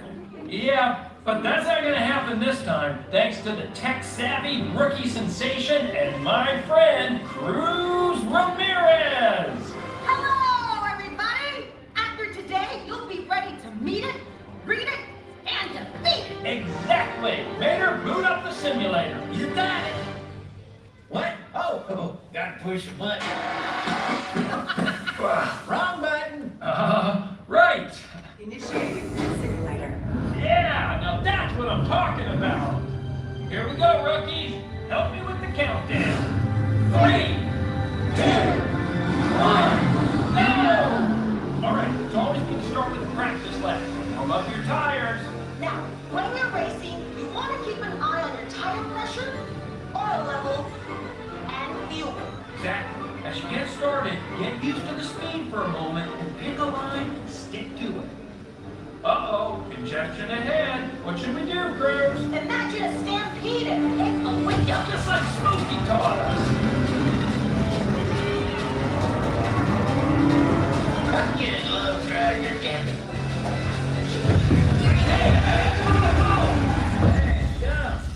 Yeah, but that's not going to happen this time, thanks to the tech-savvy rookie sensation and my friend, Cruz Ramirez. Hello, everybody! After today, you'll be ready to meet it, read it, and defeat it! Exactly! Mater, boot up the simulator. You got it. What? Oh, gotta push the button. Wrong button. Right. Initiating simulator. Yeah, now that's what I'm talking about. Here we go, rookies. Help me with the countdown. 3, 2, 1, go! All right, it's always good to start with a practice lap. Warm up your tires. Now, when we're racing, you want to keep an eye on your tire pressure, oil level, and fuel. Exactly. As you get started, get used to the speed for a moment and pick a line and stick to it. Uh-oh, congestion ahead. What should we do, Cruz? Imagine a stampede and hit a window. Just like Smokey taught us. Get it, love, try your camping.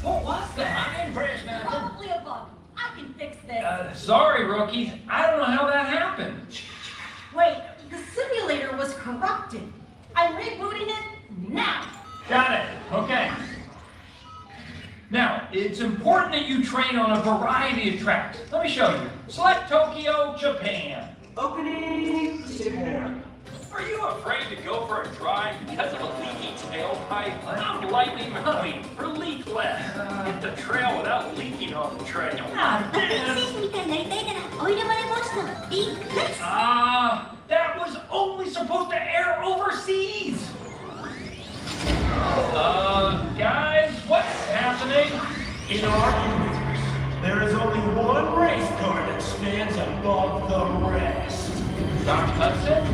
What was that? I'm impressed, nothing. Probably a bug. I can fix this. Sorry, rookies. I don't know how that happened. Wait, the simulator was corrupted. I'm rebooting it now. Got it. Okay. Now, it's important that you train on a variety of tracks. Let me show you. Select Tokyo, Japan. Opening Japan. Are you afraid to go for a drive because of a leaky tailpipe? I'm Lightning McQueen for Leak Less. Hit the trail without leaking on the trail. That was only is supposed to air overseas. Guys, what's happening? In our universe, there is only one race car that stands above the rest. Doc Hudson?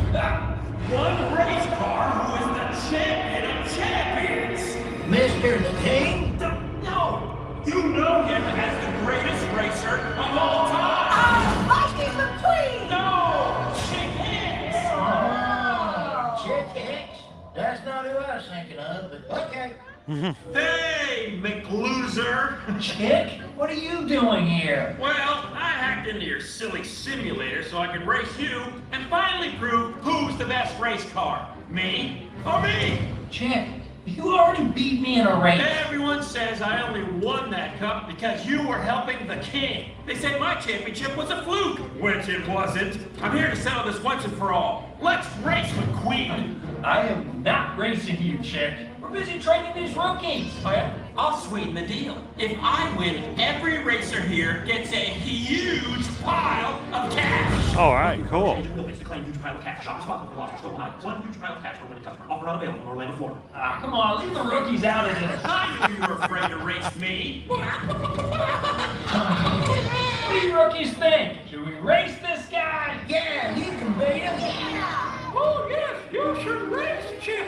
One race car who is the champion of champions. Mr. the King? No, you know him as the greatest racer of all time. Lightning McQueen! No, Chick Hicks. Oh, Chick Hicks? That's not who I was thinking of, but okay. Hey, McLoser. Chick, what are you doing here? Well, I hacked into your silly simulator so I could race you and finally prove who's the best race car. Me or me? Chick, you already beat me in a race. Everyone says I only won that cup because you were helping the king. They said my championship was a fluke, which it wasn't. I'm here to settle this once and for all. Let's race, McQueen. I am not racing you, Chick. We're busy training these rookies. Oh yeah? I'll sweeten the deal. If I win, every racer here gets a huge pile of cash. All right, cool. We'll place the claim huge pile of cash. Shop spot, go high. One huge pile of cash for winning customer. Offer unavailable in Orlando, Florida. Come on, leave the rookies out of this. I knew you were afraid to race me. What do you rookies think? Should we race this guy? Yeah, you can beat him. Oh, yes, you should race Chip,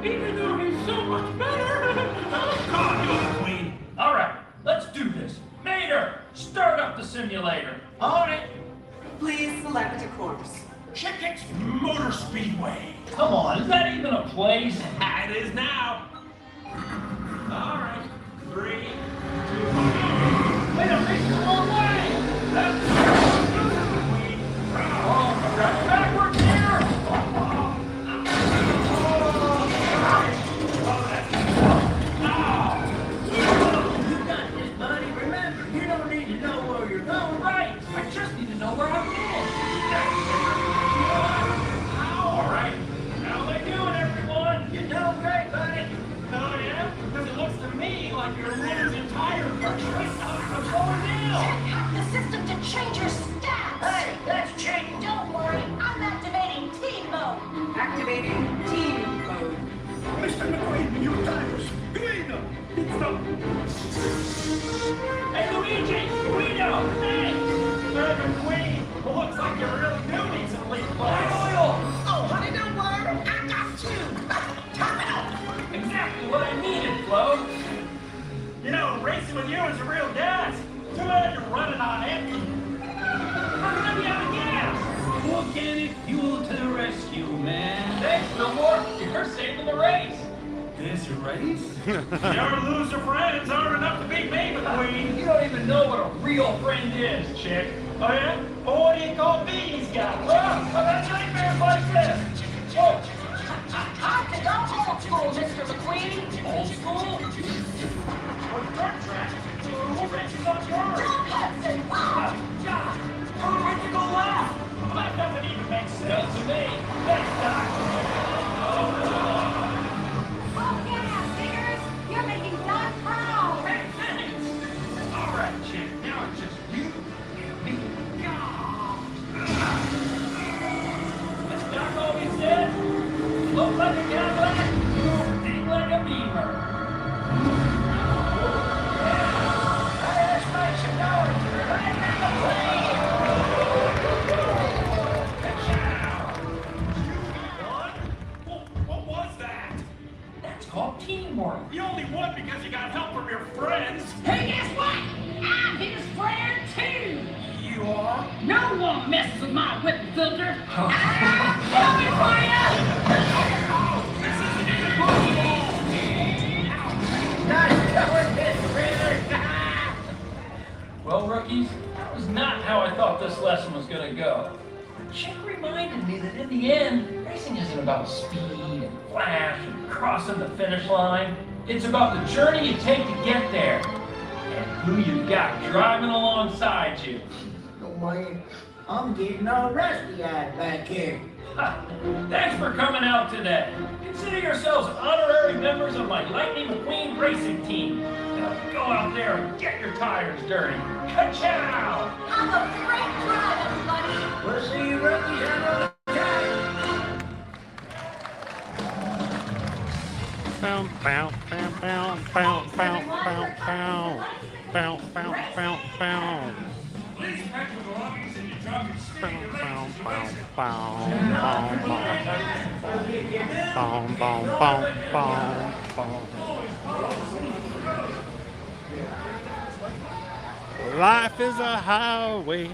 even though he's so much better. Come on, go, McQueen. All right, let's do this. Mater, start up the simulator. On it. Please select a course. Chick Hicks Motor Speedway. Come on, is that even a place? It is now. All right, 3, 2, 1. Wait, I'm facing the wrong way. That's oh, right backwards here. You got this, buddy. Remember, you don't need to know where you're going. Right, I just need to know where I'm going. All right, How they doing, everyone? You're doing great, buddy. oh yeah, because it looks to me like you're losing tire pressure. I'm slowing down. Hack the system to change your stats. Hey, that's changing. Don't worry, I'm activating team mode. Activating team mode. Mr. McQueen, your tires. Guido, Hey, Luigi, Guido, hey. McQueen, looks like you really do need some leaf Oil. Oh, honey, don't worry, I got you. Top it up. Exactly what I needed, Flo. You know, racing with you is a real gas. Too bad you're running on empty. How can I be out of gas? Organic fuel to the rescue, man. Thanks, Fillmore. You're saving the race. This race? Your loser friends aren't enough to beat me, McQueen. You don't even know what a real friend is, Chick. Oh yeah? Well, what do you call these guys? Well, that's nightmares like this. Whoa. Time to go old school, Mr. McQueen. Old school? Or dirt track? Who races on dirt? Hudson, God, where'd you go left? That doesn't even make sense to me. Next time. oh yeah, figures. You're making Doc proud. Hey, thanks. All right, Chick. Now it's just you and me. As Doc always said, look like a Cadillac, think like a Beamer. Let's make some noise. Let's make a play. What was that? That's called teamwork. You only won because you got help from your friends. Hey, guess what? I'm his friend too. You are? No one messes with my whip filter. Coming for Well, rookies, that was not how I thought this lesson was going to go. Chick reminded me that in the end, racing isn't about speed and flash and crossing the finish line. It's about the journey you take to get there and who you got driving alongside you. Oh, man, I'm getting all rusty-eyed back here. Thanks for coming out today. Consider yourselves honorary members of my Lightning McQueen racing team. Now go out there and get your tires dirty. Ka-chow! Have a great drive, everybody. We'll see you rookies another time. Please pack your belongings in your trunk and stick your legs Life is a highway.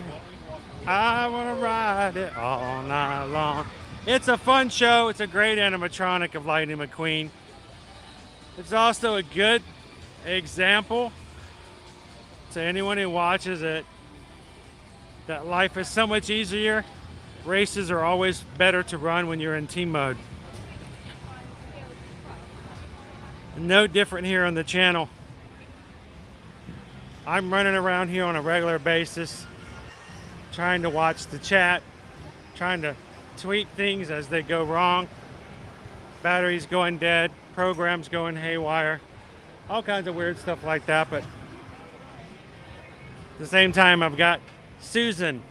I want to ride it all night long. It's a fun show. It's a great animatronic of Lightning McQueen. It's also a good example to anyone who watches it that life is so much easier. Races are always better to run when you're in team mode. No different here on the channel. I'm running around here on a regular basis, trying to watch the chat, trying to tweet things as they go wrong. Batteries going dead, programs going haywire, all kinds of weird stuff like that. But at the same time, I've got Susan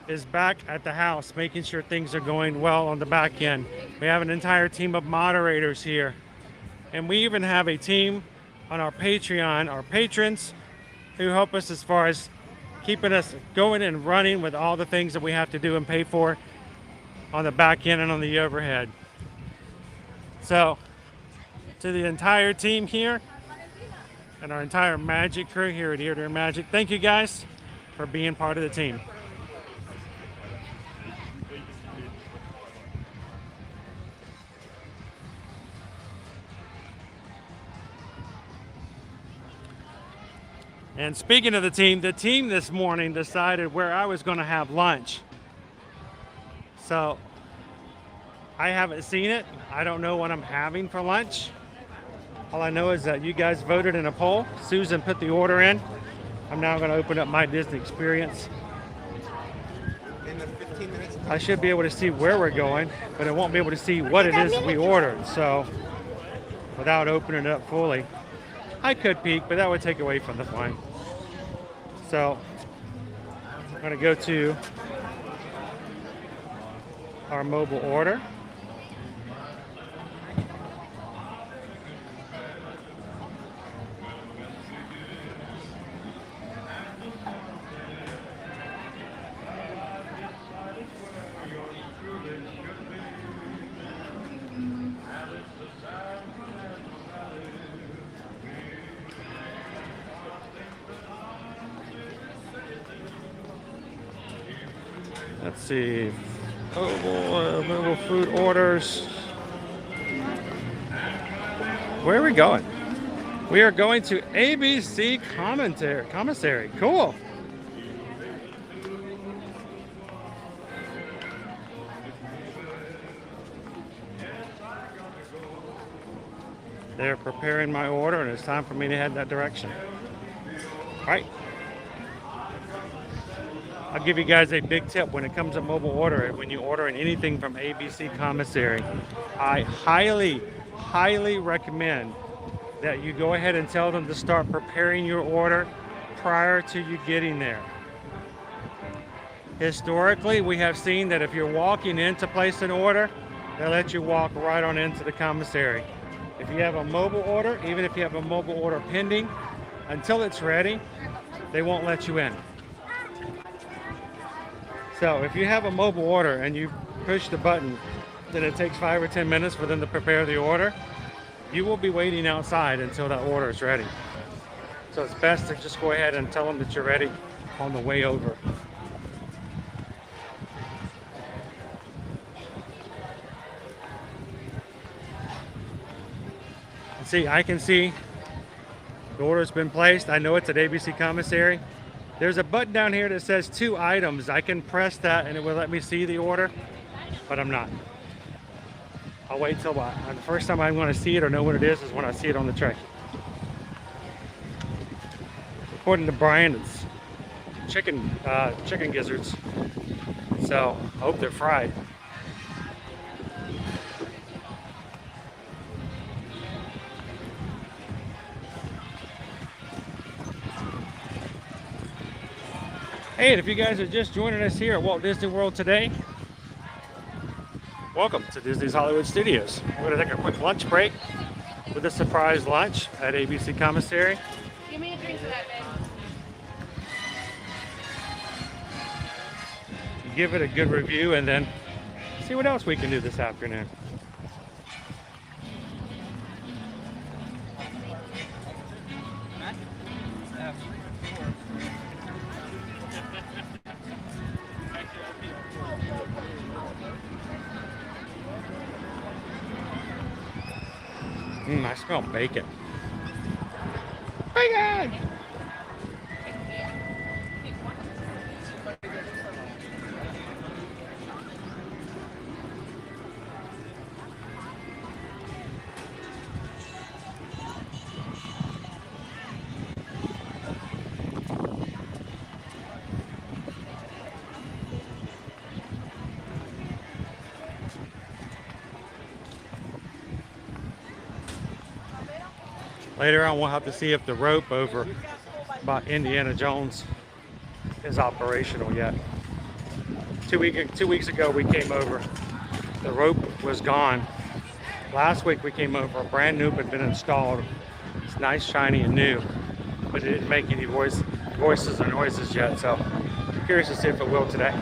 is back at the house, making sure things are going well on the back end. We have an entire team of moderators here. And we even have a team on our Patreon, our patrons, who help us as far as keeping us going and running with all the things that we have to do and pay for on the back end and on the overhead. So, to the entire team here and our entire magic crew here at Ear to Ear Magic, thank you guys for being part of the team. And speaking of the team this morning decided where I was going to have lunch. So I haven't seen it. I don't know what I'm having for lunch. All I know is that you guys voted in a poll. Susan put the order in. I'm now going to open up my Disney experience. In the 15 minutes. I should be able to see where we're going, but I won't be able to see what it is we ordered. So without opening it up fully, I could peek, but that would take away from the fun. So I'm going to go to our mobile order. Let's see, mobile food orders. Where are we going? We are going to ABC Commissary. Cool. They're preparing my order, and it's time for me to head that direction. All right. I'll give you guys a big tip when it comes to mobile order. When you're ordering anything from ABC Commissary, I highly recommend that you go ahead and tell them to start preparing your order prior to you getting there. Historically, we have seen that if you're walking in to place an order, they'll let you walk right on into the commissary. If you have a mobile order, even if you have a mobile order pending, until it's ready, they won't let you in. So if you have a mobile order and you push the button, then it takes 5 or 10 minutes for them to prepare the order. You will be waiting outside until that order is ready. So it's best to just go ahead and tell them that you're ready on the way over. See, I can see the order's been placed. I know it's at ABC Commissary. There's a button down here that says 2 items. I can press that and it will let me see the order, but I'm not. I'll wait till the first time I'm going to see it or know what it is when I see it on the tray. According to Brian, it's chicken gizzards. So I hope they're fried. Hey, and if you guys are just joining us here at Walt Disney World today, welcome to Disney's Hollywood Studios. We're going to take a quick lunch break. with a surprise lunch at ABC Commissary. Give me a drink for that, babe. Give it a good review and then see what else we can do this afternoon. I smell bacon. Bacon! Later on, we'll have to see if the rope over by Indiana Jones is operational yet. 2 weeks ago, we came over. The rope was gone. Last week, we came over. A brand new had been installed. It's nice, shiny, and new, but it didn't make any voices or noises yet. So, I'm curious to see if it will today.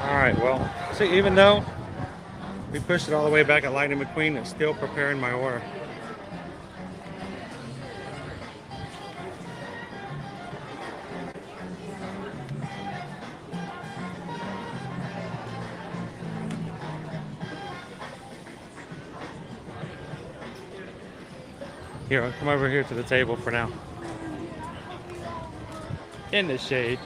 Alright, well, see, even though we pushed it all the way back at Lightning McQueen, it's still preparing my order. Here, I'll come over here to the table for now. In the shade.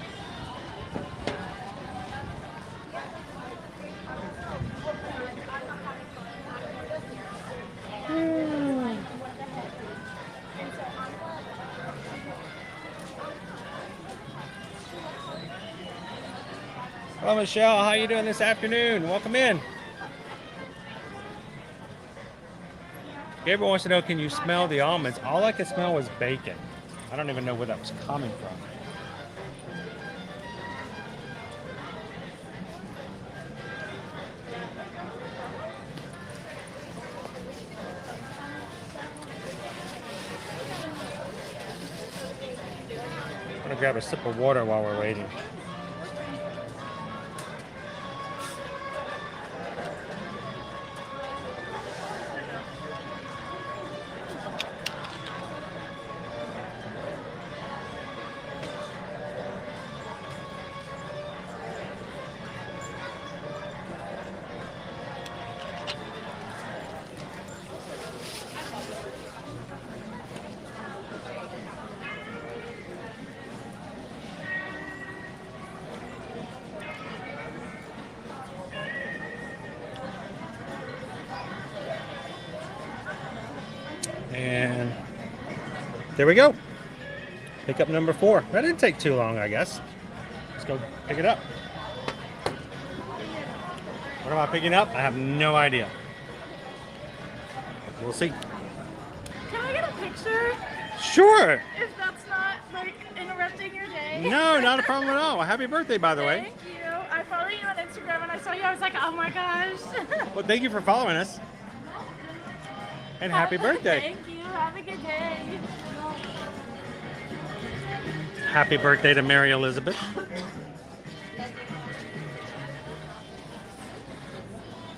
Hello, Michelle. How you doing this afternoon? Welcome in. Gabriel wants to know, can you smell the almonds? All I could smell was bacon. I don't even know where that was coming from. I'm gonna grab a sip of water while we're waiting. And there we go. Pickup number 4. That didn't take too long, I guess. Let's go pick it up. What am I picking up? I have no idea. We'll see. Can I get a picture? Sure. If that's not like interrupting your day. No, not a problem at all. Happy birthday, by the way. Thank you. I follow you on Instagram and I saw you. I was like, oh my gosh. Well, thank you for following us. And happy birthday. Thank you. Have a good day. Happy birthday to Mary Elizabeth.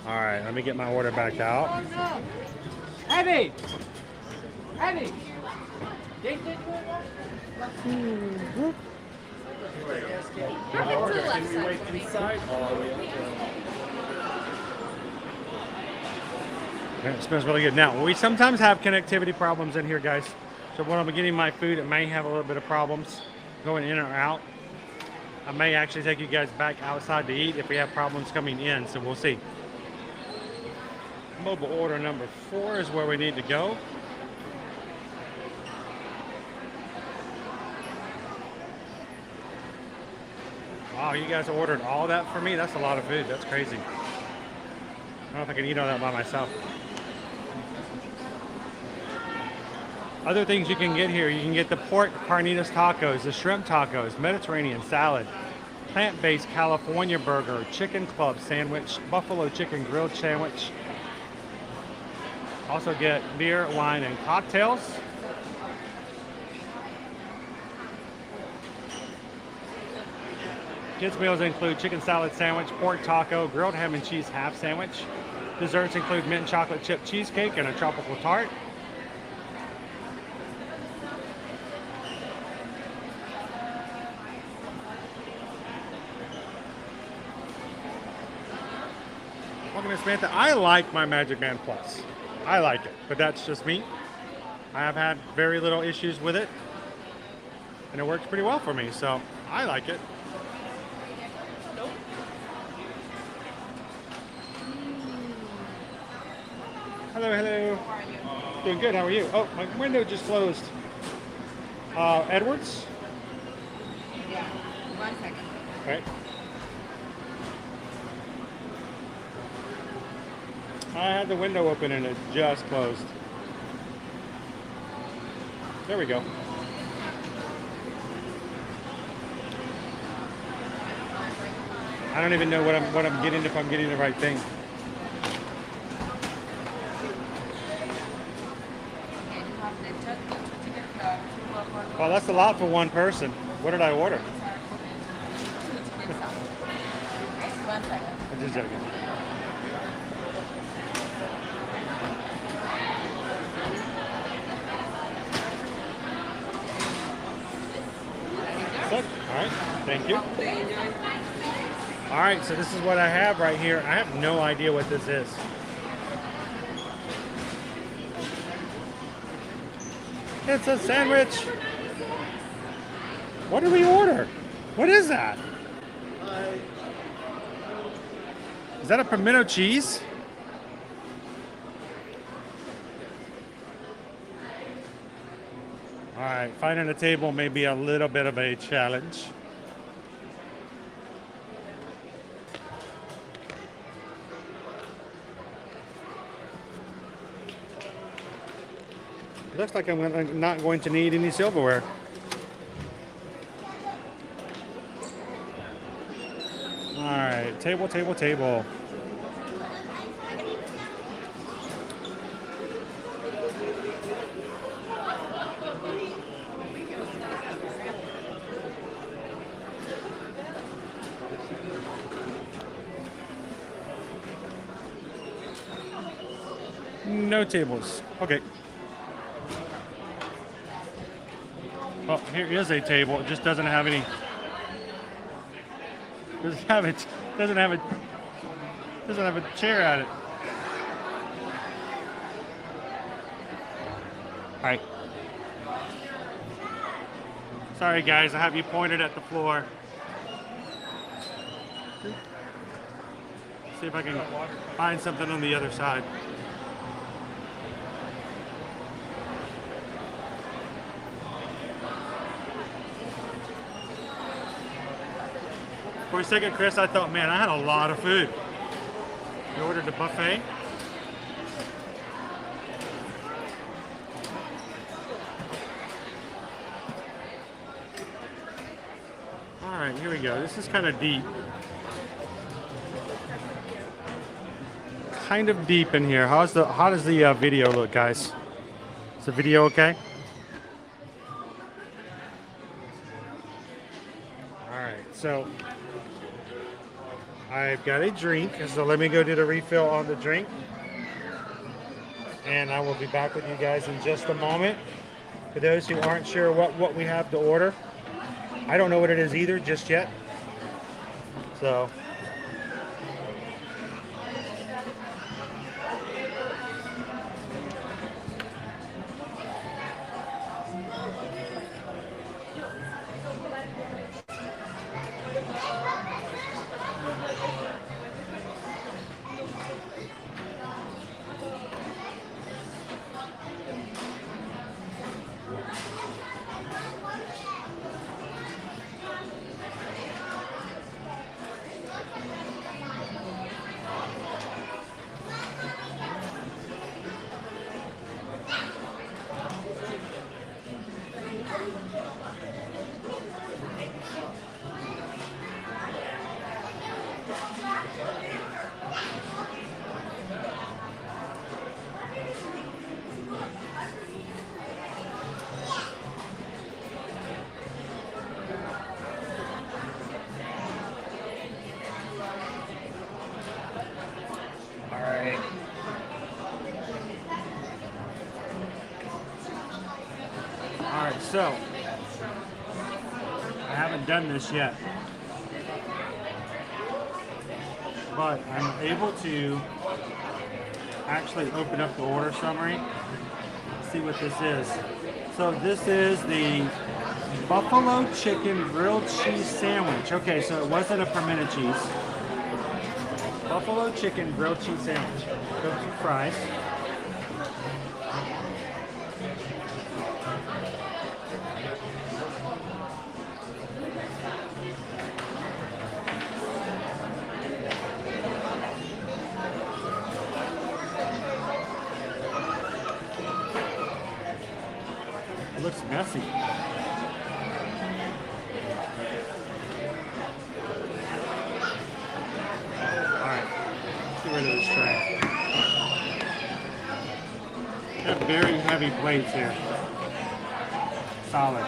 All right, let me get my order back out. Abby! Abby! It smells really good. Now, we sometimes have connectivity problems in here, guys. So when I'm getting my food, it may have a little bit of problems going in or out. I may actually take you guys back outside to eat if we have problems coming in, so we'll see. Mobile order number 4 is where we need to go. Wow, you guys ordered all that for me? That's a lot of food. That's crazy. I don't know if I can eat all that by myself. Other things you can get here, you can get the pork carnitas tacos, the shrimp tacos, Mediterranean salad, plant-based California burger, chicken club sandwich, buffalo chicken grilled sandwich. Also get beer, wine, and cocktails. Kids meals include chicken salad sandwich, pork taco, grilled ham and cheese half sandwich. Desserts include mint chocolate chip cheesecake and a tropical tart. Welcome to Samantha. I like my Magic Band Plus. I like it, but that's just me. I have had very little issues with it, and it works pretty well for me, so I like it. Hello, hello. How are you? Doing good. How are you? Oh, my window just closed. Edwards? Yeah. 1 second. Okay. I had the window open and it just closed. There we go. I don't even know what I'm getting, if I'm getting the right thing. Well, that's a lot for one person. What did I order? 1 second. I'm just joking. All right, thank you. All right, so this is what I have right here. I have no idea what this is. It's a sandwich. What did we order? What is that? Is that a pimento cheese? All right, finding a table may be a little bit of a challenge. Looks like I'm not going to need any silverware. All right, table, table, table. No tables. Okay. Oh, here is a table. It just doesn't have any. Doesn't have a chair at it. All right. Sorry, guys. I have you pointed at the floor. See if I can find something on the other side. For a second, Chris, I thought, man, I had a lot of food. You ordered a buffet? All right, here we go. This is kind of deep. Kind of deep in here. How does the video look, guys? Is the video okay? All right, so I've got a drink, so let me go do the refill on the drink. And I will be back with you guys in just a moment. For those who aren't sure what we have to order, I don't know what it is either just yet. So great. All right, so I haven't done this yet, but I'm able to actually open up the order summary, see what this is. So this is the buffalo chicken grilled cheese sandwich. Okay, so it wasn't a pimento cheese. Buffalo chicken grilled cheese sandwich. Cooked with fries. It looks messy. Alright, get rid of this tray. Got very heavy plates here. Solid.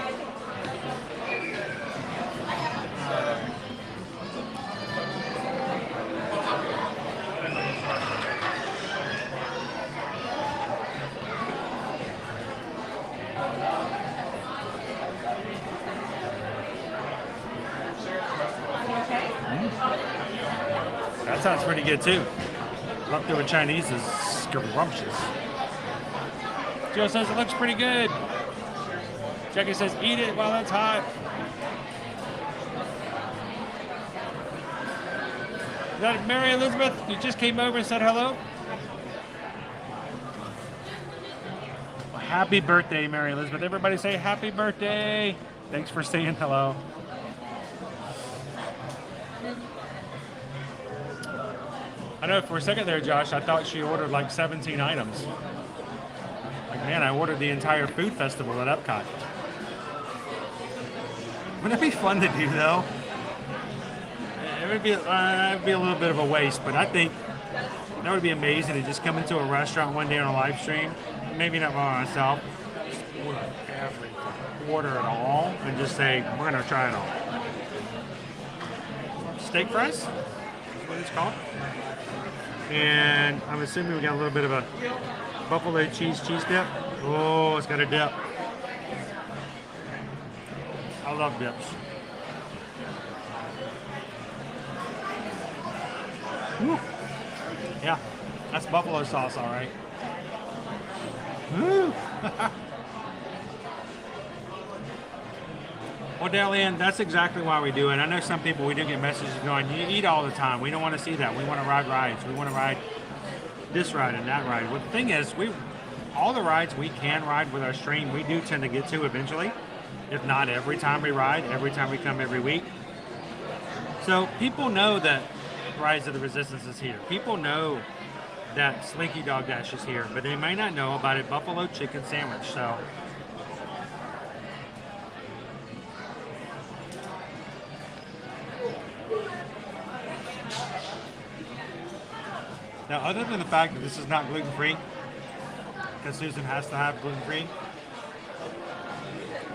That sounds pretty good too. Leftover Chinese is scrumptious. Joe says it looks pretty good. Jackie says eat it while it's hot. Is that Mary Elizabeth? You just came over and said hello? Well, happy birthday, Mary Elizabeth. Everybody say happy birthday. Thanks for saying hello. I know for a second there, Josh, I thought she ordered like 17 items. Like, man, I ordered the entire food festival at Epcot. Wouldn't it be fun to do, though? It would be a little bit of a waste, but I think that would be amazing to just come into a restaurant one day on a live stream, maybe not by myself, just order everything, order it all, and just say, we're going to try it all. Steak fries? That's what it's called. And I'm assuming we got a little bit of a buffalo cheese dip. Oh, it's got a dip. I love dips. Woo. Yeah, that's buffalo sauce, all right. Woo. Well, Dalian, that's exactly why we do it. I know some people, we do get messages going, you eat all the time. We don't want to see that. We want to ride rides. We want to ride this ride and that ride. Well, the thing is, all the rides we can ride with our stream, we do tend to get to eventually. If not every time we ride, every time we come every week. So people know that Rise of the Resistance is here. People know that Slinky Dog Dash is here, but they may not know about a buffalo chicken sandwich. So now, other than the fact that this is not gluten-free, because Susan has to have gluten-free,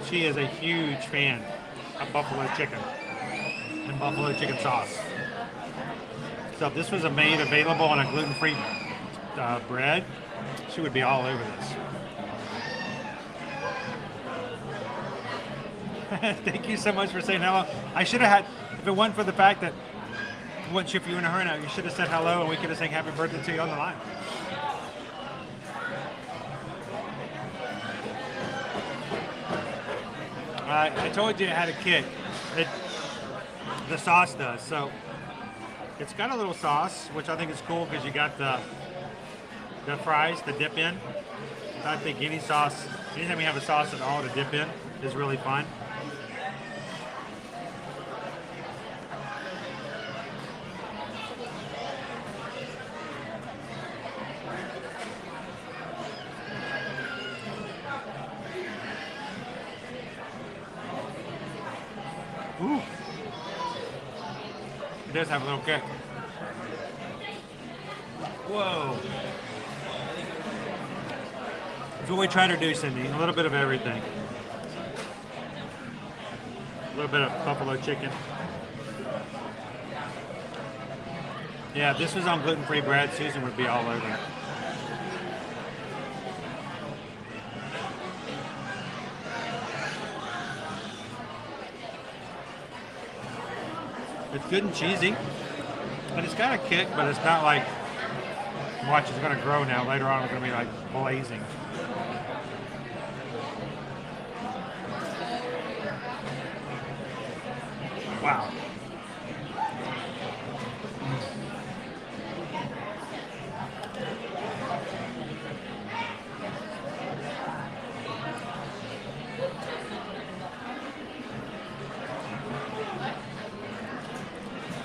she is a huge fan of buffalo chicken and buffalo chicken sauce. So if this was made available on a gluten-free bread, she would be all over this. Thank you so much for saying hello. I should have had, if it wasn't for the fact that once if you were in a hurry now, you should have said hello and we could have sang happy birthday to you on the line. I told you it had a kick. The sauce does. So it's got a little sauce, which I think is cool because you got the fries to dip in. I think any sauce, anytime you have a sauce at all to dip in is really fun. Ooh. It does have a little kick. Whoa. That's what we try to do, Cindy. A little bit of everything. A little bit of buffalo chicken. Yeah, if this was on gluten-free bread, Susan would be all over it. It's good and cheesy, and it's got a kick, but it's not like, watch, it's gonna grow now. Later on, it's gonna be like blazing. Wow.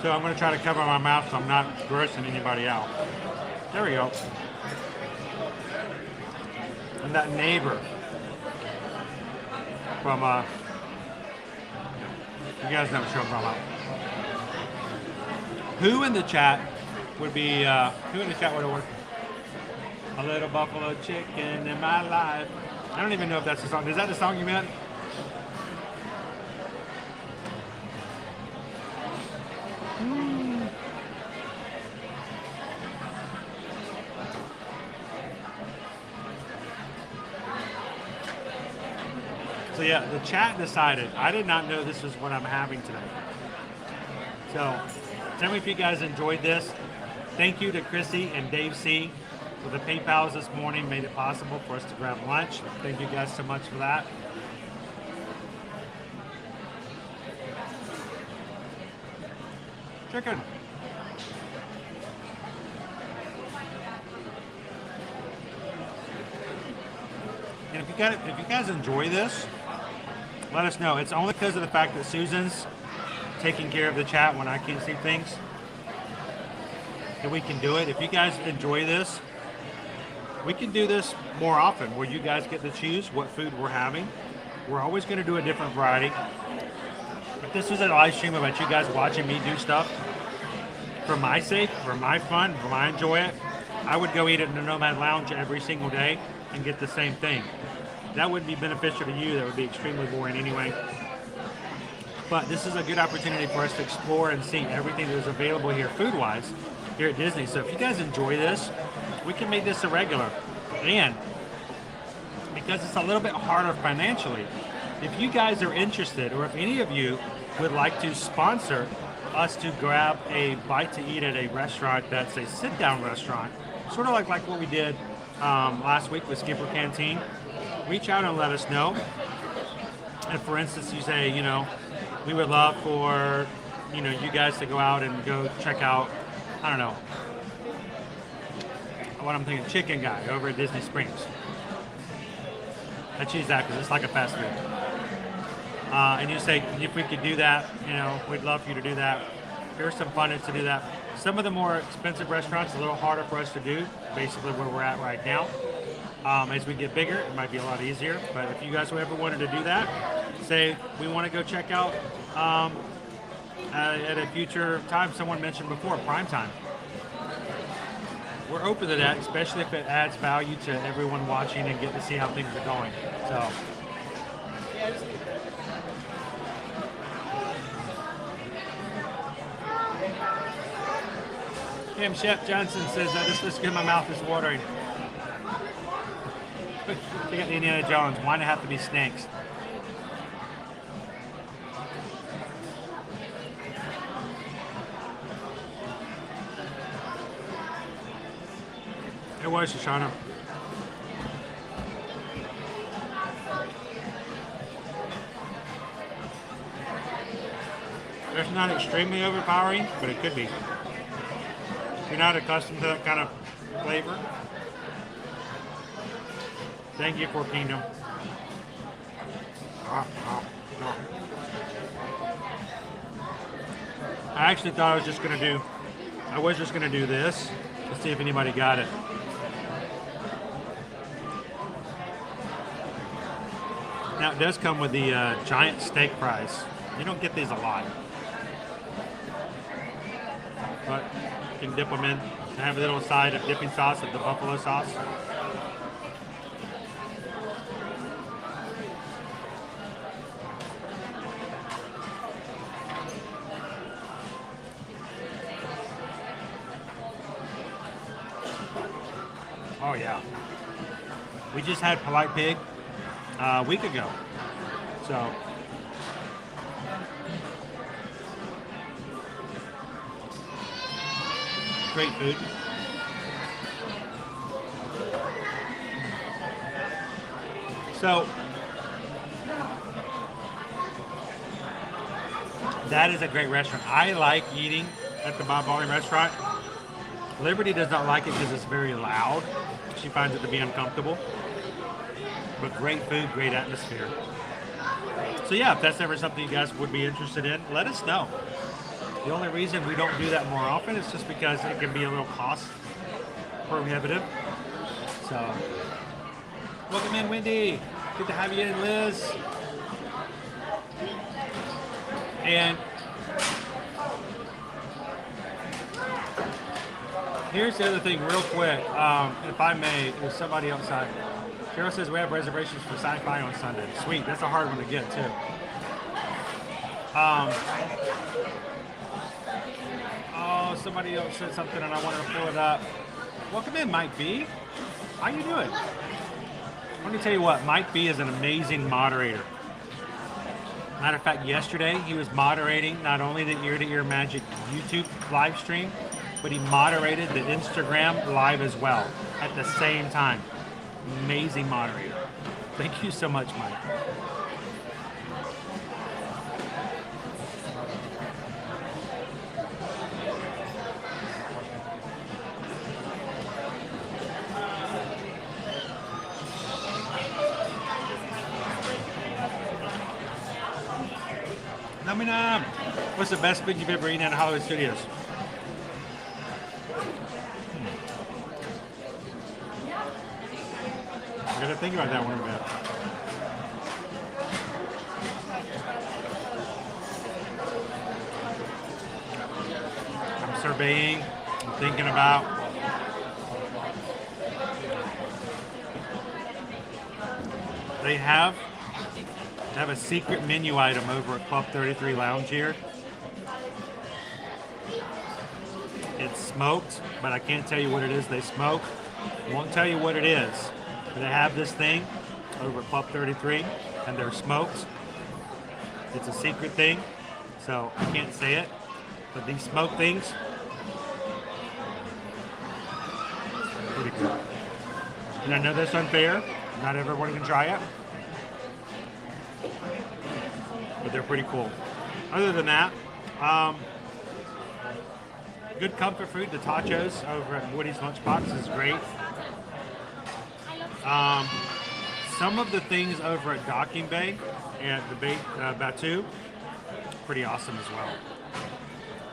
So I'm going to try to cover my mouth so I'm not grossing anybody out. There we go. And that neighbor from, you guys know what show I'm talking about. Who in the chat would be, who in the chat would have worked? A little buffalo chicken in my life. I don't even know if that's the song. Is that the song you meant? So yeah, the chat decided. I did not know this was what I'm having today. So tell me if you guys enjoyed this. Thank you to Chrissy and Dave C. for the PayPals this morning. Made it possible for us to grab lunch. Thank you guys so much for that. Chicken. And if you guys enjoy this, let us know. It's only because of the fact that Susan's taking care of the chat when I can't see things that we can do it. If you guys enjoy this, we can do this more often where you guys get to choose what food we're having. We're always going to do a different variety. If this was a live stream about you guys watching me do stuff for my sake, for my fun, for my enjoy it, I would go eat at the Nomad Lounge every single day and get the same thing. That wouldn't be beneficial to you. That would be extremely boring anyway. But this is a good opportunity for us to explore and see everything that is available here food-wise here at Disney. So if you guys enjoy this, we can make this a regular. And because it's a little bit harder financially, if you guys are interested, or if any of you would like to sponsor us to grab a bite to eat at a restaurant that's a sit-down restaurant, sort of like what we did last week with Skipper Canteen, reach out and let us know. And for instance, you say, you know, we would love for, you know, you guys to go out and go check out, I don't know, what I'm thinking, Chicken Guy over at Disney Springs. I choose that because it's like a fast food. And you say, if we could do that, you know, we'd love for you to do that. Here's some funding to do that. Some of the more expensive restaurants, a little harder for us to do, basically where we're at right now. As we get bigger, it might be a lot easier. But if you guys ever wanted to do that, say we want to go check out at a future time. Someone mentioned before, prime time. We're open to that, especially if it adds value to everyone watching and get to see how things are going. So. Kim Chef Johnson says, this looks good, my mouth is watering. Check out the Indiana Jones. Why do it have to be snakes? It was, Shoshana. It's not extremely overpowering, but it could be. If you're not accustomed to that kind of flavor. Thank you, Four Kingdom. I actually thought I was just going to do this to see if anybody got it. Now it does come with the giant steak fries. You don't get these a lot. But you can dip them in. I have a little side of dipping sauce of the buffalo sauce. Oh yeah. We just had Polite Pig a week ago. So great food. So that is a great restaurant. I like eating at the Bob Bowling restaurant. Liberty does not like it because it's very loud. She finds it to be uncomfortable. But great food, great atmosphere. So yeah, if that's ever something you guys would be interested in, let us know. The only reason we don't do that more often is just because it can be a little cost prohibitive. So, welcome in, Wendy. Good to have you in, Liz. And here's the other thing, real quick, if I may, there's somebody outside. Cheryl says we have reservations for sci-fi on Sunday. Sweet, that's a hard one to get too. Oh, somebody else said something and I wanted to pull it up. Welcome in, Mike B. How you doing? Let me tell you what, Mike B is an amazing moderator. Matter of fact, yesterday he was moderating not only the Ear to Ear Magic YouTube live stream, but he moderated the Instagram live as well at the same time. Amazing moderator. Thank you so much, Mike. Let me know. What's the best food you've ever eaten at Hollywood Studios? I gotta think about that one a bit. I'm surveying, I'm thinking about. They have a secret menu item over at Club 33 Lounge here. It's smoked, but I can't tell you what it is they smoke. Won't tell you what it is. But they have this thing over at Club 33, and they're smoked. It's a secret thing, so I can't say it. But these smoked things, pretty cool. And I know that's unfair. Not everyone can try it. But they're pretty cool. Other than that, good comfort food. The tachos over at Woody's Lunchbox is great. Some of the things over at Docking Bay and the Bay Batu, pretty awesome as well.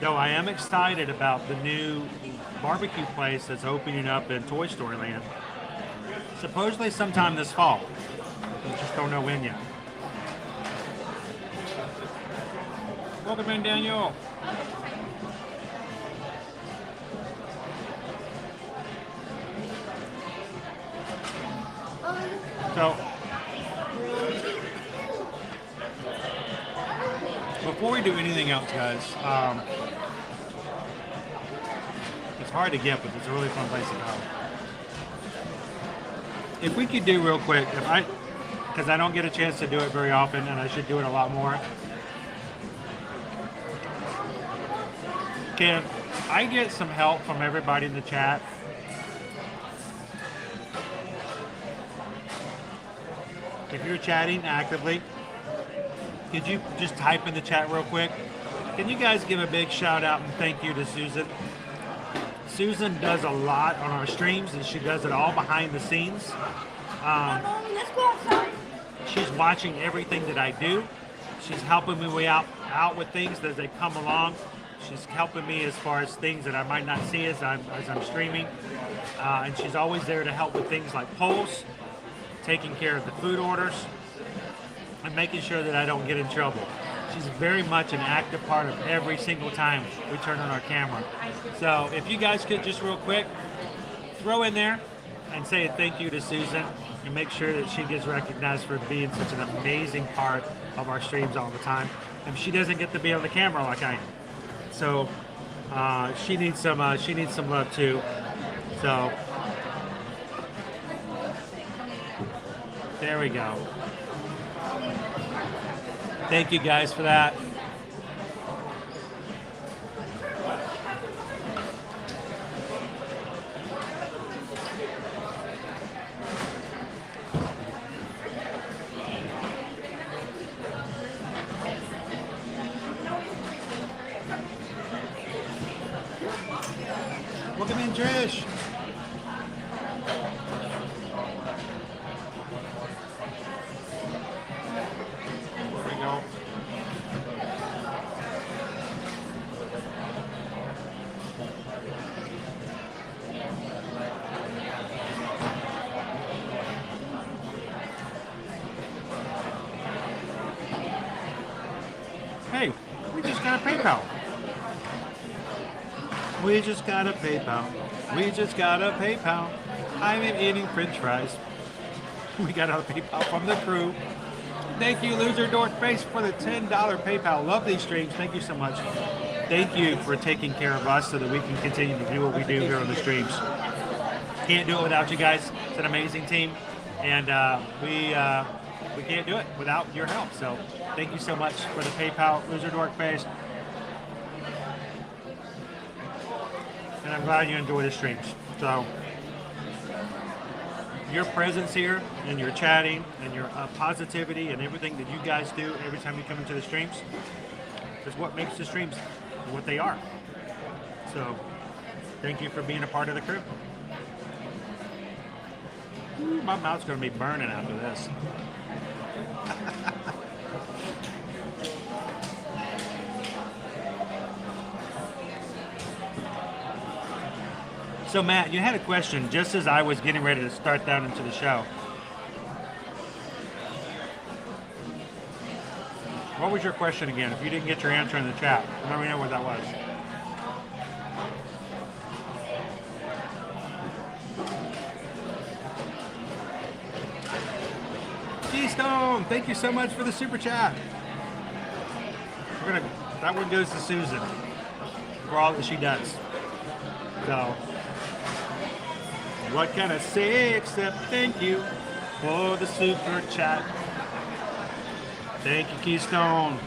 Though I am excited about the new barbecue place that's opening up in Toy Story Land. Supposedly sometime this fall. We just don't know when yet. Welcome in, Daniel. So, before we do anything else, guys, it's hard to get, but it's a really fun place to go. If we could do real quick, because I don't get a chance to do it very often, and I should do it a lot more. Can I get some help from everybody in the chat? If you're chatting actively, could you just type in the chat real quick? Can you guys give a big shout out and thank you to Susan? Susan does a lot on our streams, and she does it all behind the scenes. Let's go outside. She's watching everything that I do. She's helping me out with things as they come along. She's helping me as far as things that I might not see as I'm streaming. And she's always there to help with things like polls, taking care of the food orders, and making sure that I don't get in trouble. She's very much an active part of every single time we turn on our camera. So if you guys could just real quick throw in there and say a thank you to Susan and make sure that she gets recognized for being such an amazing part of our streams all the time. And she doesn't get to be on the camera like I am. So she needs some love too. So There we go. Thank you guys for that. Welcome in, Trish. There we go. Hey, we just got a PayPal. We just got a PayPal. We just got a PayPal. I'm eating French fries. We got a PayPal from the crew. Thank you, Loser Dork Face, for the $10 PayPal. Love these streams. Thank you so much. Thank you for taking care of us so that we can continue to do what we do here on the streams. Can't do it without you guys. It's an amazing team, and we can't do it without your help. So thank you so much for the PayPal, Loser Dork Face. And I'm glad you enjoy the streams. So your presence here and your chatting and your positivity and everything that you guys do every time you come into the streams is what makes the streams what they are. So thank you for being a part of the crew. Ooh, my mouth's going to be burning after this. So Matt, you had a question just as I was getting ready to start down into the show. What was your question again? If you didn't get your answer in the chat, let me know what that was. G-Stone, thank you so much for the super chat. That one goes to Susan for all that she does. So, what can I say except thank you for the super chat. Thank you, Keystone.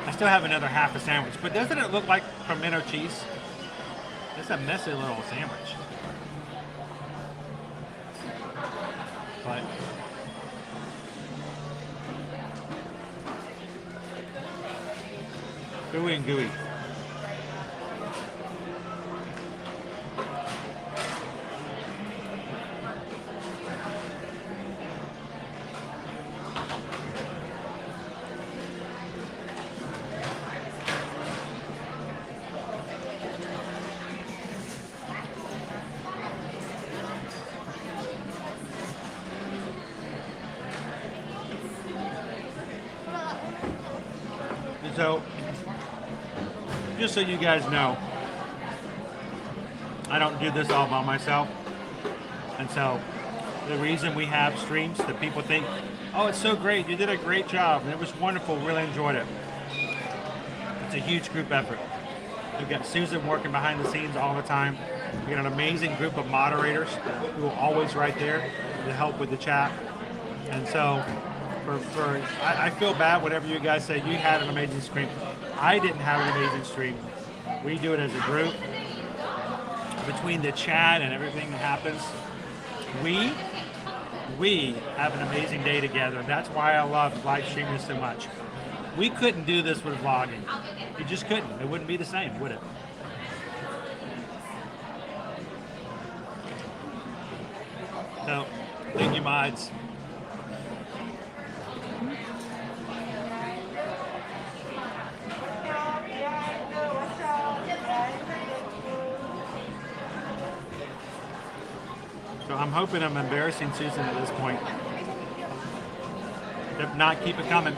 I still have another half a sandwich, but doesn't it look like pimento cheese? It's a messy little sandwich. But gooey and gooey. So, just so you guys know, I don't do this all by myself. And so, the reason we have streams that people think, oh, it's so great, you did a great job, and it was wonderful, really enjoyed it. It's a huge group effort. We've got Susan working behind the scenes all the time. We've got an amazing group of moderators who are always right there to help with the chat. And so, I feel bad whenever you guys say you had an amazing stream. I didn't have an amazing stream. We do it as a group. Between the chat and everything that happens, we have an amazing day together. That's why I love live streaming so much. We couldn't do this with vlogging. You just couldn't. It wouldn't be the same, would it? So, thank you, mods. So I'm hoping I'm embarrassing Susan at this point. If not, keep it coming.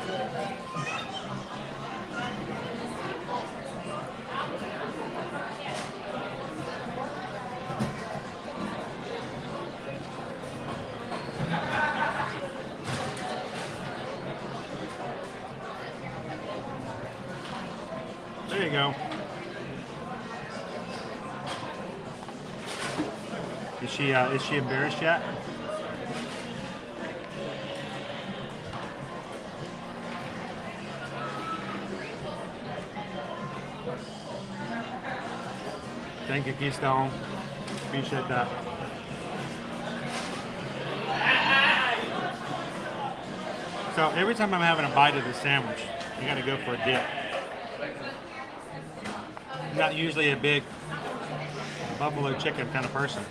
There you go. Is she embarrassed yet? Thank you, Keystone. Appreciate that. So every time I'm having a bite of the sandwich, I gotta go for a dip. I'm not usually a big buffalo chicken kind of person.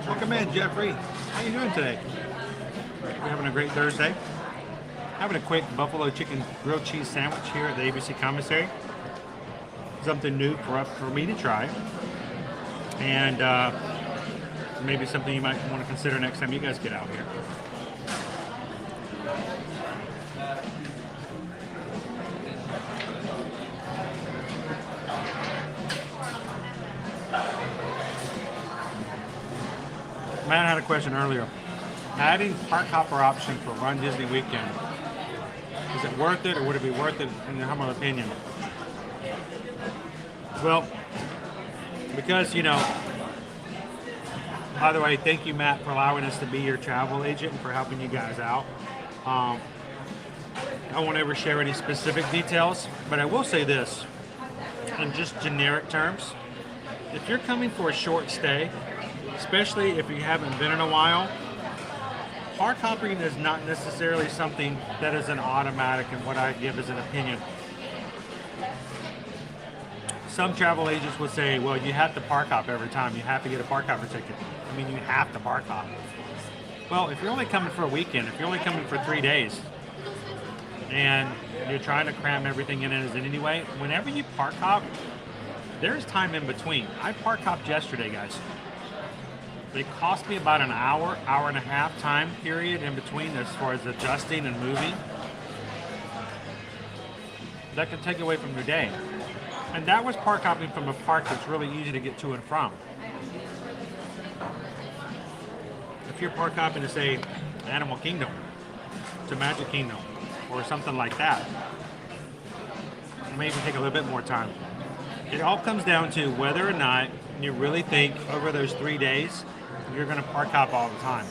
Welcome in, Jeffrey. How you doing today? We're having a great Thursday. Having a quick buffalo chicken grilled cheese sandwich here at the ABC Commissary. Something new for me to try. And maybe something you might want to consider next time you guys get out here. Matt had a question earlier. Adding park hopper option for Run Disney Weekend, is it worth it or would it be worth it in your humble opinion? Well, because, you know, by the way, thank you, Matt, for allowing us to be your travel agent and for helping you guys out. I won't ever share any specific details, but I will say this, in just generic terms. If you're coming for a short stay, especially if you haven't been in a while, park hopping is not necessarily something that is an automatic and what I give as an opinion. Some travel agents would say, well, you have to park hop every time. You have to get a park hopper ticket. I mean, you have to park hop. Well, if you're only coming for a weekend, if you're only coming for 3 days, and you're trying to cram everything in it anyway, whenever you park hop, there's time in between. I park hopped yesterday, guys. They cost me about an hour, hour and a half time period in between as far as adjusting and moving. That can take away from your day. And that was park hopping from a park that's really easy to get to and from. If you're park hopping to, say, Animal Kingdom, to Magic Kingdom, or something like that, it may even take a little bit more time. It all comes down to whether or not you really think over those 3 days you're going to park hop all the time.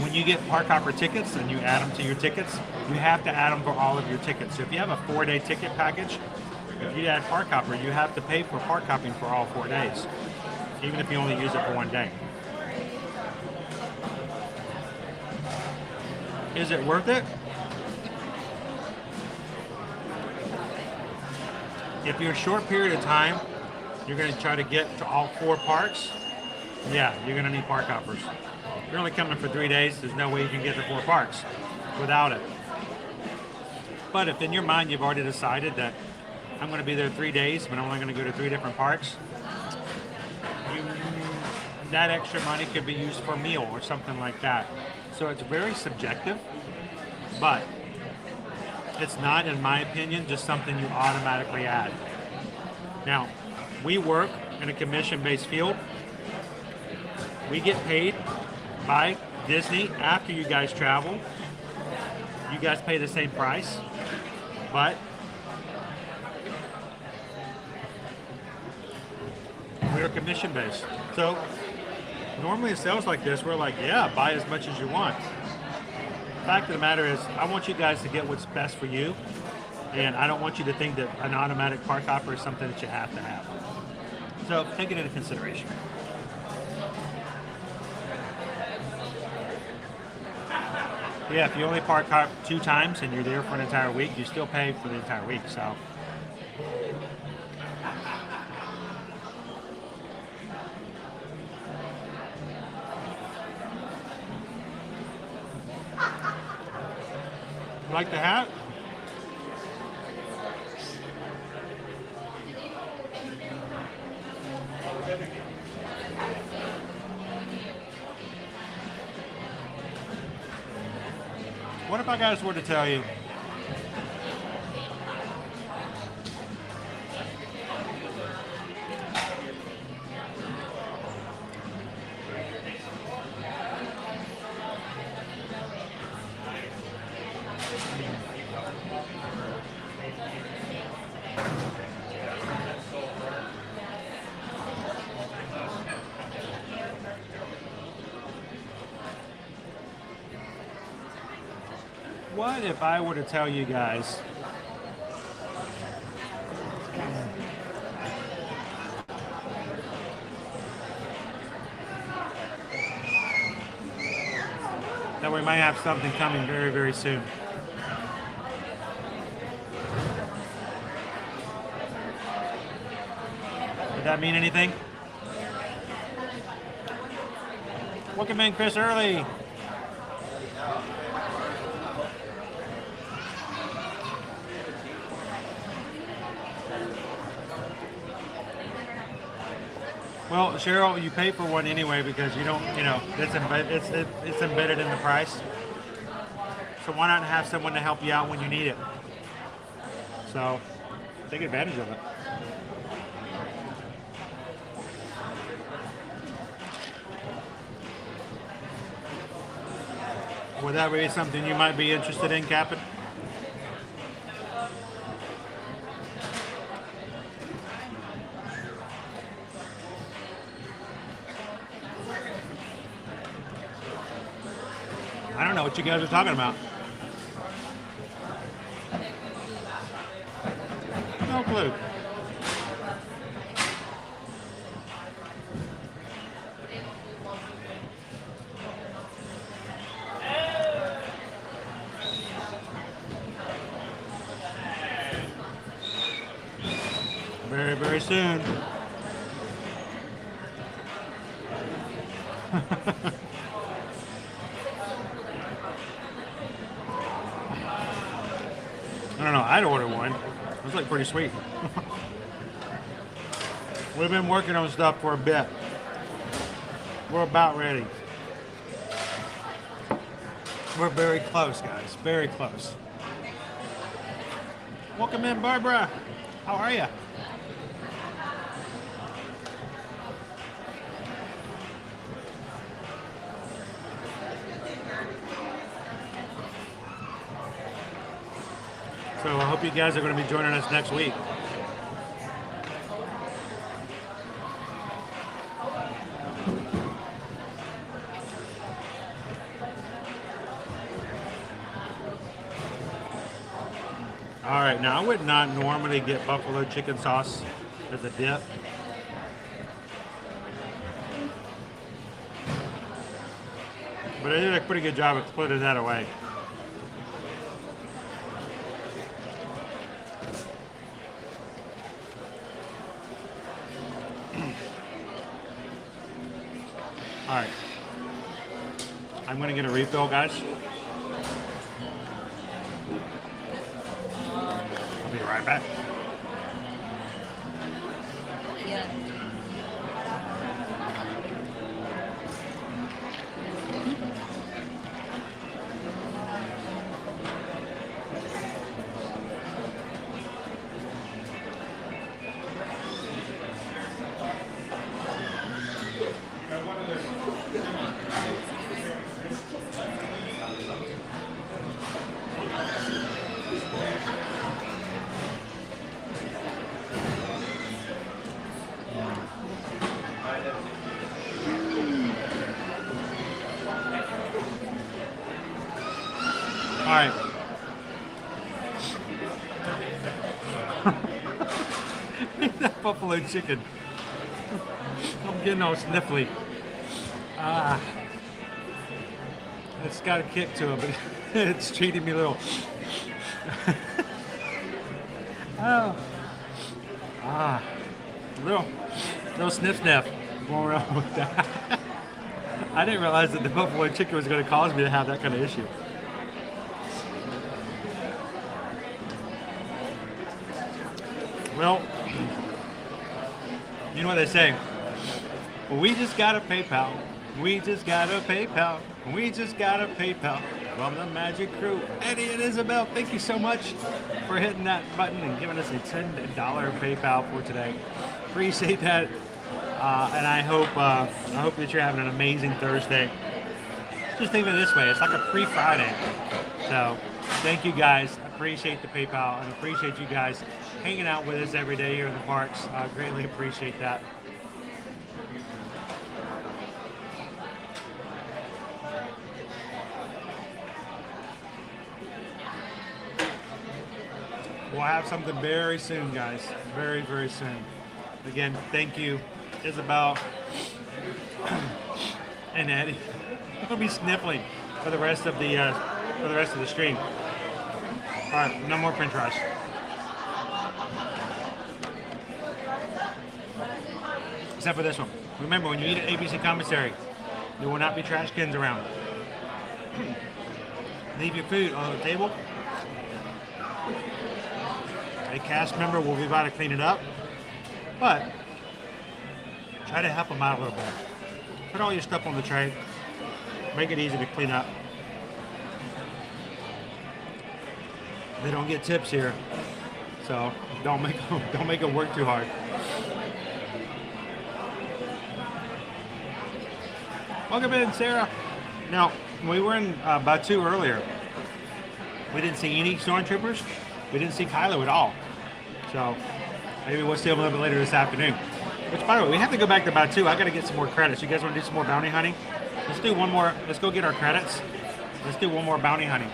When you get park hopper tickets and you add them to your tickets, you have to add them for all of your tickets. So if you have a 4-day ticket package, if you add park hopper, you have to pay for park hopping for all 4 days, even if you only use it for 1 day. Is it worth it? If you're a short period of time, you're going to try to get to all 4 parks, yeah, you're going to need park hoppers. If you're only coming for 3 days, there's no way you can get to 4 parks without it. But if in your mind you've already decided that I'm going to be there 3 days, but I'm only going to go to 3 different parks, that extra money could be used for a meal or something like that. So it's very subjective, but it's not, in my opinion, just something you automatically add. Now, we work in a commission-based field. We get paid by Disney after you guys travel. You guys pay the same price, but we're commission-based. So normally in sales like this, we're like, yeah, buy as much as you want. The fact of the matter is, I want you guys to get what's best for you, and I don't want you to think that an automatic park hopper is something that you have to have. So take it into consideration. Yeah, if you only park hop 2 times and you're there for an entire week, you still pay for the entire week. So like the hat? What if I guys were to tell you What if I were to tell you guys that we might have something coming very, very soon? Would that mean anything? Welcome in, Chris Early. Well, Cheryl, you pay for one anyway because you don't, you know, it's embedded in the price. So why not have someone to help you out when you need it? So take advantage of it. Would that be something you might be interested in, Captain? I don't know what you guys are talking about. No clue. Very, very soon. I don't know, I'd order one. It was like pretty sweet. We've been working on stuff for a bit. We're about ready. We're very close, guys. Very close. Welcome in, Barbara. How are you? So I hope you guys are going to be joining us next week. All right, now I would not normally get buffalo chicken sauce as a dip. But I did a pretty good job of putting that away. All right, I'm gonna get a refill, guys. I'll be right back. All right. That buffalo chicken. I'm getting all sniffly. It's got a kick to it, but it's treating me a little. Little sniff. Going around with that. I didn't realize that the buffalo chicken was going to cause me to have that kind of issue. Well, you know what they say. Well, we just got a PayPal. We just got a PayPal. We just got a PayPal from the Magic Crew. Eddie and Isabel, thank you so much for hitting that button and giving us a $10 PayPal for today. Appreciate that. And I hope that you're having an amazing Thursday. Just think of it this way. It's like a pre-Friday. So thank you guys. Appreciate the PayPal and appreciate you guys hanging out with us every day here in the parks. I greatly appreciate that. We'll have something very soon, guys. Very, very soon. Again, thank you, Isabel and Eddie. I'll be sniffling for the rest of the stream. All right, no more French fries. Except for this one. Remember, when you eat at ABC Commissary, there will not be trash cans around. Leave your food on the table. A cast member will be by to clean it up, but try to help them out a little bit. Put all your stuff on the tray. Make it easy to clean up. They don't get tips here, so don't make them work too hard. Welcome in, Sarah. Now, we were in Batu earlier. We didn't see any stormtroopers. We didn't see Kylo at all. So maybe we'll see him a little bit later this afternoon. Which, by the way, we have to go back to Batu. I got to get some more credits. You guys want to do some more bounty hunting? Let's do one more. Let's go get our credits. Let's do one more bounty hunting.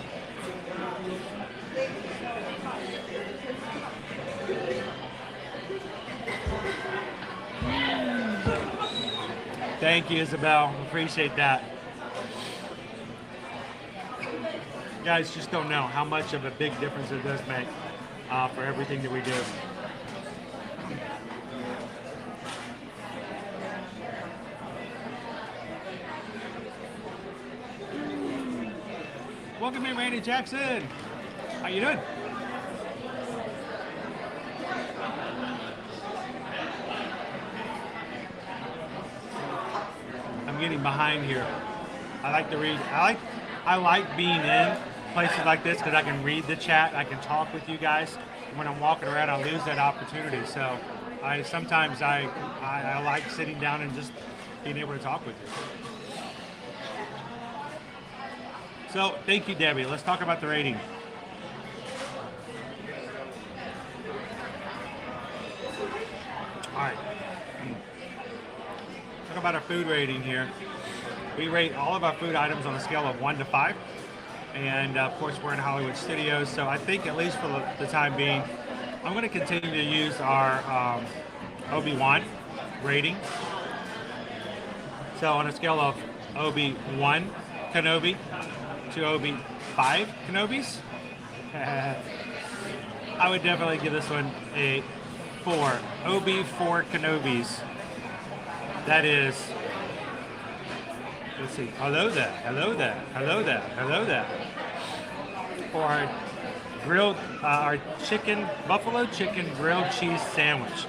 Thank you, Isabel. Appreciate that. You guys just don't know how much of a big difference it does make for everything that we do. Welcome in, Randy Jackson. How you doing? I'm getting behind here. I like to read. I like being in places like this because I can read the chat. I can talk with you guys. When I'm walking around, I lose that opportunity. So sometimes I like sitting down and just being able to talk with you. So thank you, Debbie. Let's talk about the rating. All right. Talk about our food rating here. We rate all of our food items on a scale of 1 to 5. And of course, we're in Hollywood Studios. So I think, at least for the time being, I'm going to continue to use our Obi-Wan rating. So on a scale of Obi-Wan Kenobi to Obi-5 Kenobis, I would definitely give this one a 4. Obi-4 Kenobis. That is, let's see, hello there. For our grilled, our buffalo chicken grilled cheese sandwich.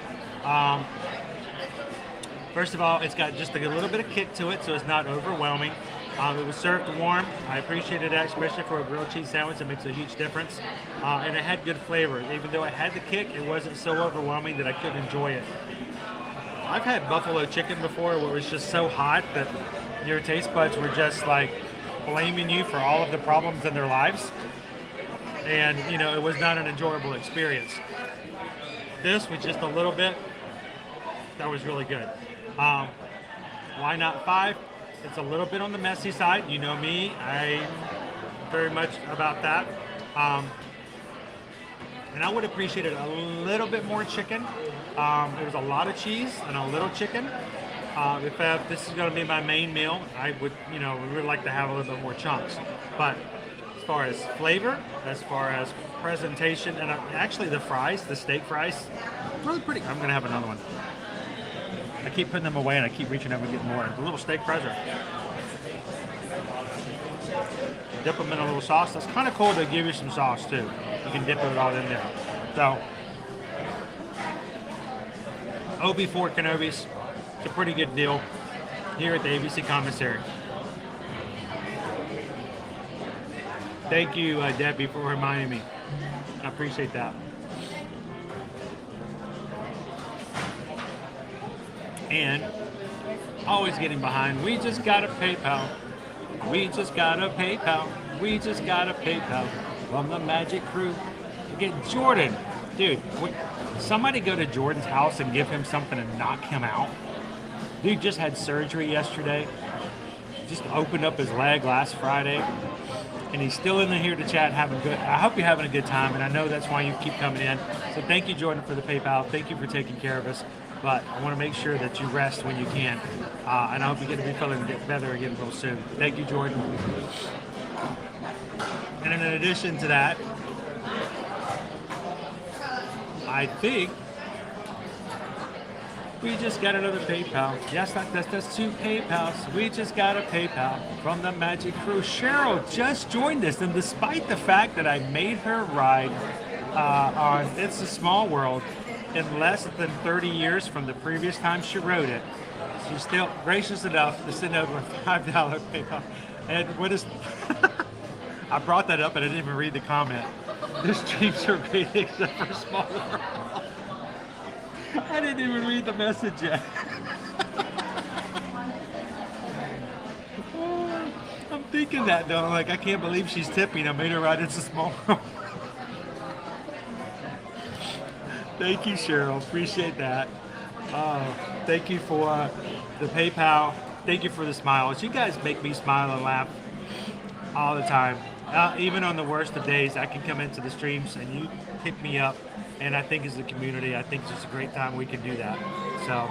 First of all, it's got just a little bit of kick to it, so it's not overwhelming. It was served warm. I appreciated that, especially for a grilled cheese sandwich. It makes a huge difference. And it had good flavor. Even though it had the kick, it wasn't so overwhelming that I couldn't enjoy it. I've had buffalo chicken before where it was just so hot that your taste buds were just like blaming you for all of the problems in their lives. And, you know, it was not an enjoyable experience. This was just a little bit, that was really good. Why not 5? It's a little bit on the messy side. You know me, I'm very much about that. And I would appreciate it a little bit more chicken. There was a lot of cheese and a little chicken. If this is going to be my main meal, I would, really like to have a little bit more chunks. But as far as flavor, as far as presentation, and actually the fries, the steak fries, really pretty. I'm going to have another one. I keep putting them away and I keep reaching up and getting more. The little steak fries are. Dip them in a little sauce. That's kind of cool to give you some sauce too. You can dip it all in there. So, Obi-4 Kenobis. It's a pretty good deal here at the ABC Commissary. Thank you, Debbie, for reminding me. I appreciate that. And always getting behind. We just got a PayPal. We just got a PayPal. We just got a PayPal from the Magic Crew. Get Jordan, dude. Somebody go to Jordan's house and give him something and knock him out. Dude just had surgery yesterday. Just opened up his leg last Friday. and he's still in here to chat. I hope you're having a good time, and I know that's why you keep coming in. So thank you, Jordan, for the PayPal. Thank you for taking care of us. But I want to make sure that you rest when you can, and I hope you're going to be feeling better again real soon. Thank you, Jordan. And in addition to that, I think we just got another PayPal. Yes, that's 2 PayPals. We just got a PayPal from the Magic Crew. Cheryl just joined us, and despite the fact that I made her ride on It's a Small World in less than 30 years from the previous time she rode it, she's still gracious enough to send over a $5 PayPal. And what is... I brought that up and I didn't even read the comment. This streams are great except for Small World. I didn't even read the message yet. I'm thinking that though, like I can't believe she's tipping. I made her ride It's a Small World. Thank you, Cheryl. Appreciate that. Thank you for the PayPal. Thank you for the smiles. You guys make me smile and laugh all the time. Even on the worst of days, I can come into the streams and you pick me up. And I think as a community, I think it's just a great time we can do that. So.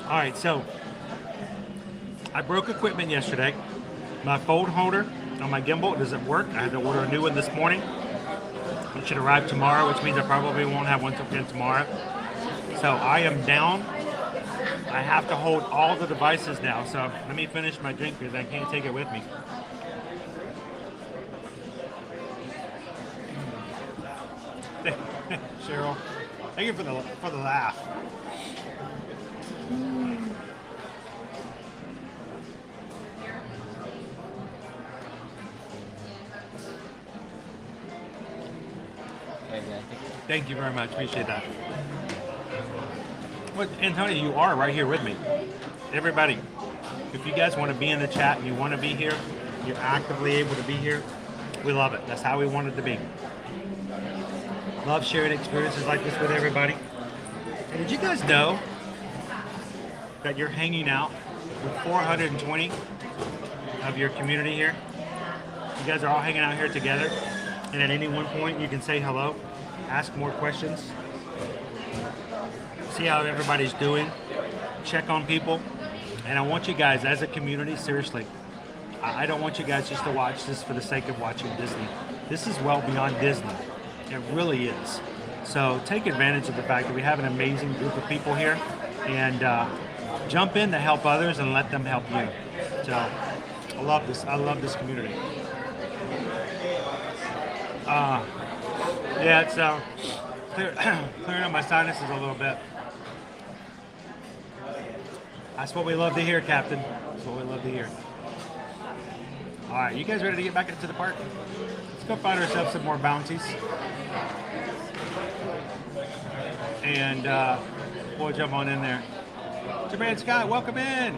All right, so I broke equipment yesterday. My fold holder on my gimbal doesn't work. I had to order a new one this morning. It should arrive tomorrow, which means I probably won't have one till again tomorrow. So I am down. I have to hold all the devices now. So let me finish my drink because I can't take it with me. Cheryl, thank you for the laugh. Thank you very much. Appreciate that. Well, Antonio, you are right here with me. Everybody, if you guys want to be in the chat and you want to be here, you're actively able to be here. We love it. That's how we want it to be. Love sharing experiences like this with everybody. And did you guys know that you're hanging out with 420 of your community here? You guys are all hanging out here together. And at any one point, you can say hello, ask more questions, see how everybody's doing, check on people. And I want you guys, as a community, seriously, I don't want you guys just to watch this for the sake of watching Disney. This is well beyond Disney. It really is. So take advantage of the fact that we have an amazing group of people here, and jump in to help others and let them help you. So I love this. I love this community. Yeah, it's clearing up my sinuses a little bit. That's what we love to hear, Captain. That's what we love to hear. All right, you guys ready to get back into the park? Let's go find ourselves some more bounties. And we'll jump on in there. Jermaine Scott, welcome in.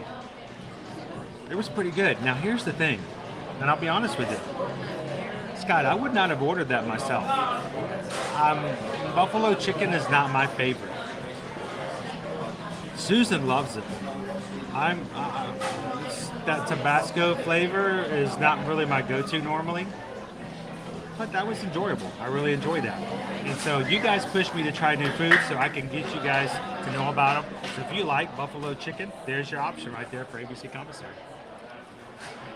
It was pretty good. Now here's the thing, and I'll be honest with you. Scott, I would not have ordered that myself. Buffalo chicken is not my favorite. Susan loves it. That Tabasco flavor is not really my go-to normally, but that was enjoyable. I really enjoyed that. And so you guys pushed me to try new foods so I can get you guys to know about them. So if you like buffalo chicken, there's your option right there for ABC Commissary.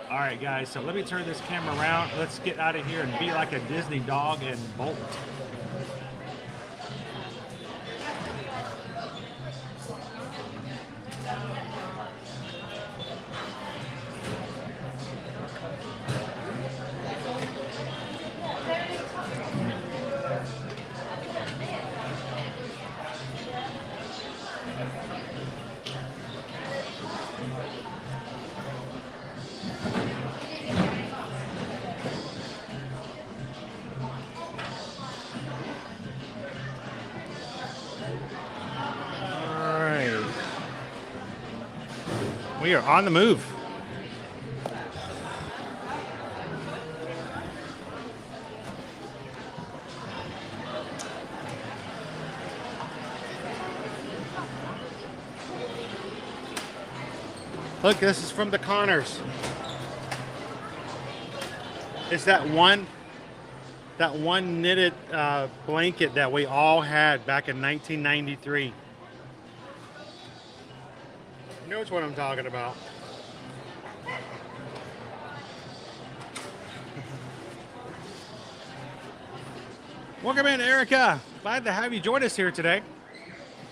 All right, guys, so let me turn this camera around. Let's get out of here and be like a Disney dog and bolt. We are on the move. Look, this is from the Connors. It's that one knitted blanket that we all had back in 1993. You know what I'm talking about. Welcome in, Erica. Glad to have you join us here today.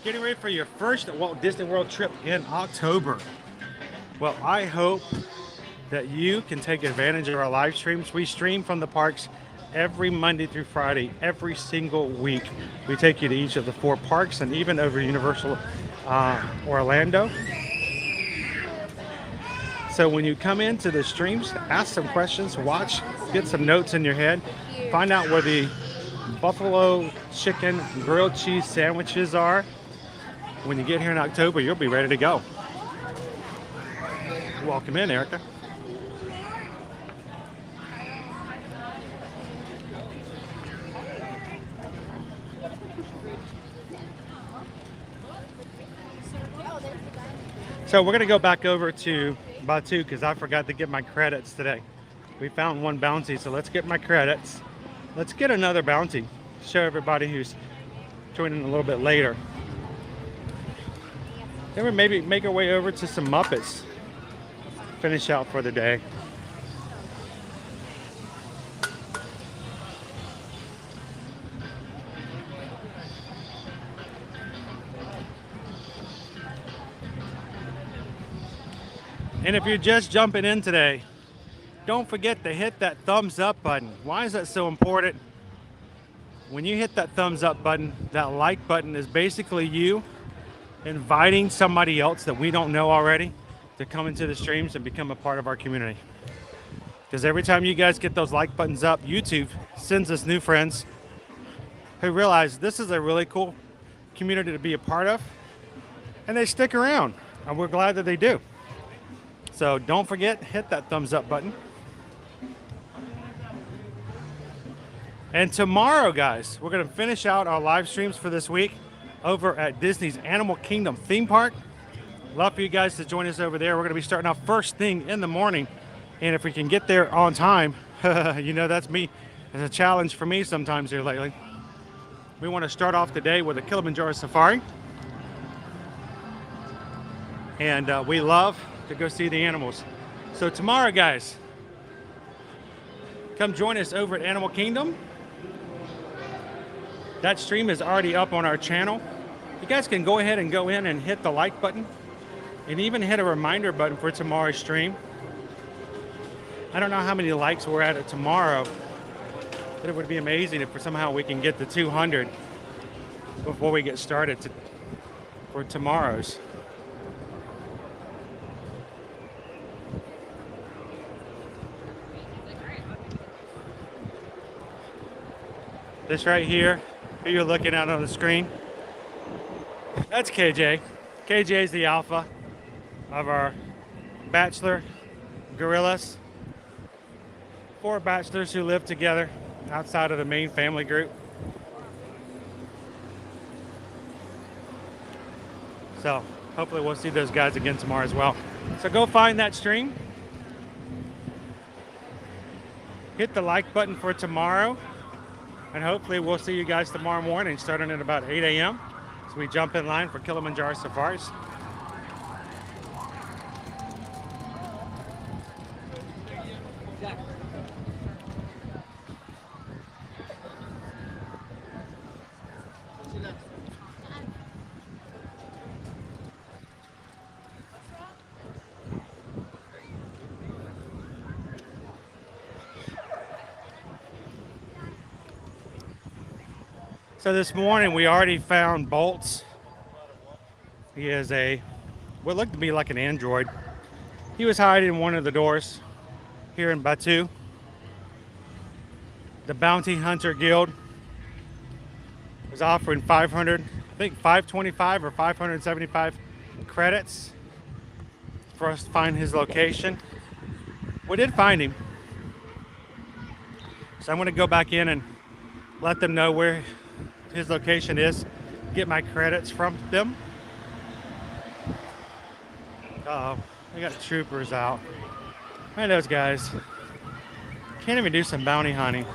Getting ready for your first Walt Disney World trip in October. Well, I hope that you can take advantage of our live streams. We stream from the parks every Monday through Friday, every single week. We take you to each of the 4 parks and even over Universal Orlando. So when you come into the streams, ask some questions, watch, get some notes in your head, find out where the buffalo chicken grilled cheese sandwiches are. When you get here in October, you'll be ready to go. Welcome in, Erica. So we're going to go back over to Batu because I forgot to get my credits today. We found one bounty, so let's get my credits. Let's get another bounty. Show everybody who's joining a little bit later. Then we maybe make our way over to some Muppets. Finish out for the day. And if you're just jumping in today, don't forget to hit that thumbs up button. Why is that so important? When you hit that thumbs up button, that like button is basically you inviting somebody else that we don't know already to come into the streams and become a part of our community. Because every time you guys get those like buttons up, YouTube sends us new friends who realize this is a really cool community to be a part of, and they stick around, and we're glad that they do. So don't forget, hit that thumbs up button. And tomorrow, guys, we're going to finish out our live streams for this week over at Disney's Animal Kingdom theme park. Love for you guys to join us over there. We're going to be starting out first thing in the morning. And if we can get there on time, you know, that's me. It's a challenge for me sometimes here lately. We want to start off the day with a Kilimanjaro safari. And we love to go see the animals. So tomorrow, guys, come join us over at Animal Kingdom. That stream is already up on our channel. You guys can go ahead and go in and hit the like button and even hit a reminder button for tomorrow's stream. I don't know how many likes we're at tomorrow, but it would be amazing if somehow we can get to 200 before we get started for tomorrow's. This right here, who you're looking at on the screen, that's KJ. KJ is the alpha of our bachelor gorillas. 4 bachelors who live together outside of the main family group. So hopefully we'll see those guys again tomorrow as well. So go find that stream. Hit the like button for tomorrow. And hopefully we'll see you guys tomorrow morning starting at about 8 a.m. So we jump in line for Kilimanjaro safaris. So this morning we already found Bolts. He is what looked to be like an android. He was hiding in one of the doors here in Batu. The Bounty Hunter Guild was offering 500, I think 525 or 575 credits for us to find his location. We did find him. So I'm going to go back in and let them know where his location is, get my credits from them. Uh-oh. They got troopers out. Look at those guys. Can't even do some bounty hunting.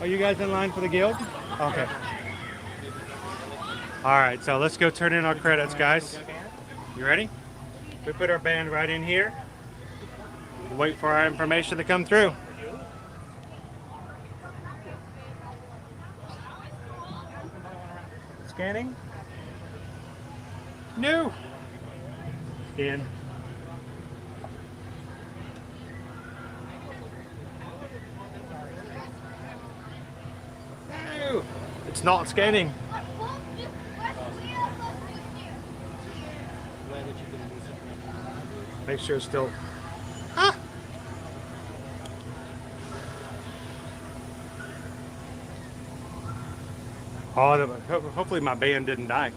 Are you guys in line for the guild? Okay. All right, so let's go turn in our credits, guys. You ready? We put our band right in here. Wait for our information to come through. Scanning? No. Scan. No. It's not scanning. Make sure it's still. Ah. Oh, hopefully my band didn't die.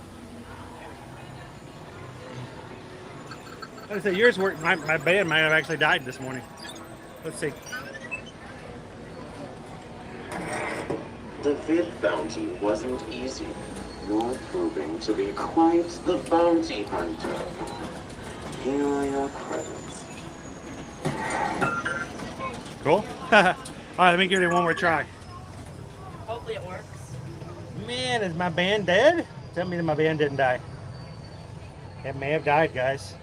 I say yours worked. My band might have actually died this morning. Let's see. The vid bounty wasn't easy. You're proving to be quite the bounty hunter. Here are your credits. Cool. All right, let me give it one more try. Hopefully it works. Man, is my band dead? Tell me that my band didn't die. It may have died, guys.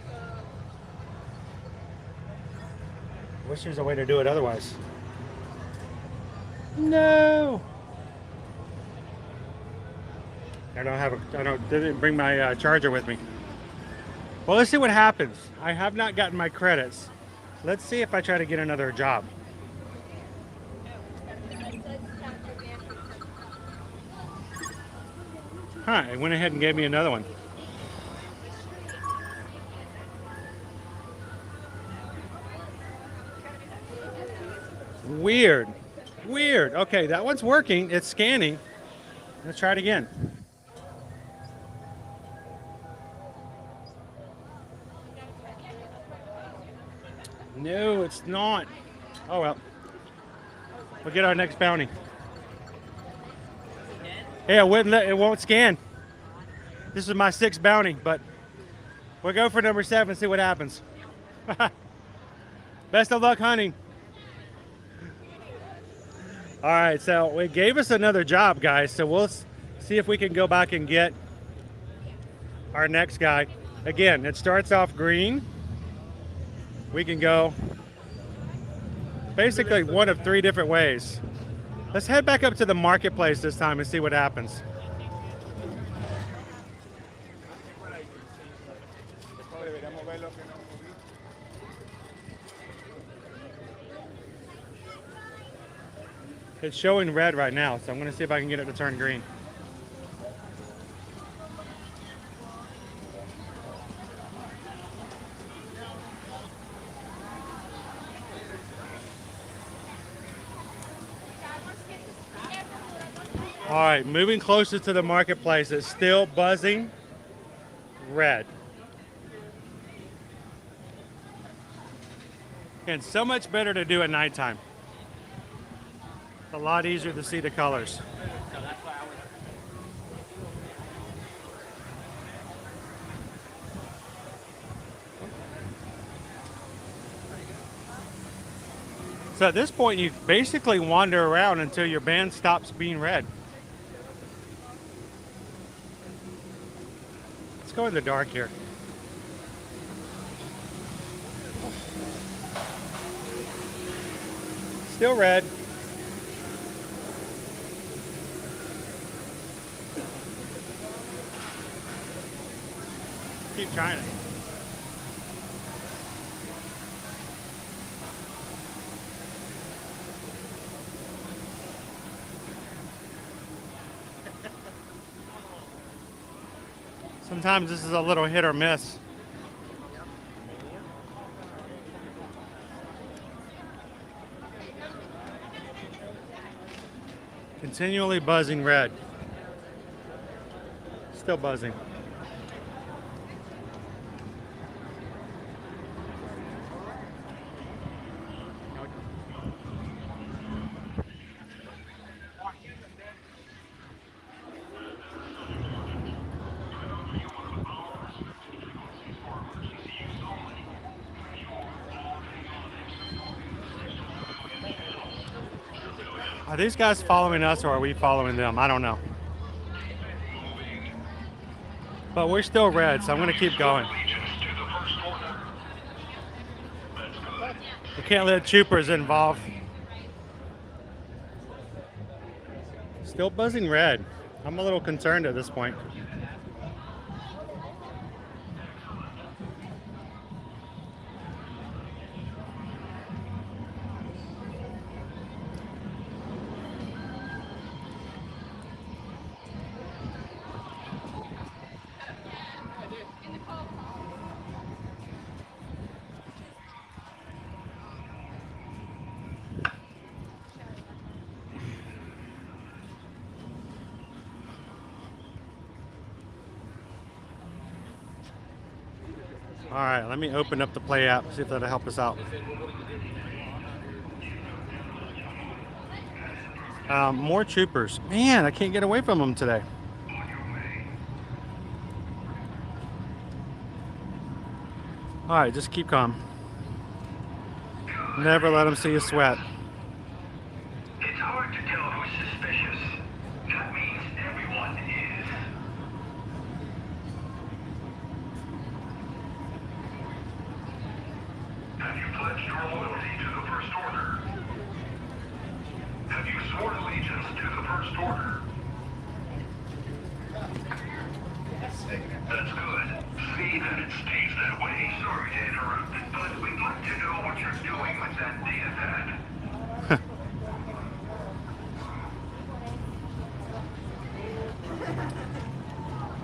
Wish there was a way to do it otherwise. No. Didn't bring my charger with me. Well, let's see what happens. I have not gotten my credits. Let's see if I try to get another job. Huh, it went ahead and gave me another one. Weird. Weird. Okay, that one's working. It's scanning. Let's try it again. No, it's not. Oh well. We'll get our next bounty. Yeah, it won't scan. This is my 6th bounty, but we'll go for number 7 and see what happens. Best of luck hunting. All right, so it gave us another job, guys. So we'll see if we can go back and get our next guy. Again, it starts off green. We can go basically one of 3 different ways. Let's head back up to the marketplace this time and see what happens. It's showing red right now, so I'm going to see if I can get it to turn green. All right, moving closer to the marketplace. It's still buzzing red. And so much better to do at nighttime. It's a lot easier to see the colors. So at this point, you basically wander around until your band stops being red. Let's go in the dark here. Still red. Keep trying it. Sometimes this is a little hit or miss. Continually buzzing red. Still buzzing. Are these guys following us or are we following them? I don't know. But we're still red, so I'm going to keep going. We can't let troopers involved. Still buzzing red. I'm a little concerned at this point. All right, let me open up the Play app, see if that'll help us out. More troopers. Man, I can't get away from them today. All right, just keep calm. Never let them see you sweat. It's hard to tell who's suspicious. That means everyone is. Have you pledged your loyalty to the First Order? Have you sworn allegiance to the First Order? That's good. See that it stays that way. Sorry to interrupt, but we'd like to know what you're doing with that data pad.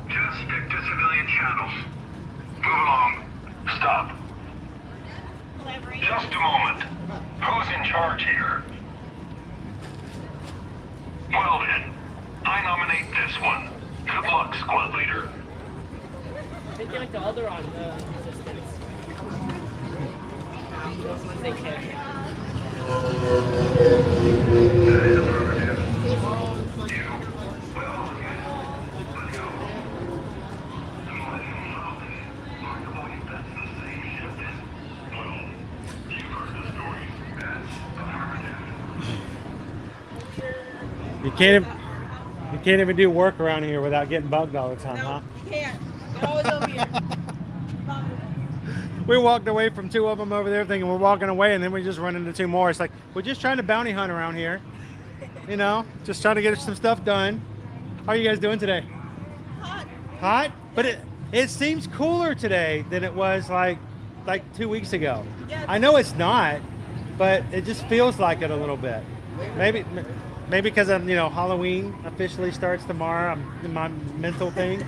Just stick to civilian channels. Move along. Stop. Just a moment. Who's in charge here? Well then, I nominate this one. Good luck, squad leader. They get like the other on resistance. Those ones they can't. You can't even do work around here without getting bugged all the time, huh? You can't. You're always over here. We walked away from two of them over there thinking we're walking away, and then we just run into two more. It's like, we're just trying to bounty hunt around here. You know, just trying to get some stuff done. How are you guys doing today? Hot. Hot? But it seems cooler today than it was like 2 weeks ago. Yeah, I know it's not, but it just feels like it a little bit. Maybe because I'm, Halloween officially starts tomorrow. I'm in my mental thing.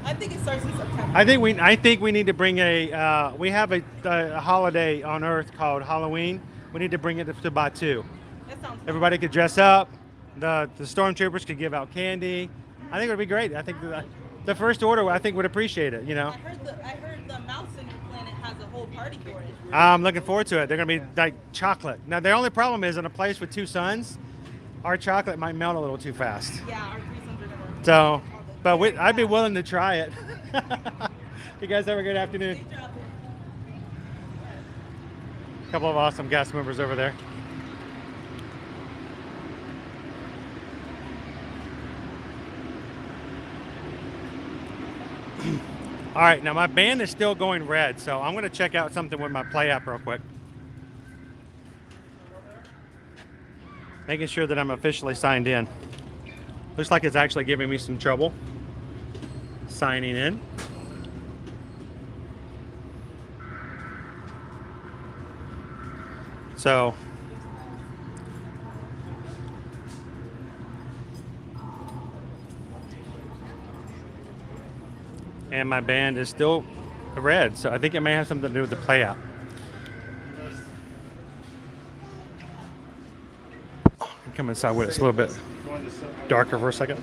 I think it starts in September. I think we need to bring we have a holiday on Earth called Halloween. We need to bring it to Batu. That sounds fun. Everybody could dress up. The stormtroopers could give out candy. I think it would be great. I think the First Order, I think, would appreciate it. I heard the mouse in your planet has a whole party for it. I'm looking forward to it. They're gonna be like chocolate. Now the only problem is in a place with two suns, our chocolate might melt a little too fast. Yeah, our 300 are gonna. So, but I'd be willing to try it. You guys have a good afternoon. A couple of awesome cast members over there. All right, now my band is still going red, so I'm going to check out something with my Play app real quick. Making sure that I'm officially signed in. Looks like it's actually giving me some trouble signing in. So and my band is still red, so I think it may have something to do with the Play app. Come inside with us a little bit. darker for a second.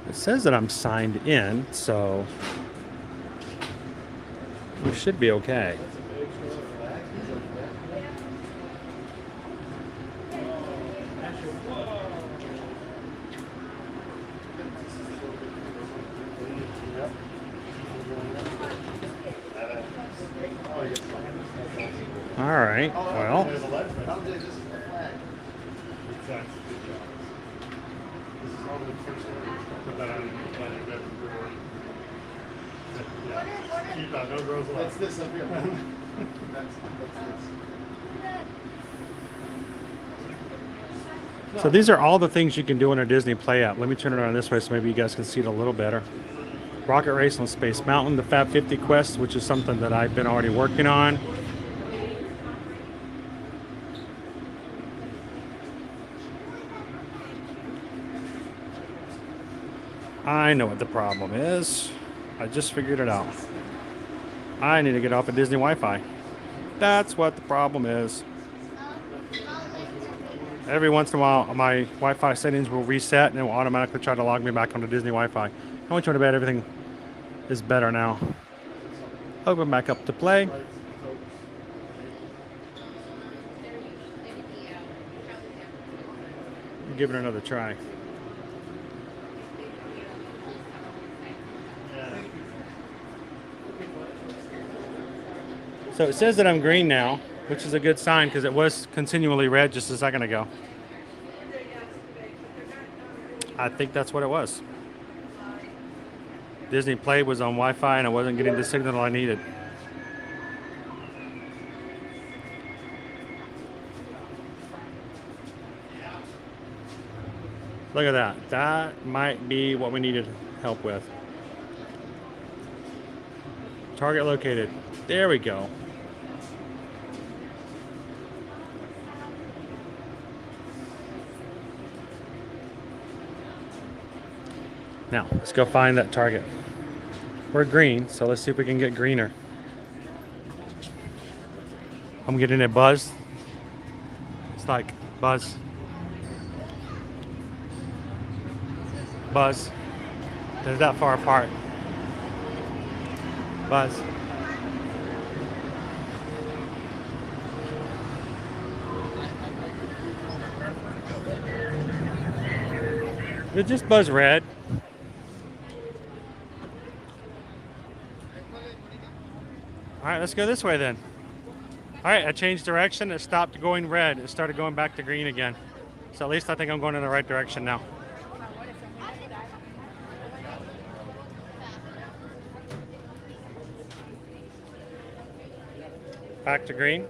It says that I'm signed in, so we should be okay. All right, well. That's this up here. So these are all the things you can do in a Disney Play app. Let me turn it on this way so maybe you guys can see it a little better. Rocket Race on Space Mountain, the Fab 50 Quest, which is something that I've been already working on. I know what the problem is. I just figured it out. I need to get off of Disney Wi-Fi. That's what the problem is. Every once in a while, my Wi-Fi settings will reset and it will automatically try to log me back onto Disney Wi-Fi. I want you to bet everything is better now. Open back up to play. Give it another try. So it says that I'm green now, which is a good sign because it was continually red just a second ago. I think that's what it was. Disney Play was on Wi-Fi and I wasn't getting the signal I needed. Look at that. That might be what we needed help with. Target located. There we go. Now, let's go find that target. We're green, so let's see if we can get greener. I'm getting a buzz. It's like buzz. Buzz. They're that far apart. Buzz. It just buzz red. All right, let's go this way then. All right, I changed direction. It stopped going red. It started going back to green again. So at least I think I'm going in the right direction now. Back to green.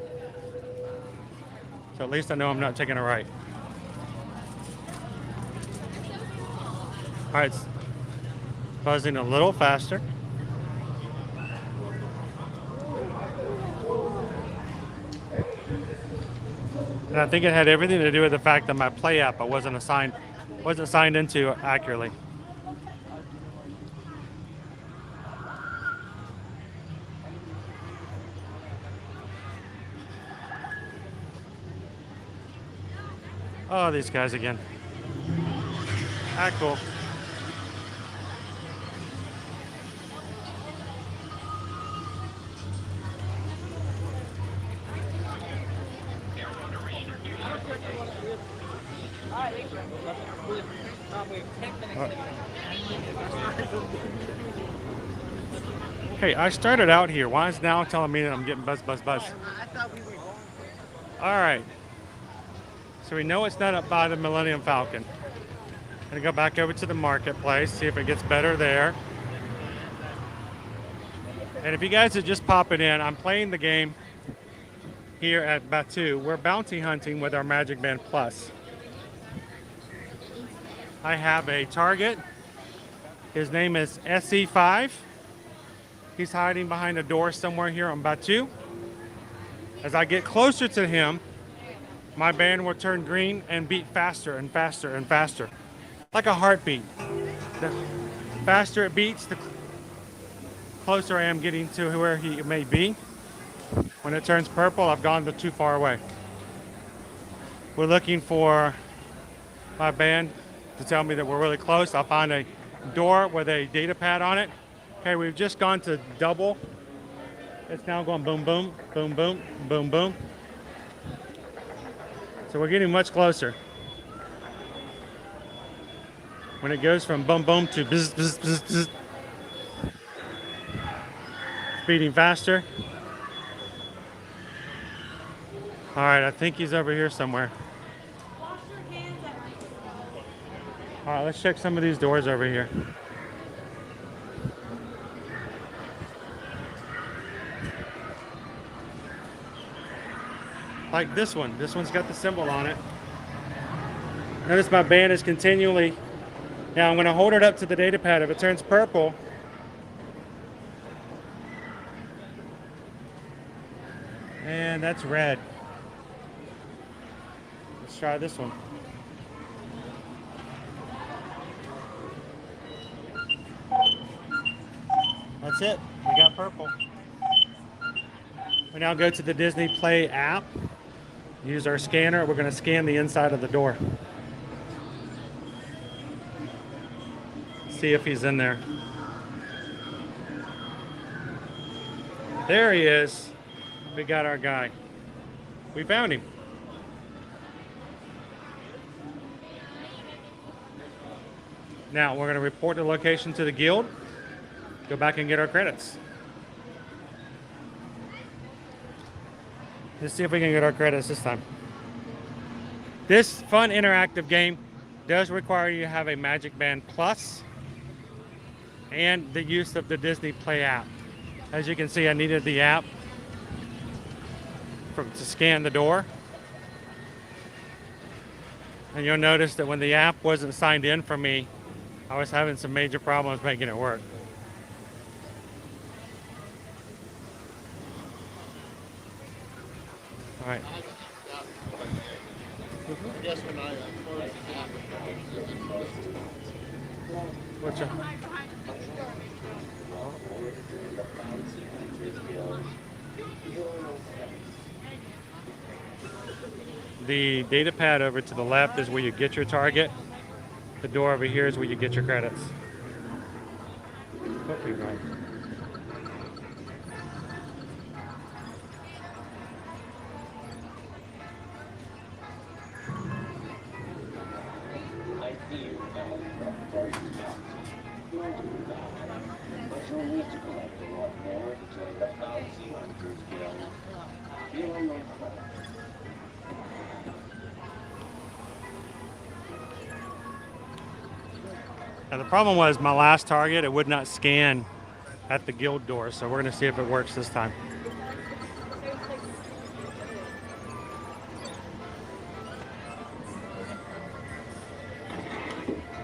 So at least I know I'm not taking a right. All right, it's buzzing a little faster. And I think it had everything to do with the fact that my Play app I wasn't signed into accurately. Oh, these guys again. Ah, cool. Hey, I started out here. Why is it now telling me that I'm getting buzz? All right. So we know it's not up by the Millennium Falcon. Gonna go back over to the marketplace, see if it gets better there. And if you guys are just popping in, I'm playing the game here at Batuu. We're bounty hunting with our Magic Band Plus. I have a target. His name is SE5. He's hiding behind a door somewhere here on Batuu. As I get closer to him, my band will turn green and beat faster and faster and faster. Like a heartbeat. The faster it beats, the closer I am getting to where he may be. When it turns purple, I've gone too far away. We're looking for my band to tell me that we're really close. I'll find a door with a data pad on it. Okay, we've just gone to double. It's now going boom, boom, boom, boom, boom, boom. So we're getting much closer. When it goes from boom, boom to bzz, bzz, bzz, bzz, speeding faster. All right, I think he's over here somewhere. All right, let's check some of these doors over here. Like this one. This one's got the symbol on it. Notice my band is continually... Now I'm going to hold it up to the data pad. If it turns purple, and that's red. Let's try this one. That's it. We got purple. We now go to the Disney Play app. Use our scanner. We're going to scan the inside of the door. See if he's in there. There he is. We got our guy. We found him. Now we're going to report the location to the guild. Go back and get our credits. Let's see if we can get our credits this time. This fun interactive game does require you to have a Magic Band Plus and the use of the Disney Play app. As you can see, I needed the app to scan the door. And you'll notice that when the app wasn't signed in for me, I was having some major problems making it work. All right. What's up? The data pad over to the left is where you get your target. The door over here is where you get your credits. Hopefully right. Now the problem was my last target, it would not scan at the guild door, so we're going to see if it works this time.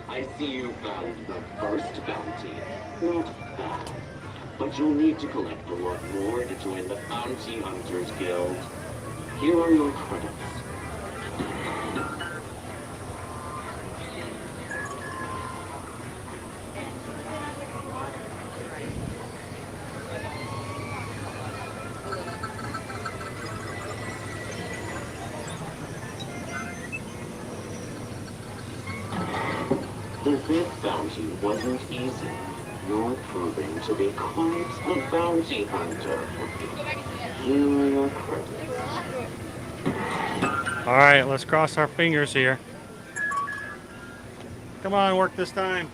I see you found the first bounty. Not bad. But you'll need to collect a lot more to join the Bounty Hunters Guild. Here are your credits. The fifth bounty wasn't easy. You're proving to be quite a bounty hunter. Here are your credits. All right, let's cross our fingers here. Come on, work this time.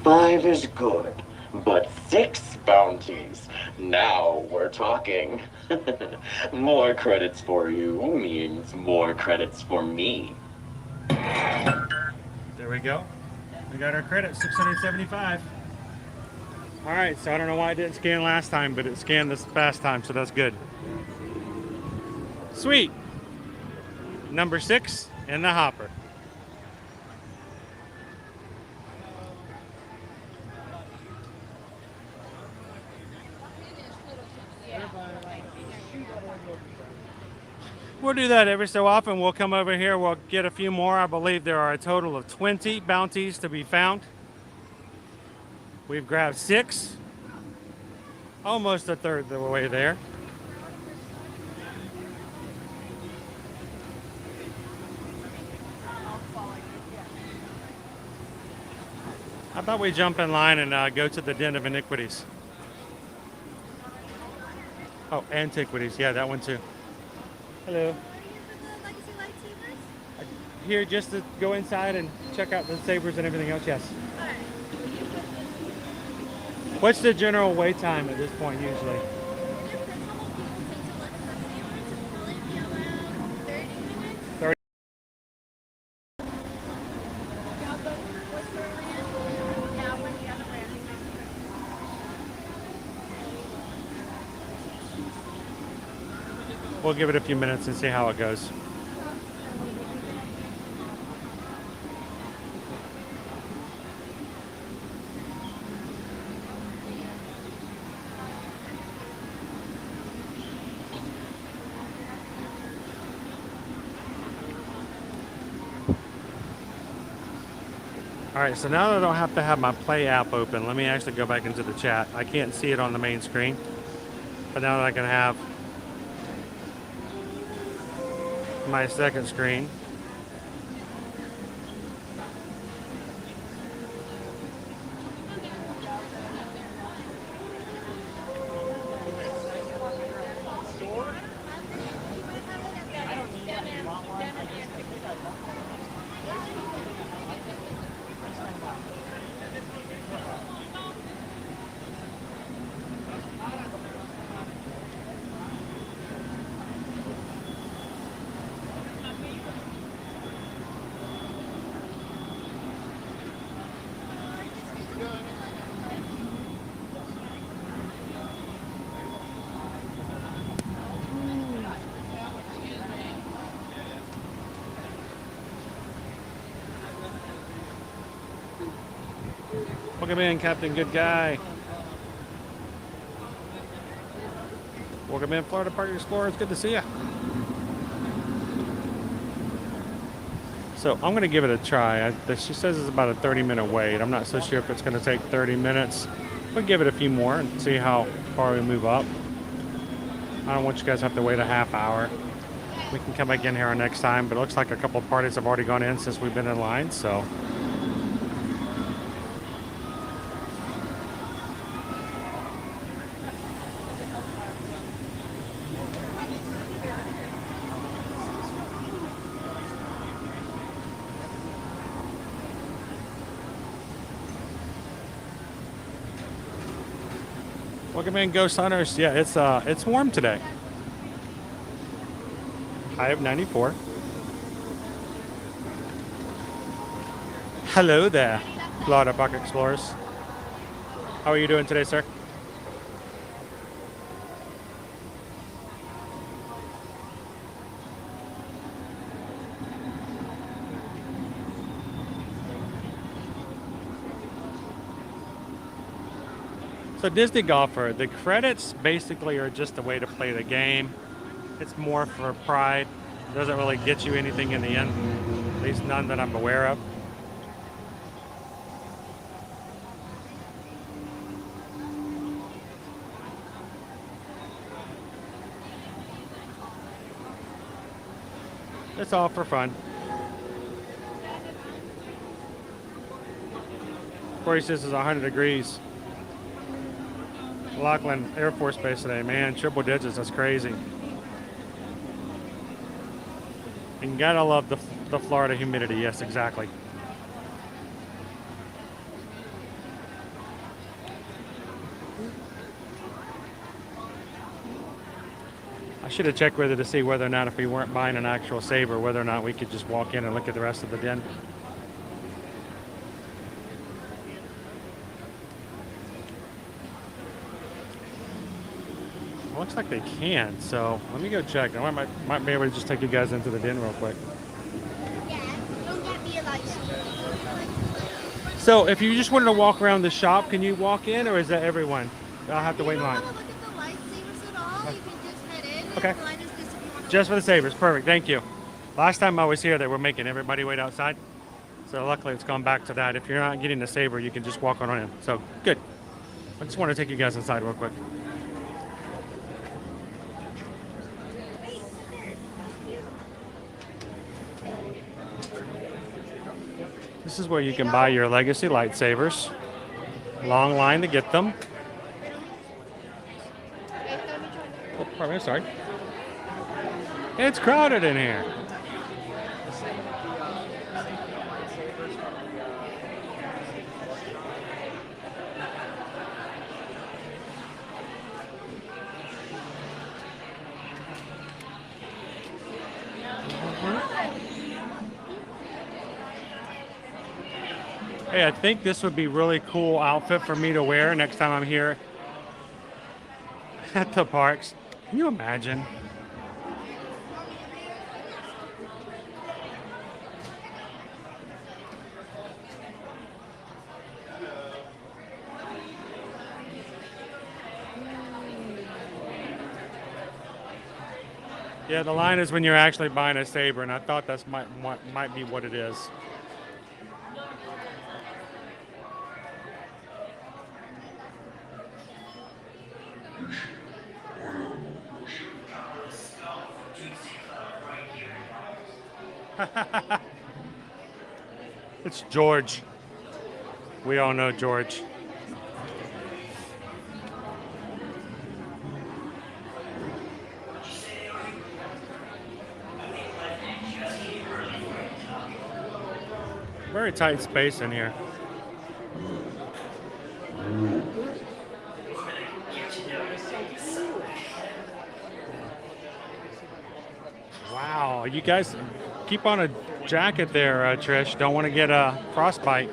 Five is good, but 6 bounties. Now we're talking. More credits for you means more credits for me. There we go. We got our credit, 675. All right, so I don't know why it didn't scan last time, but it scanned this past time, so that's good. Sweet. Number 6 in the hopper. We'll do that every so often. We'll come over here, we'll get a few more. I believe there are a total of 20 bounties to be found. We've grabbed 6, almost a third of the way there. How about we jump in line and go to the Den of Iniquities? Oh, Antiquities. Yeah, that one too. Hello. Here just to go inside and check out the sabers and everything else, yes. What's the general wait time at this point usually? We'll give it a few minutes and see how it goes. All right, so now that I don't have to have my Play app open, let me actually go back into the chat. I can't see it on the main screen, but now that I can have my second screen. Welcome in, Captain Good Guy. Welcome in, Florida Park Explorer. It's good to see you. So I'm going to give it a try. She says it's about a 30-minute wait. I'm not so sure if it's going to take 30 minutes. We'll give it a few more and see how far we move up. I don't want you guys to have to wait a half hour. We can come back in here next time, but it looks like a couple of parties have already gone in since we've been in line, so. Welcome in, Ghost Hunters. Yeah, it's warm today. High of 94. Hello there, Florida Park Explorers. How are you doing today, sir? So Disney Golfer, the credits basically are just a way to play the game. It's more for pride. It doesn't really get you anything in the end, at least none that I'm aware of. It's all for fun. Corey says it's 100 degrees. Laughlin Air Force Base today, man, triple digits, that's crazy. And you gotta love the Florida humidity, yes, exactly. I should have checked whether to see whether or not if we weren't buying an actual saber, whether or not we could just walk in and look at the rest of the den. Looks like they can, so let me go check. I might be able to just take you guys into the den real quick. So if you just wanted to walk around the shop, can you walk in, or is that everyone? I'll have to wait in line. Okay. Just for the sabers. Perfect. Thank you. Last time I was here, they were making everybody wait outside. So luckily it's gone back to that. If you're not getting the saber, you can just walk on in. So good. I just want to take you guys inside real quick. This is where you can buy your legacy lightsabers. Long line to get them. Oh, pardon me, I'm sorry. It's crowded in here. Hey, I think this would be a really cool outfit for me to wear next time I'm here at the parks. Can you imagine? Yeah, the line is when you're actually buying a saber, and I thought that's might be what it is. It's George. We all know George. Very tight space in here. Wow, you guys keep on a jacket there, Trish. Don't want to get a frostbite.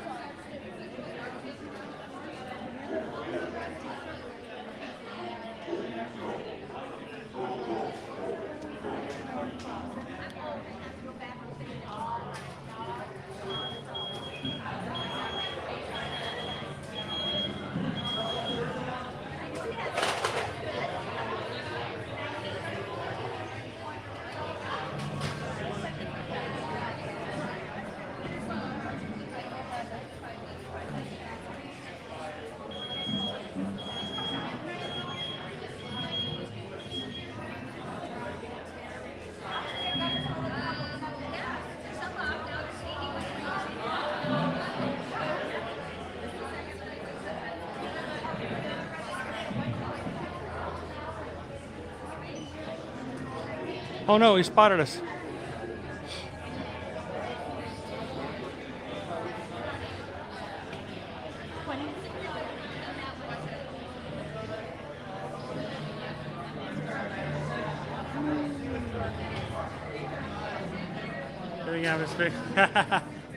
Oh no, he spotted us.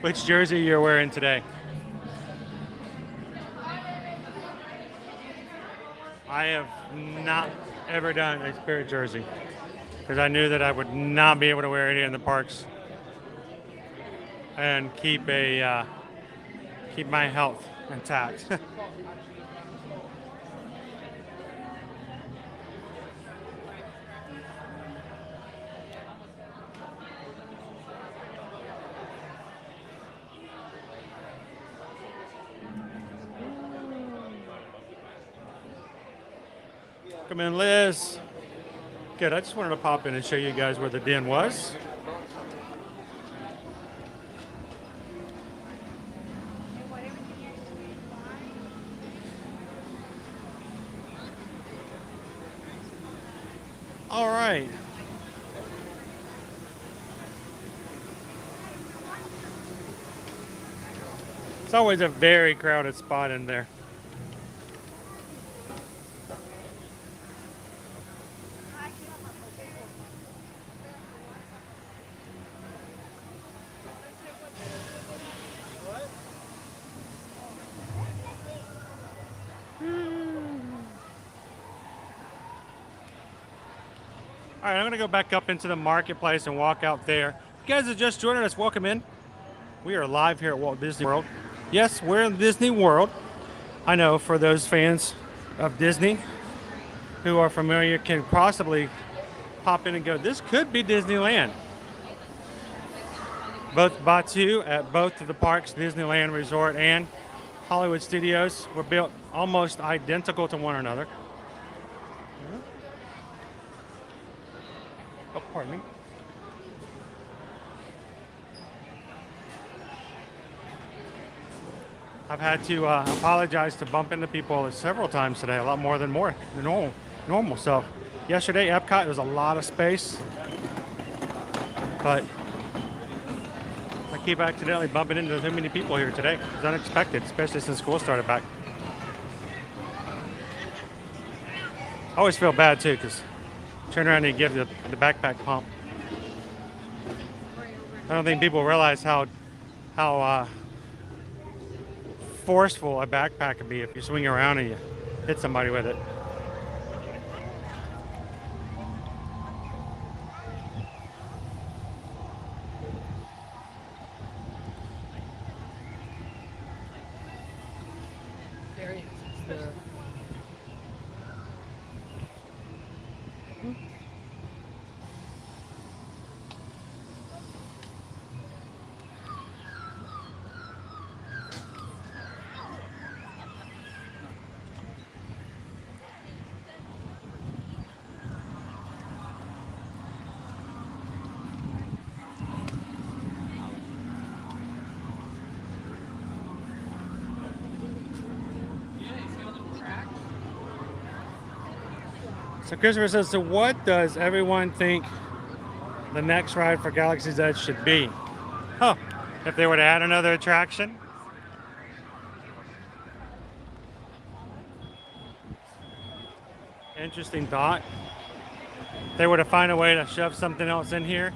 Which jersey you're wearing today? I have not ever done a Spirit jersey because I knew that I would not be able to wear it in the parks and keep my health intact. Come in, Liz. Good, I just wanted to pop in and show you guys where the den was. All right. It's always a very crowded spot in there. All right, I'm gonna go back up into the marketplace and walk out there. If you guys are just joining us, welcome in. We are live here at Walt Disney World. Yes, we're in Disney World. I know for those fans of Disney who are familiar can possibly pop in and go, this could be Disneyland. Both Batu at both of the parks, Disneyland Resort and Hollywood Studios, were built almost identical to one another. Oh, pardon me. I've had to apologize to bump into people several times today, a lot more than normal. So yesterday, Epcot, there was a lot of space, but I keep accidentally bumping into too many people here today. It's unexpected, especially since school started back. I always feel bad too, because turn around and give the backpack pump. I don't think people realize how forceful a backpack can be if you swing around and you hit somebody with it. There he is. So Christopher says, so what does everyone think the next ride for Galaxy's Edge should be? Oh, if they were to add another attraction? Interesting thought. If they were to find a way to shove something else in here.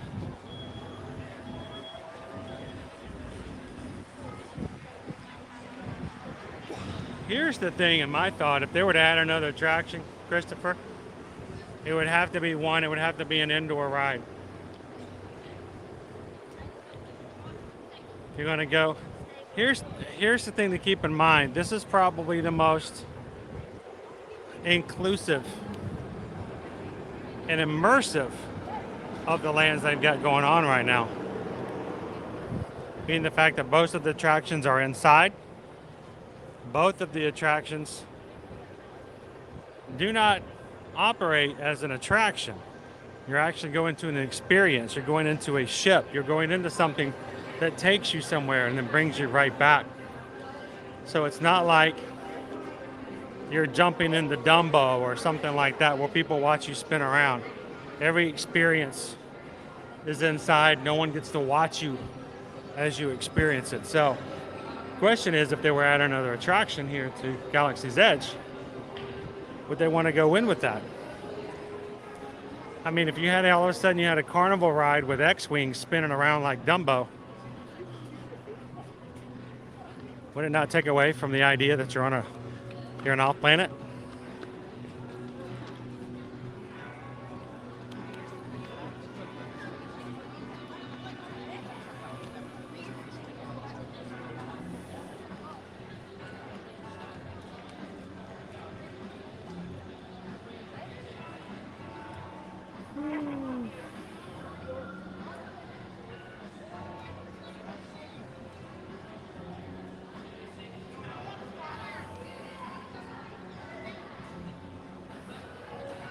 Here's the thing in my thought, if they were to add another attraction, Christopher, it would have to be one, it would have to be an indoor ride. If you're gonna go, here's the thing to keep in mind. This is probably the most inclusive and immersive of the lands they've got going on right now. Being the fact that most of the attractions are inside. Both of the attractions do not operate as an attraction. You're actually going to an experience. You're going into a ship. You're going into something that takes you somewhere and then brings you right back. So it's not like you're jumping into Dumbo or something like that where people watch you spin around. Every experience is inside. No one gets to watch you as you experience it. So the question is, if they were adding another attraction here to Galaxy's Edge, would they want to go in with that? I mean, if you had all of a sudden you had a carnival ride with X-Wings spinning around like Dumbo, would it not take away from the idea that you're an off planet?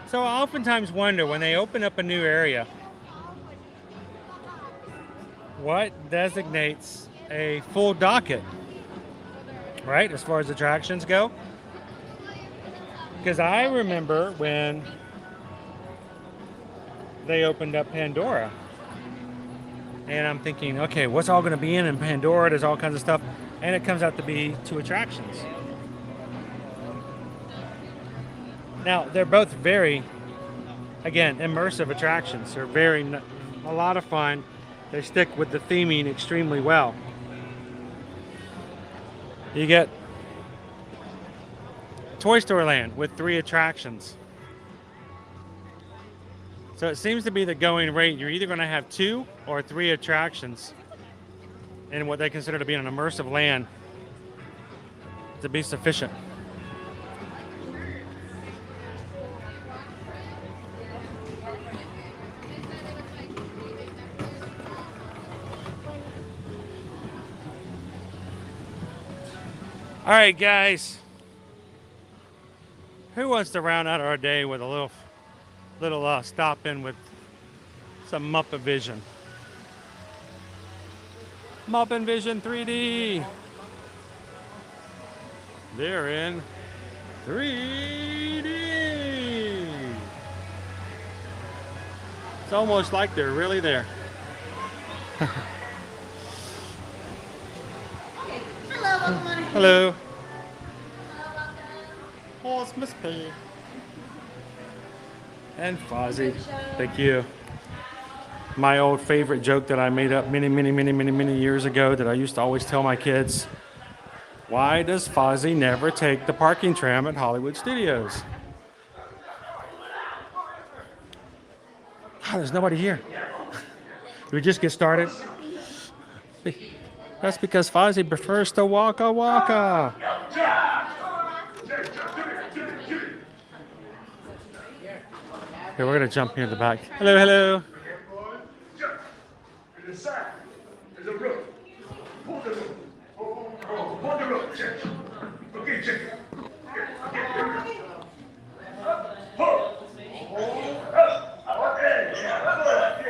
So I oftentimes wonder, when they open up a new area, what designates a full docket, right, as far as attractions go? Because I remember when they opened up Pandora, and I'm thinking, okay, what's all going to be in Pandora? There's all kinds of stuff, and it comes out to be 2 attractions. Now, they're both very, again, immersive attractions. They're a lot of fun. They stick with the theming extremely well. You get Toy Story Land with 3 attractions. So it seems to be the going rate. You're either going to have 2 or 3 attractions in what they consider to be an immersive land to be sufficient. All right, guys. Who wants to round out our day with a little stop in with some Muppet Vision? Muppet Vision 3D. They're in 3D. It's almost like they're really there. Hello, welcome on in. Hello. Oh, it's Miss P. And Fozzie. Thank you. My old favorite joke that I made up many years ago that I used to always tell my kids. Why does Fozzie never take the parking tram at Hollywood Studios? Oh, there's nobody here. Did we just get started? That's because Fozzie prefers to waka waka. Okay, we're gonna jump here in the back. Hello, hello. There's a rope. Pull the rope. Pull the rope. Check. Okay, check. Pull.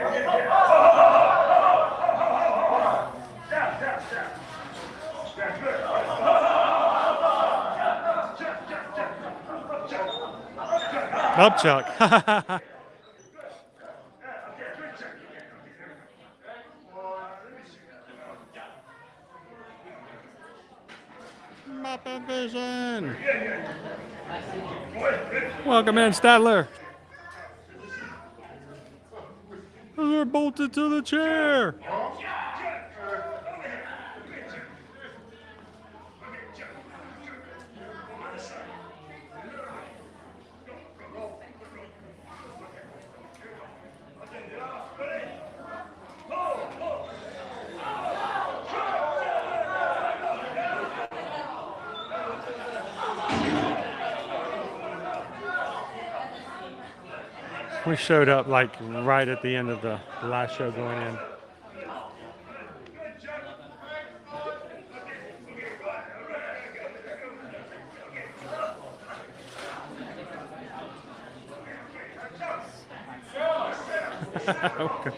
Okay. Up, Chuck. Muppet Vision. Welcome in, Stadler. They're bolted to the chair. We showed up like right at the end of the last show going in. Okay.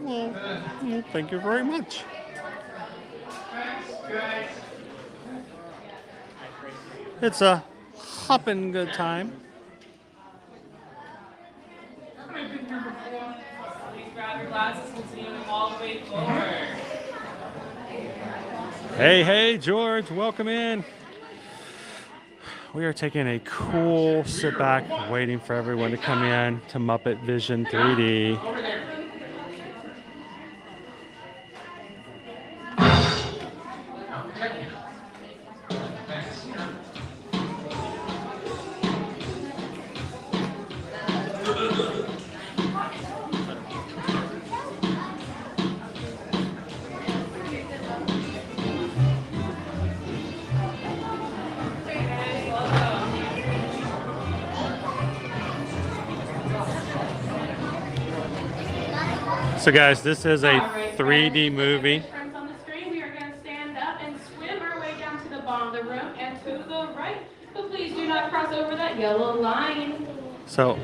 Well, thank you very much. It's a hopping good time. Hey, George, welcome in. We are taking a cool sit back, waiting for everyone to come in to Muppet Vision 3D. So guys, this is a 3D movie. On the screen, we are going to stand up and swim our way down to the bottom of the room and to the right. But please do not cross over that yellow line. So,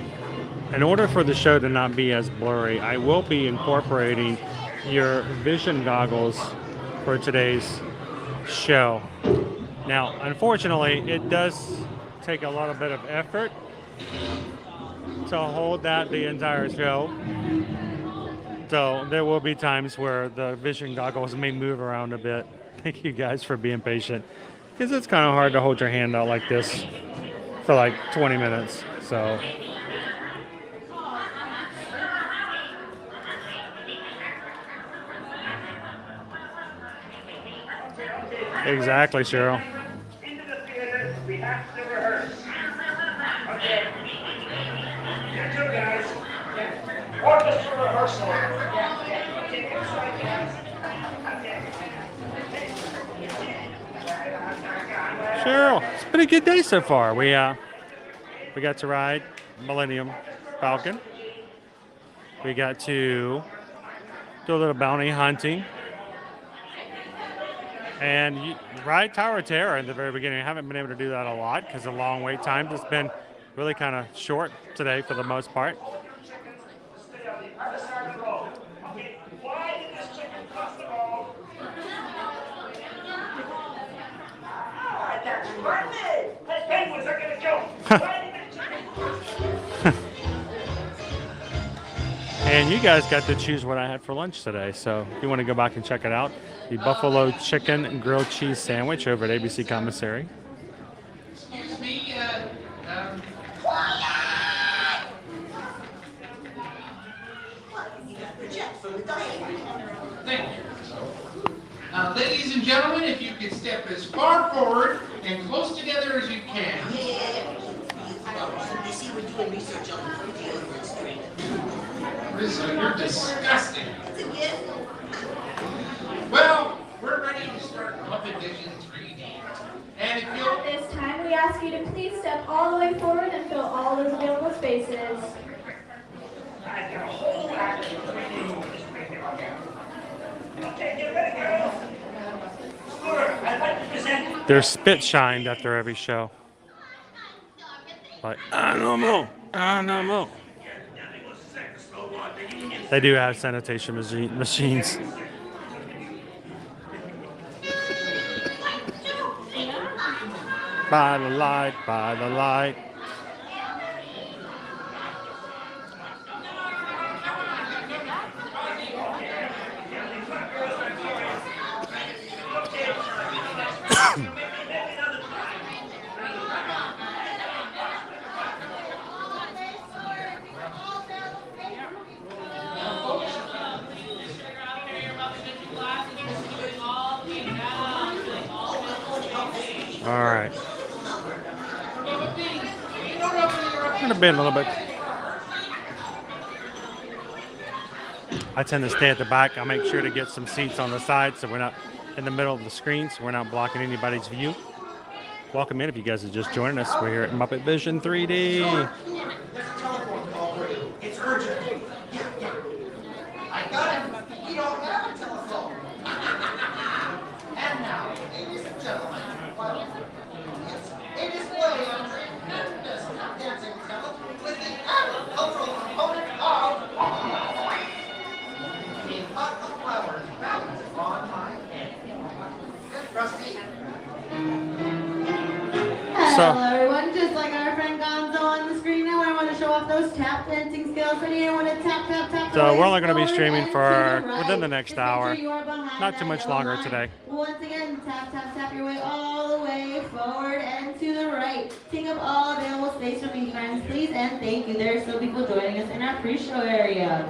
in order for the show to not be as blurry, I will be incorporating your vision goggles for today's show. Now, unfortunately, it does take a little bit of effort to hold that the entire show. So there will be times where the vision goggles may move around a bit. Thank you guys for being patient, because it's kind of hard to hold your hand out like this for like 20 minutes. So exactly, Cheryl. Into the theater, we have to rehearse. Okay. Yeah, two guys. Yeah. Orchestra rehearsal. Yeah. Okay, that's right, guys. Cheryl, it's been a good day so far. We got to ride Millennium Falcon. We got to do a little bounty hunting. And ride Tower of Terror in the very beginning. I haven't been able to do that a lot because of the long wait time. It's been really kind of short today for the most part. And you guys got to choose what I had for lunch today. So if you want to go back and check it out, the buffalo chicken and grilled cheese sandwich over at ABC Commissary. Excuse me, thank you. Ladies and gentlemen, if you could step as far forward and close together as you can. I see we're doing research on the street. Rizzo, you're disgusting. Well, we're ready to start Muppet Vision 3D. And if you'll... At this time, we ask you to please step all the way forward and fill all those available spaces. They're spit shined after every show. Like, animal. They do have sanitation machines. By the light, by the light. All right. I'm gonna bend a little bit. I tend to stay at the back. I make sure to get some seats on the side so we're not in the middle of the screen, so we're not blocking anybody's view. Welcome in if you guys are just joining us. We're here at Muppet Vision 3D. It's urgent. I got it. You don't have a telephone. And now, ladies and gentlemen, a display of tremendous dancing talent with the agricultural component of a pot of flowers balanced on my head. Rusty. Hello everyone, just like our friend Gonzo on the screen now, I want to show off those tap dancing skills. So you want to tap, tap, tap. So we're only going to be streaming for within the next hour. Not too much longer today. Once again, tap, tap, tap your way all the way forward and to the right. Take up all available space for me, friends, please, and thank you. There are still people joining us in our pre-show area.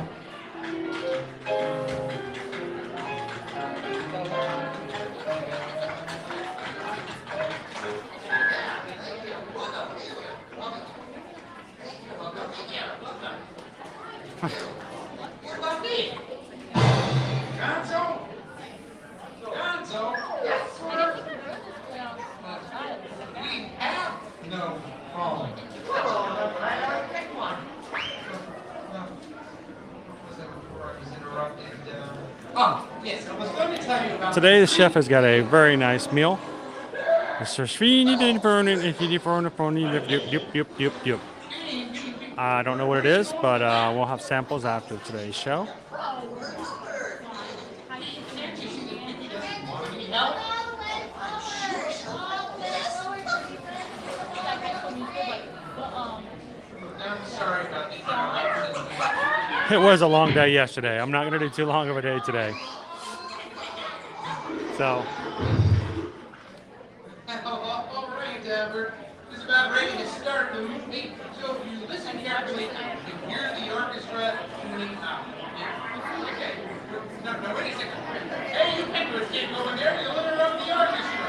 Gonzo? Yes, sir. We have no phone. Pick one. Oh, yes, I was going to tell you about... Today the chef has got a very nice meal. I don't know what it is, but we'll have samples after today's show. I'm sorry about the interruption. It was a long day yesterday. I'm not going to do too long of a day today. So, All right, we're just about ready to start the movie. So if you listen carefully, you can hear the orchestra tuning out. Yeah? Okay. No, wait a second. Hey, you Penguin kid over there, you'll interrupt the orchestra.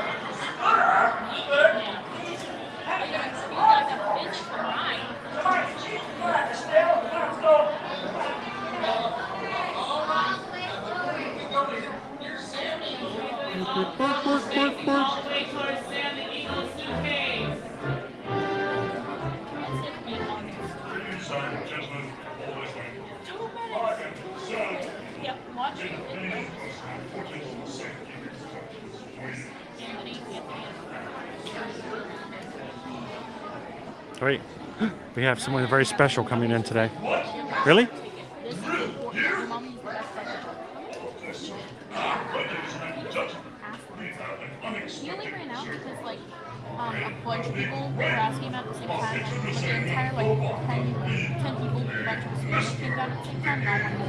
wait, we have someone very special coming in today. Really? He only ran out because like a bunch of people were asking him at the same time. Like the entire like 10 people, a bunch of students came down at the same time. Not one of them.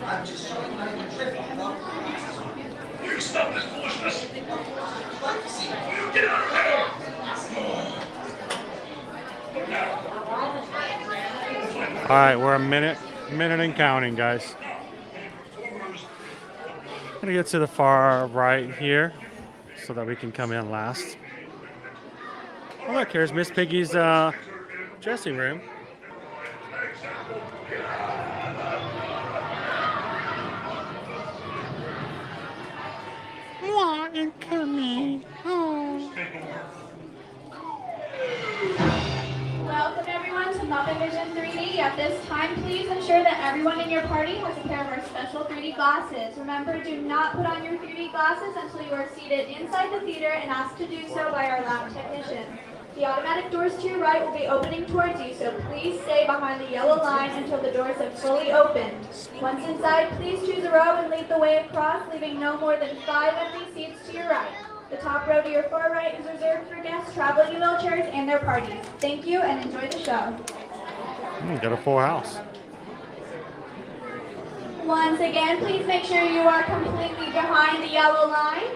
I'm just showing my trip. You stop this foolishness! Let's see. Get out of here! All right, we're a minute and counting, guys. Gonna get to the far right here so that we can come in last. Oh, look, here's Miss Piggy's dressing room. And coming home. Welcome everyone to Muppet Vision 3D. At this time, please ensure that everyone in your party has a pair of our special 3D glasses. Remember, do not put on your 3D glasses until you are seated inside the theater and asked to do so by our lab technician. The automatic doors to your right will be opening towards you, so please stay behind the yellow line until the doors have fully opened. Once inside, please choose a row and lead the way across, leaving no more than 5 empty seats to your right. The top row to your far right is reserved for guests traveling in wheelchairs and their parties. Thank you and enjoy the show. Got a full house. Once again, please make sure you are completely behind the yellow line.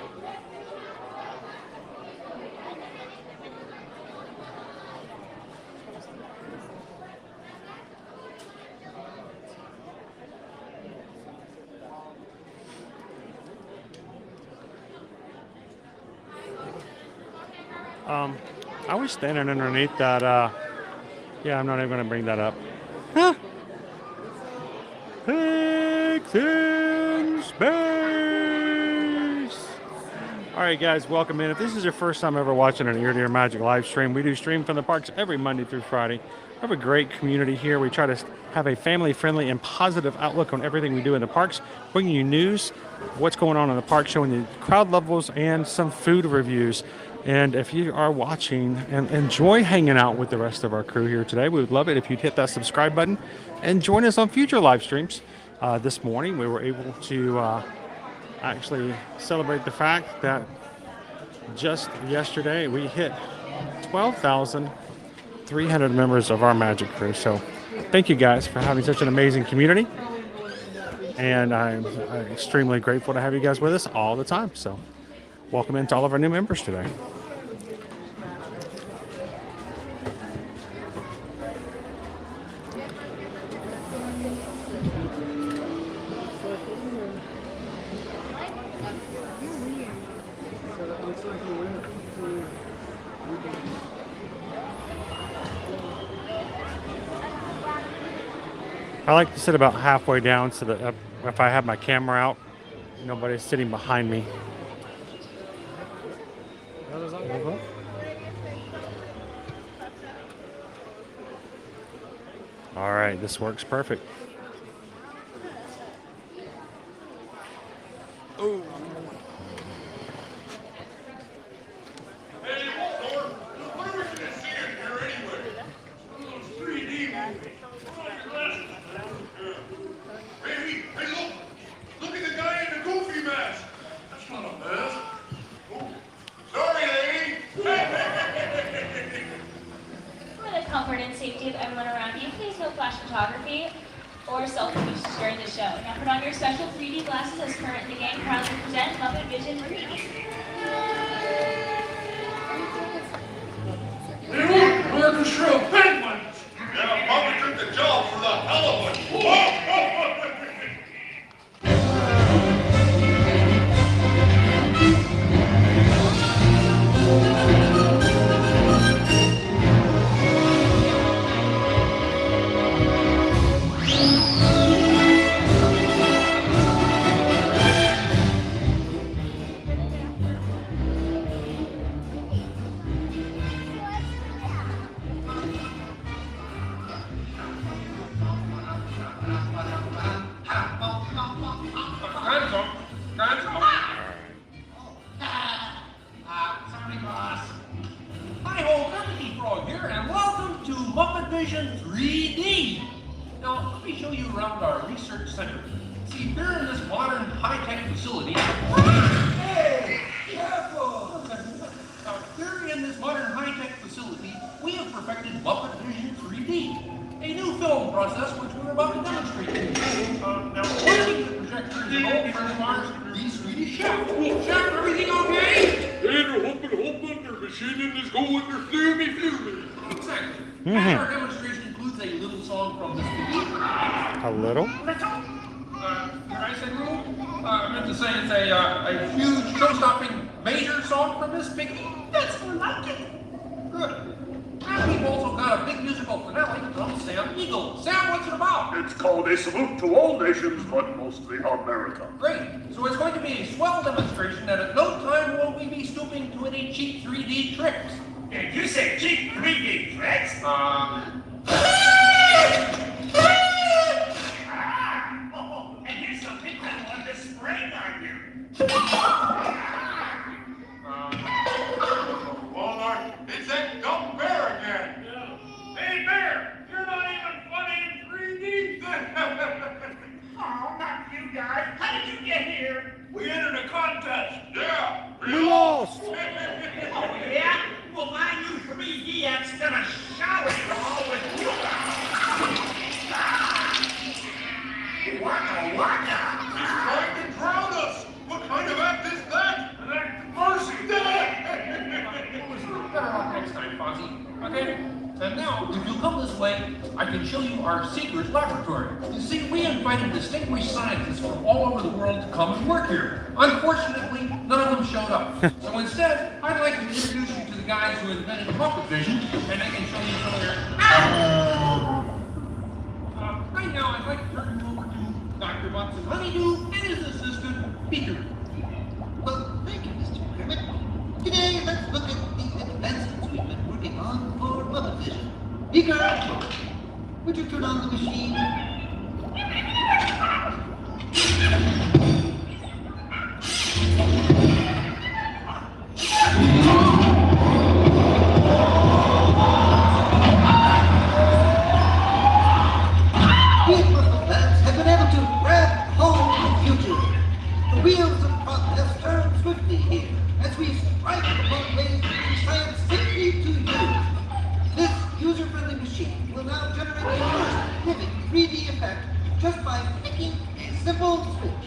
I was standing underneath that, yeah, I'm not even going to bring that up. Huh. Pigs in space! Alright guys, welcome in. If this is your first time ever watching an Ear to Ear Magic live stream, we do stream from the parks every Monday through Friday. We have a great community here. We try to have a family-friendly and positive outlook on everything we do in the parks, bringing you news, what's going on in the park, showing you crowd levels and some food reviews. And if you are watching and enjoy hanging out with the rest of our crew here today, we would love it if you'd hit that subscribe button and join us on future live streams. This morning, we were able to actually celebrate the fact that just yesterday we hit 12,300 members of our Magic crew. So thank you guys for having such an amazing community. And I'm extremely grateful to have you guys with us all the time. So welcome into all of our new members today. I like to sit about halfway down so that if I have my camera out, nobody's sitting behind me. All right, this works perfect. Oh. Hey, Waldorf, what are we going to see in here anyway? Those 3D movies. Hey, look at the guy in the goofy mask. That's not a mask. Oh, sorry, lady. For the comfort and safety of everyone around you, please no flash photography or selfie pictures during the show. Now put on your special 3D glasses as Kermit and the gang proudly present Muppet Vision 3D. Orchestra of penguins! Yeah, Muppet took the job for the hell of it. Sorry, boss. Hi-ho, Kermit Frog here, and welcome to Muppet Vision 3D. Now, let me show you around our research center. See, we're in this modern, high-tech facility. Hey, careful! Here in this modern, high-tech facility, we have perfected Muppet Vision 3D, a new film process which we're about to demonstrate to you. Now, pointing the projector is an old friend of ours, the Swedish chef. Chef, everything okay? Their machine is going to flumy. Exactly. And our demonstration includes a little song from this video. A little? Did I say little? I meant to say it's a huge, show-stopping, major song from this piggy. That's more like it. Good. And we've also got a big musical finale from Sam Eagle. Sam, what's it about? It's called A Salute to All Nations, but mostly America. Great. So it's going to be a swell demonstration, and at no time will we be stooping to any cheap 3D tricks. Did you say cheap 3D tricks? And here's something I want to spring on you. Walmart, it's that dumb bear again. Hey, Bear, you're not even funny in 3D. Oh, not you guys. How did you get here? We entered a contest. Yeah. We lost. Oh, yeah? Well, my new 3D app's gonna shower you all with you. Waka waka. He's trying to drown us. What kind of act is that? An act of mercy. Better off next time, Fonzie. Okay? And now, if you'll come this way, I can show you our secret laboratory. You see, we invited distinguished scientists from all over the world to come and work here. Unfortunately, none of them showed up. So instead, I'd like to introduce you to the guys who invented Muppet Vision, and they can show you some of their... Right now, I'd like to turn you over to Dr. Watson Honeydew and his assistant, Peter. Well, thank you, Mr. Kermit. Today, let's look at the advancements we've been working on for Muppet Vision. Beaker, would you turn on the machine? These Muppet labs have been able to grab hold of the future. The wheels of progress turn swiftly here as we strike upon ways to bring science safely to you. This user-friendly machine will now generate a first living 3D effect just by flicking a simple switch.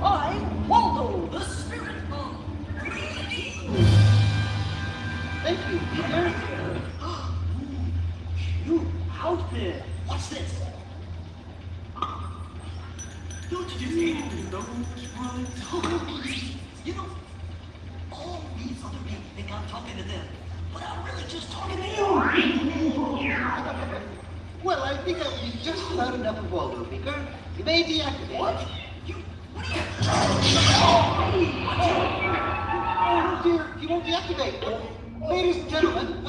I'm Waldo, the spirit of 3D. Thank you, Peter. You out there? What's this? Don't you need those words? You know, all these other people think I'm talking to them, but I'm really just talking to you. Well, I think I've just about enough of Waldo, Beaker. You may deactivate. What? Oh, dear, you won't deactivate. Ladies and gentlemen,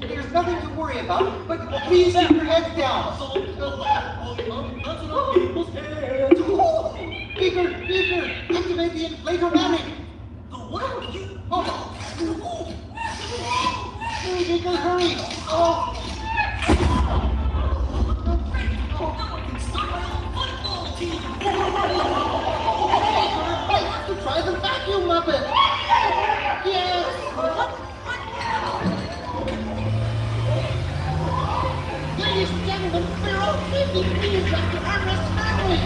there's nothing to worry about, but please keep your heads down. Beaker, activate the inflator-matic. What are you? Hurry, Beaker, hurry. I have to try the vacuum Muppet. Yes. Ladies and gentlemen, we're all 50 degrees after Armrest family.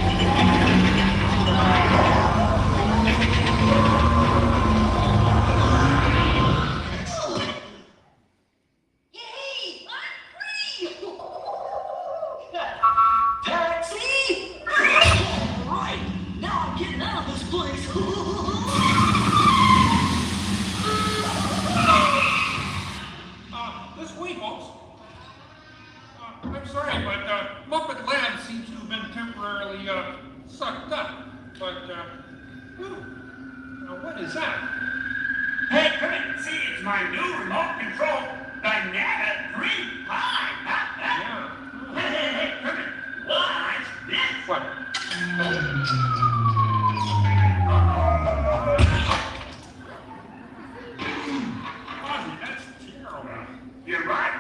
I'm sorry, but Muppet Lab seems to have been temporarily sucked up. But, now what is that? Hey, come in. See, it's my new remote control dynamic green pie. Hey, come in. Watch this. What? Ozzy, that's terrible. You're right.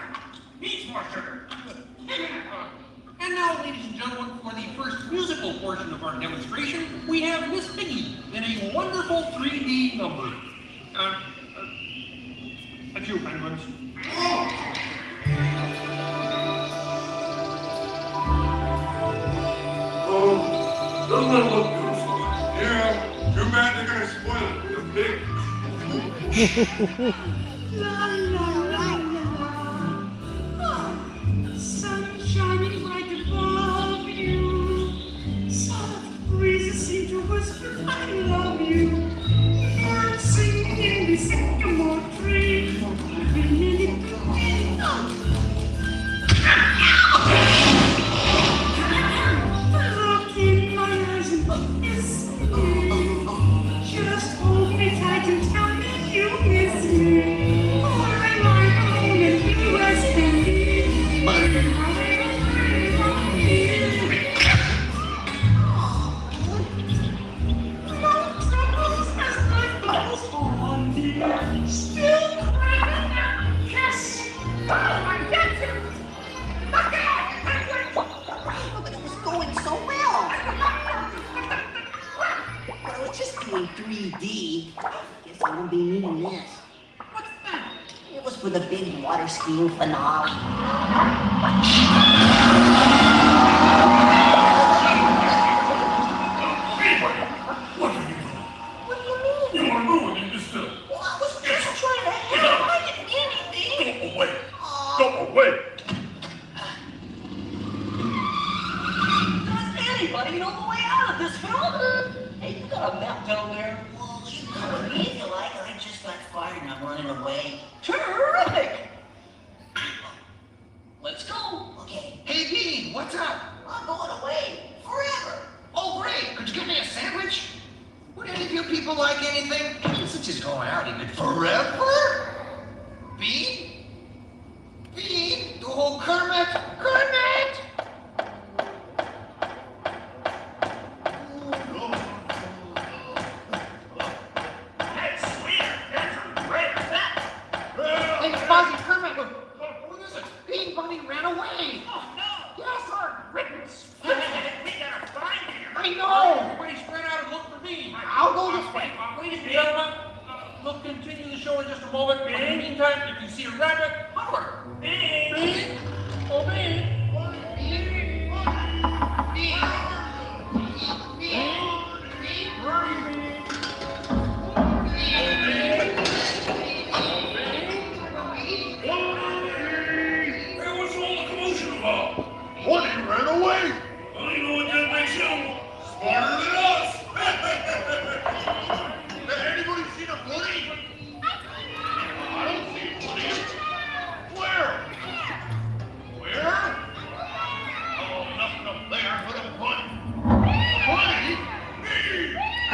Needs more sugar. And now, ladies and gentlemen, for the first musical portion of our demonstration, we have Miss Piggy in a wonderful 3D number. A few penguins. Oh, doesn't that look beautiful? Yeah, too bad they're gonna spoil it for the pig. La la la la. Oh, sun shining right above you. Soft breezes seem to whisper, I love you. Birds singing in the sycamore tree. Look in my eyes and kiss me. Just hold me tight and tell me you miss me. In 3D. Guess I won't be needing this. What's that? It was for the big water skiing finale. What are you doing? What do you mean? You are ruining this film. Well, I was just trying to help. I didn't do anything. Go away. Go away. Does anybody know the way out of this film? Hey, you got a map down there? Well, you cover me if you like. I just got fired and I'm running away. Terrific! Let's go. Okay. Hey, Bean, what's up? I'm going away. Forever. Oh, great. Could you give me a sandwich? Would any of you people like anything? This is just going out even forever? Bean? Bean? The whole Kermit? Kermit! Hey, Fozzie, Kermit! What is it? Bean Bunny ran away! Oh, no! Yes, our ribbons! We gotta find him. I know! Everybody spread out and look for me. I'll go this way. Ladies and gentlemen, we'll continue the show in just a moment. But in the meantime, if you see a rabbit, holler. Bean! Oh, Bean! Where are you, Bean? What, he ran away? Well, you know what that makes him? Smarter than us! Anybody seen a bunny? I don't see a bunny. Where?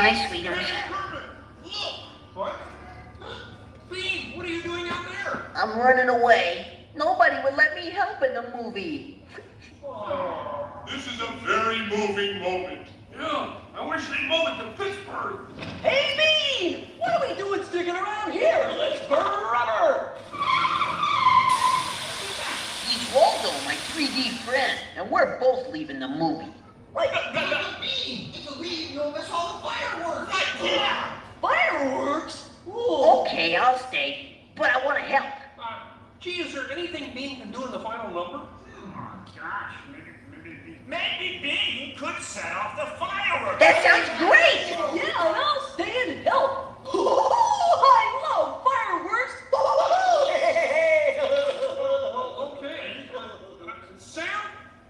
Hi, sweetheart. What? Bean, what are you doing out there? I'm running away. Nobody would let me help in the movie. This is a very moving moment. Yeah, I wish they'd move it to Pittsburgh. Hey, Bean! What are we doing sticking around here? Let's burn rubber! He's Waldo, my 3D friend, and we're both leaving the movie. Bean, if you leave, you'll miss all the fireworks. Yeah! Fireworks? Ooh. Okay, I'll stay, but I want to help. Gee, is there anything Bean can do in the final number? Gosh, maybe Bean could set off the fireworks. That sounds great! Yeah, and I'll stay and help. I love fireworks. Okay. Sam,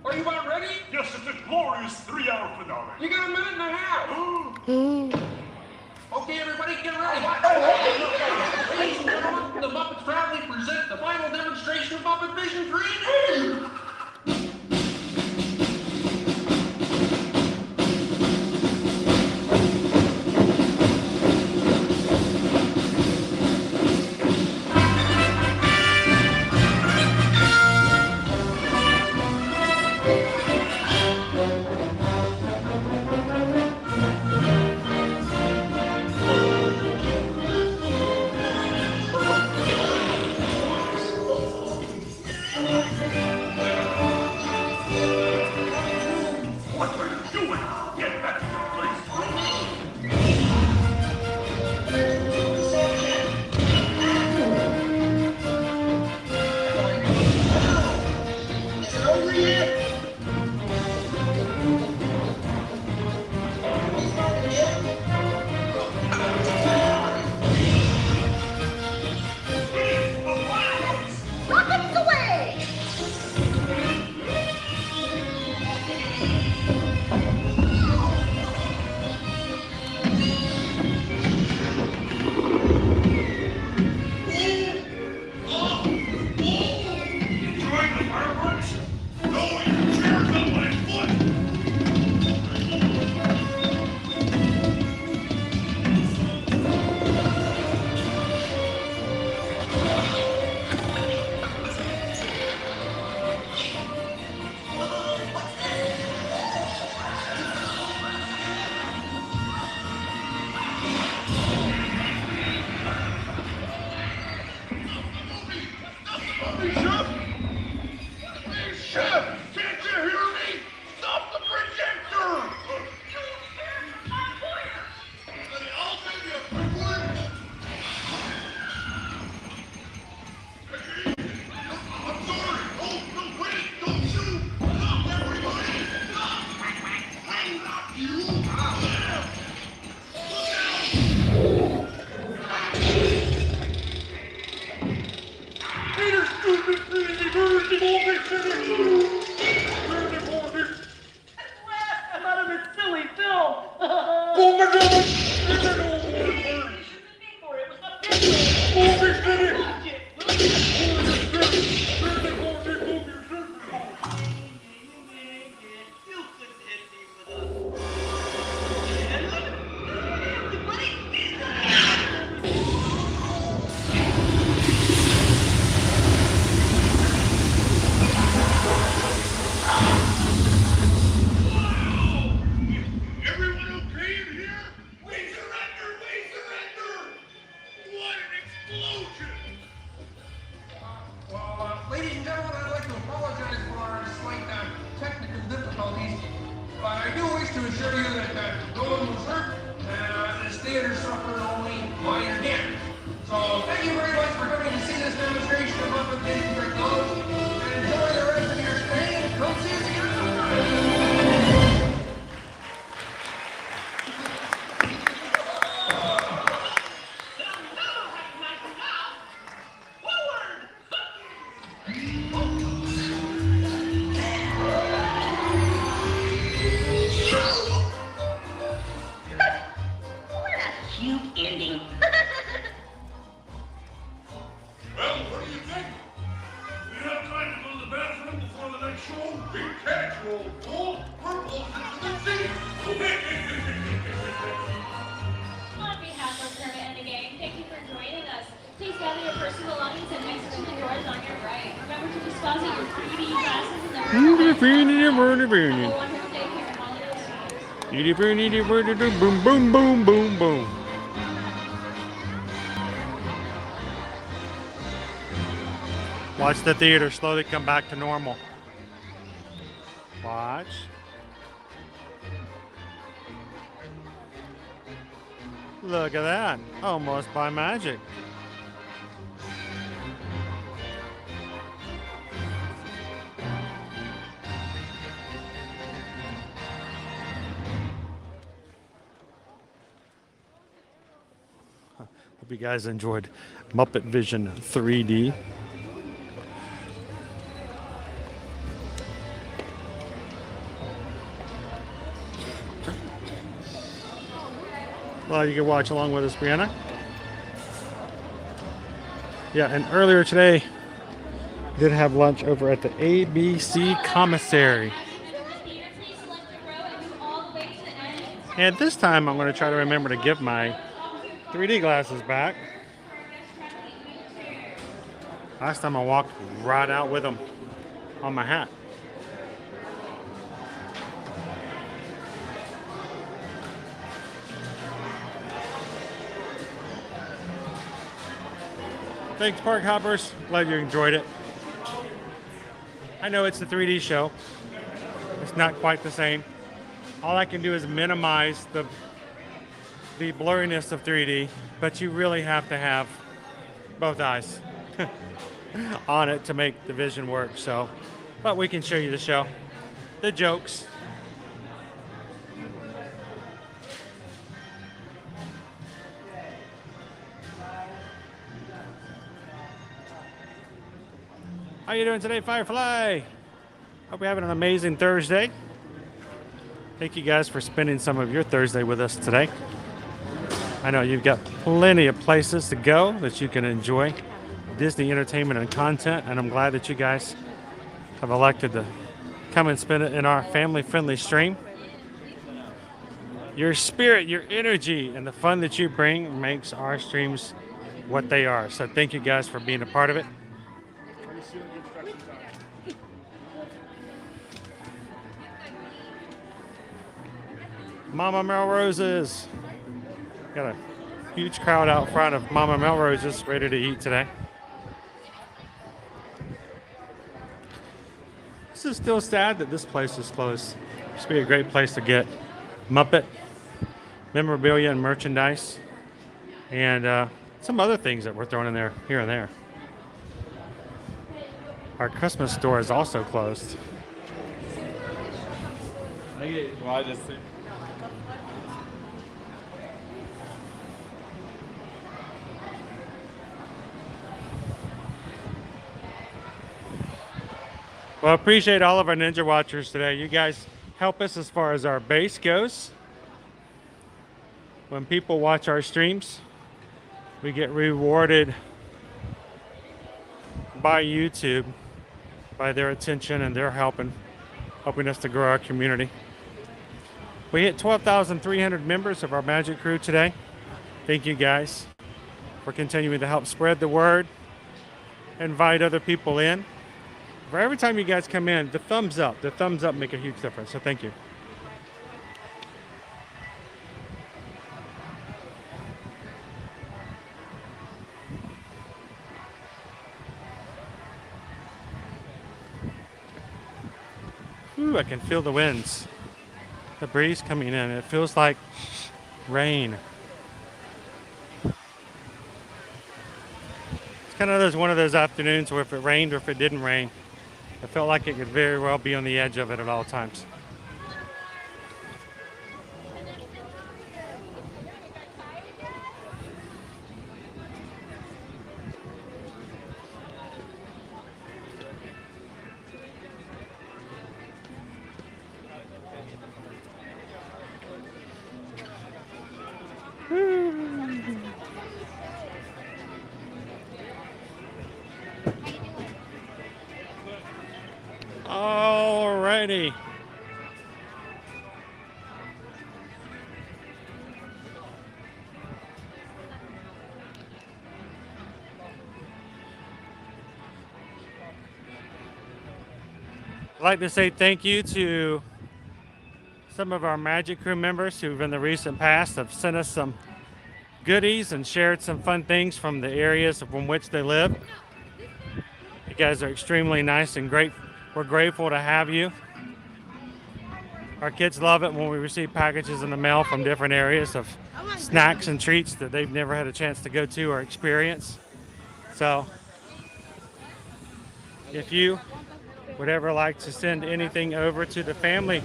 are you about ready? Yes, it's a glorious 3-hour finale. You got a minute and a half. Okay, everybody, get ready. Ladies and gentlemen, the Muppets proudly present the final demonstration of Muppet Vision 3D. What are you doing? Get back to your place. Is it over yet? Rockets away! Enjoying the fireworks? No, your chair's on my foot. Hey, Chef! Hey, Chef! Can't you hear me? Stop the projector! I'll give you a quick one. I'm sorry. Oh, no, wait. Don't shoot. Stop, everybody. Stop. I'm not you. Peter, stupid, crazy bird, the movie finished. I thought it was silly film. Oh my God! Movie finished. Everyone okay in here? We surrender! We surrender! What an explosion! Ladies and gentlemen, I'd like to apologize for our slight technical difficulties. I do wish to assure you that no one was hurt, and this theater suffered only minor damage. So thank you very much for coming to see this demonstration of Muppet Vision technology, and enjoy the rest of your stay, and come see us again sometime. What a cute ending. Well, what do you think? We have time to go to the bathroom before the next show? Be casual, fool! We're both into the seat! deposit your 3D glasses in the room. Boom, boom, boom, boom, boom. Watch the theater slowly come back to normal. Watch. Look at that. Almost by magic. Hope you guys enjoyed Muppet Vision 3D. Well, you can watch along with us, Brianna. Yeah, and earlier today, did have lunch over at the ABC Commissary. And this time, I'm going to try to remember to give my 3D glasses back. Last time I walked right out with them on my hat. Thanks, Park Hoppers. Glad you enjoyed it. I know it's a 3D show. It's not quite the same. All I can do is minimize the blurriness of 3D, but you really have to have both eyes on it to make the vision work. So, but we can show you the show, the jokes. How you doing today, Firefly? Hope you're having an amazing Thursday. Thank you guys for spending some of your Thursday with us today. I know you've got plenty of places to go that you can enjoy Disney entertainment and content, and I'm glad that you guys have elected to come and spend it in our family-friendly stream. Your spirit, your energy, and the fun that you bring makes our streams what they are. So thank you guys for being a part of it. Mama Melrose's. Got a huge crowd out front of Mama Melrose's ready to eat today. This is still sad that this place is closed. This would be a great place to get Muppet memorabilia and merchandise and some other things that we're throwing in there here and there. Our Christmas store is also closed. Well, I just think. Well, I appreciate all of our Ninja Watchers today. You guys help us as far as our base goes. When people watch our streams, we get rewarded by YouTube, by their attention and their helping us to grow our community. We hit 12,300 members of our Magic Crew today. Thank you guys for continuing to help spread the word, invite other people in. For every time you guys come in, the thumbs up make a huge difference. So thank you. Ooh, I can feel the winds. The breeze coming in. It feels like rain. It's kind of one of those afternoons where if it rained or if it didn't rain, I felt like it could very well be on the edge of it at all times. Alrighty. I'd like to say thank you to some of our Magic Crew members who in the recent past have sent us some goodies and shared some fun things from the areas from which they live. You guys are extremely nice and great. We're grateful to have you. Our kids love it when we receive packages in the mail from different areas of snacks and treats that they've never had a chance to go to or experience. So if you would ever like to send anything over to the family, you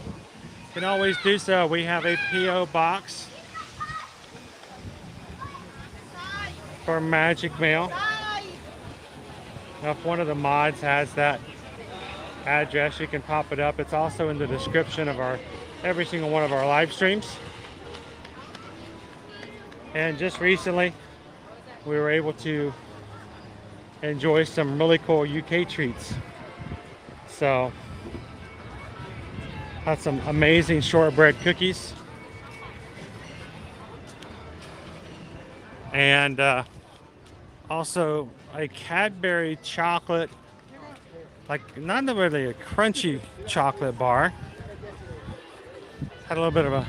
can always do so. We have a P.O. box for Magic Mail. Now, if one of the mods has that address, you can pop it up. It's also in the description of every single one of our live streams. And just recently, we were able to enjoy some really cool UK treats. So, had some amazing shortbread cookies. And also a Cadbury chocolate, like not really a crunchy chocolate bar. Had a little bit of I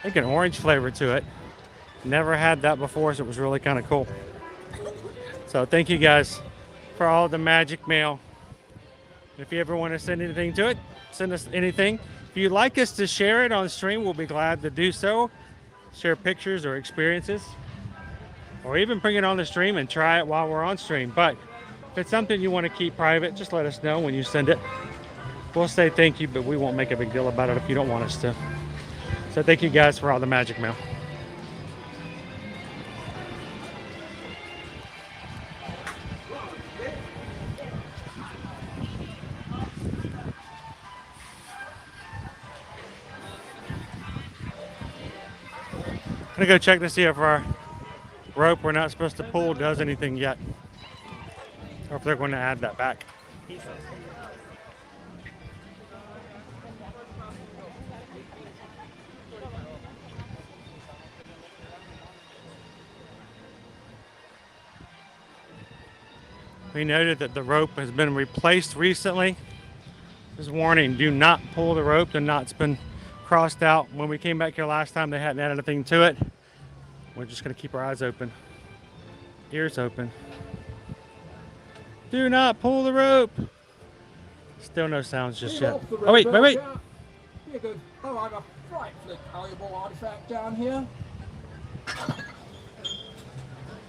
think an orange flavor to it. Never had that before, so it was really kind of cool. So thank you guys for all the Magic Mail. If you ever want to send anything to it, send us anything. If you'd like us to share it on stream, we'll be glad to do so. Share pictures or experiences. Or even bring it on the stream and try it while we're on stream. But if it's something you want to keep private, just let us know when you send it. We'll say thank you, but we won't make a big deal about it if you don't want us to. So thank you guys for all the Magic Mail. I'm gonna go check to see if our rope we're not supposed to pull does anything yet, or if they're going to add that back. We noted that the rope has been replaced recently. This warning, do not pull the rope. The knot's been crossed out. When we came back here last time, they hadn't added anything to it. We're just going to keep our eyes open, ears open. Do not pull the rope. Still no sounds just yet. Oh, wait. Here goes. Oh, I have a frightfully valuable artifact down here.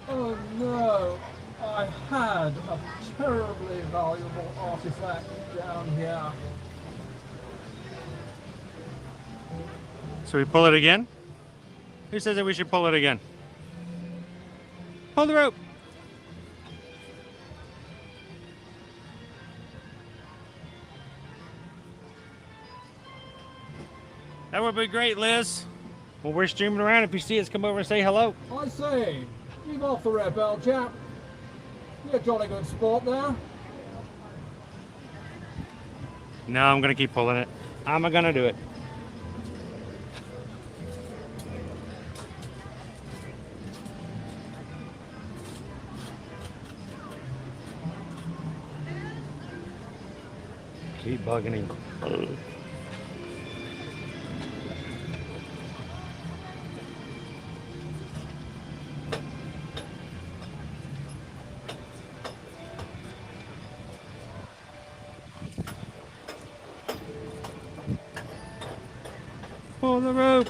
Oh no, I had a terribly valuable artifact down here. So we pull it again? Who says that we should pull it again? Pull the rope. That would be great, Liz. When we're streaming around, if you see us, come over and say hello. I say, leave off the red bell, chap. You're a jolly good sport there. No, I'm going to keep pulling it. I'm going to do it. Keep bugging him. Pull the rope.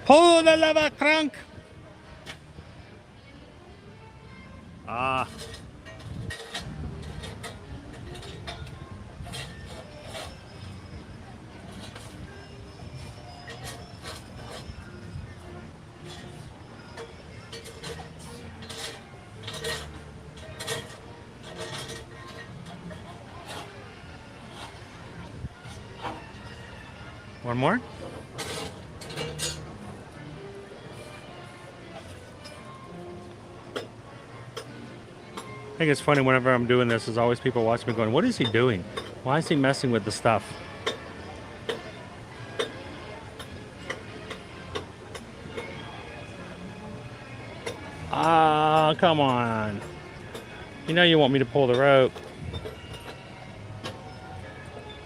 Pull the lever crank. Ah. One more? I think it's funny whenever I'm doing this, there's always people watching me going, what is he doing? Why is he messing with the stuff? Ah, come on. You know you want me to pull the rope.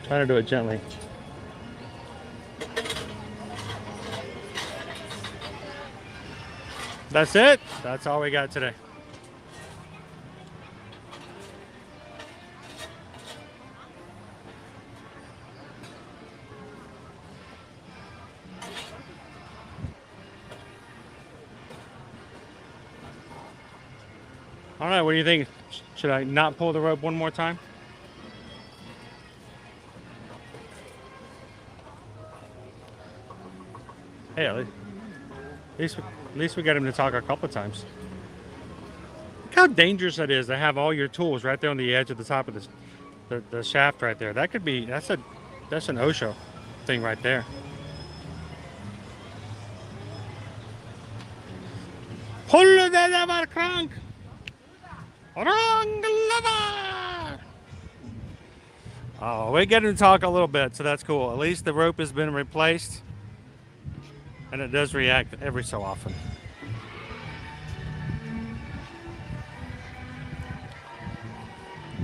Trying to do it gently. That's it. That's all we got today. All right, what do you think? Should I not pull the rope one more time? Hey, at least we got him to talk a couple of times. Look how dangerous that is to have all your tools right there on the edge of the top of the shaft right there. That could be, that's an OSHA thing right there. Pull the lever, crank! Wrong lever! Oh, we get him to talk a little bit, so that's cool. At least the rope has been replaced, and it does react every so often.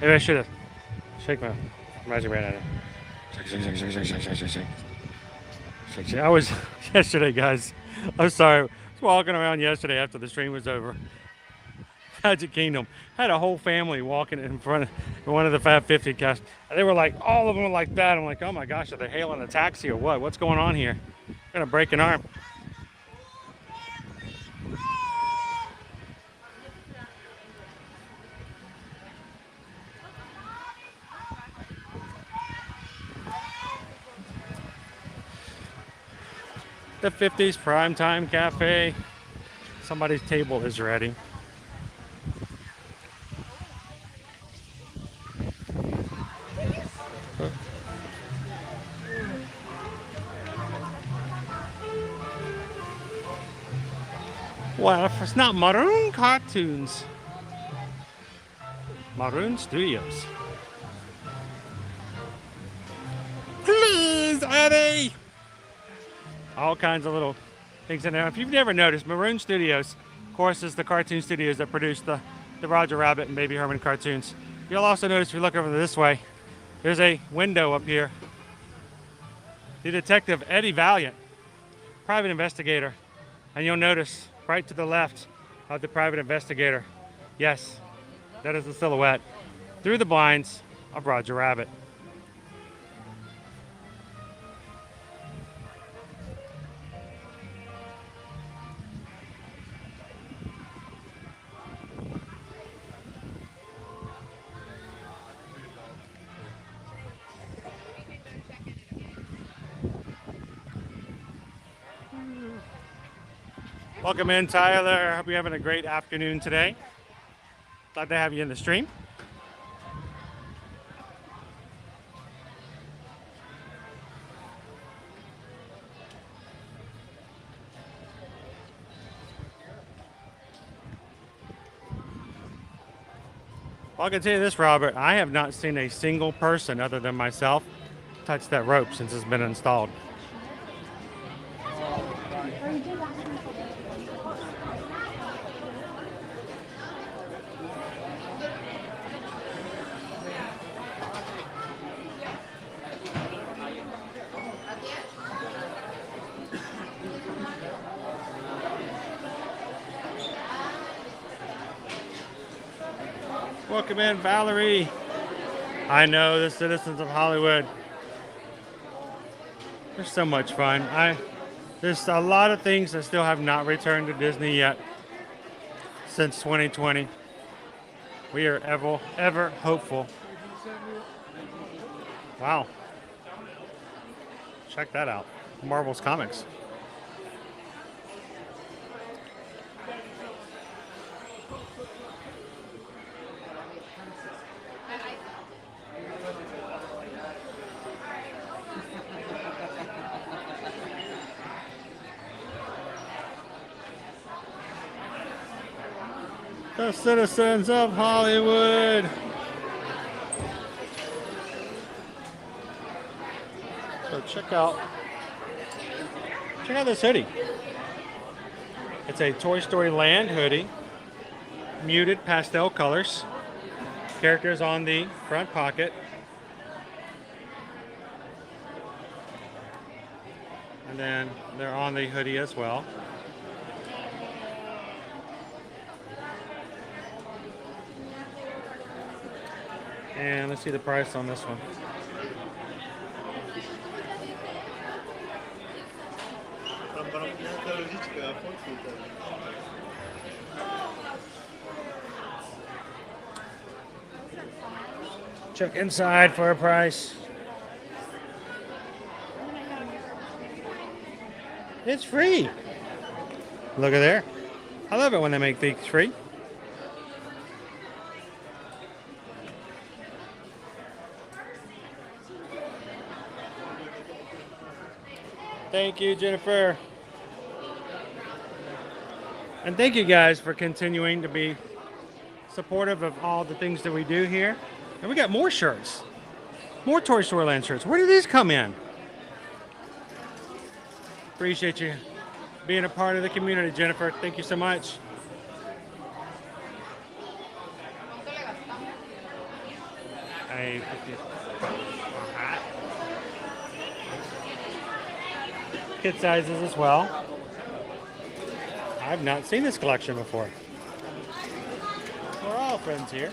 Maybe I should have shake my magic band at it. Shake. I was yesterday, guys. I'm sorry. I was walking around yesterday after the stream was over. Magic Kingdom had a whole family walking in front of one of the Fab 50 cast. They were like, all of them were like that. I'm like, oh my gosh, are they hailing a taxi or what? What's going on here? Gonna break an arm. The 50s Primetime Cafe. Somebody's table is ready. Well, if it's not Maroon Cartoons. Maroon Studios. Please, Eddie! All kinds of little things in there. If you've never noticed, Maroon Studios, of course, is the cartoon studios that produced the Roger Rabbit and Baby Herman cartoons. You'll also notice if you look over this way, there's a window up here. The detective Eddie Valiant, private investigator, and you'll notice right to the left of the private investigator, yes, that is the silhouette through the blinds of Roger Rabbit. Welcome in, Tyler. I hope you're having a great afternoon today. Glad to have you in the stream. Well, I can tell you this, Robert. I have not seen a single person other than myself touch that rope since it's been installed. Welcome in, Valerie. I know, the citizens of Hollywood. They're so much fun. There's a lot of things that still have not returned to Disney yet since 2020. We are ever hopeful. Wow. Check that out. Marvel's Comics. The citizens of Hollywood. So check out this hoodie. It's a Toy Story Land hoodie, muted pastel colors, characters on the front pocket. And then they're on the hoodie as well. And let's see the price on this one. Check inside for a price. It's free. Look at there. I love it when they make things free. Thank you, Jennifer. And thank you guys for continuing to be supportive of all the things that we do here. And we got more shirts. More Toy Story Land shirts. Where do these come in? Appreciate you being a part of the community, Jennifer. Thank you so much. A hat. Kid sizes as well. I've not seen this collection before. We're all friends here.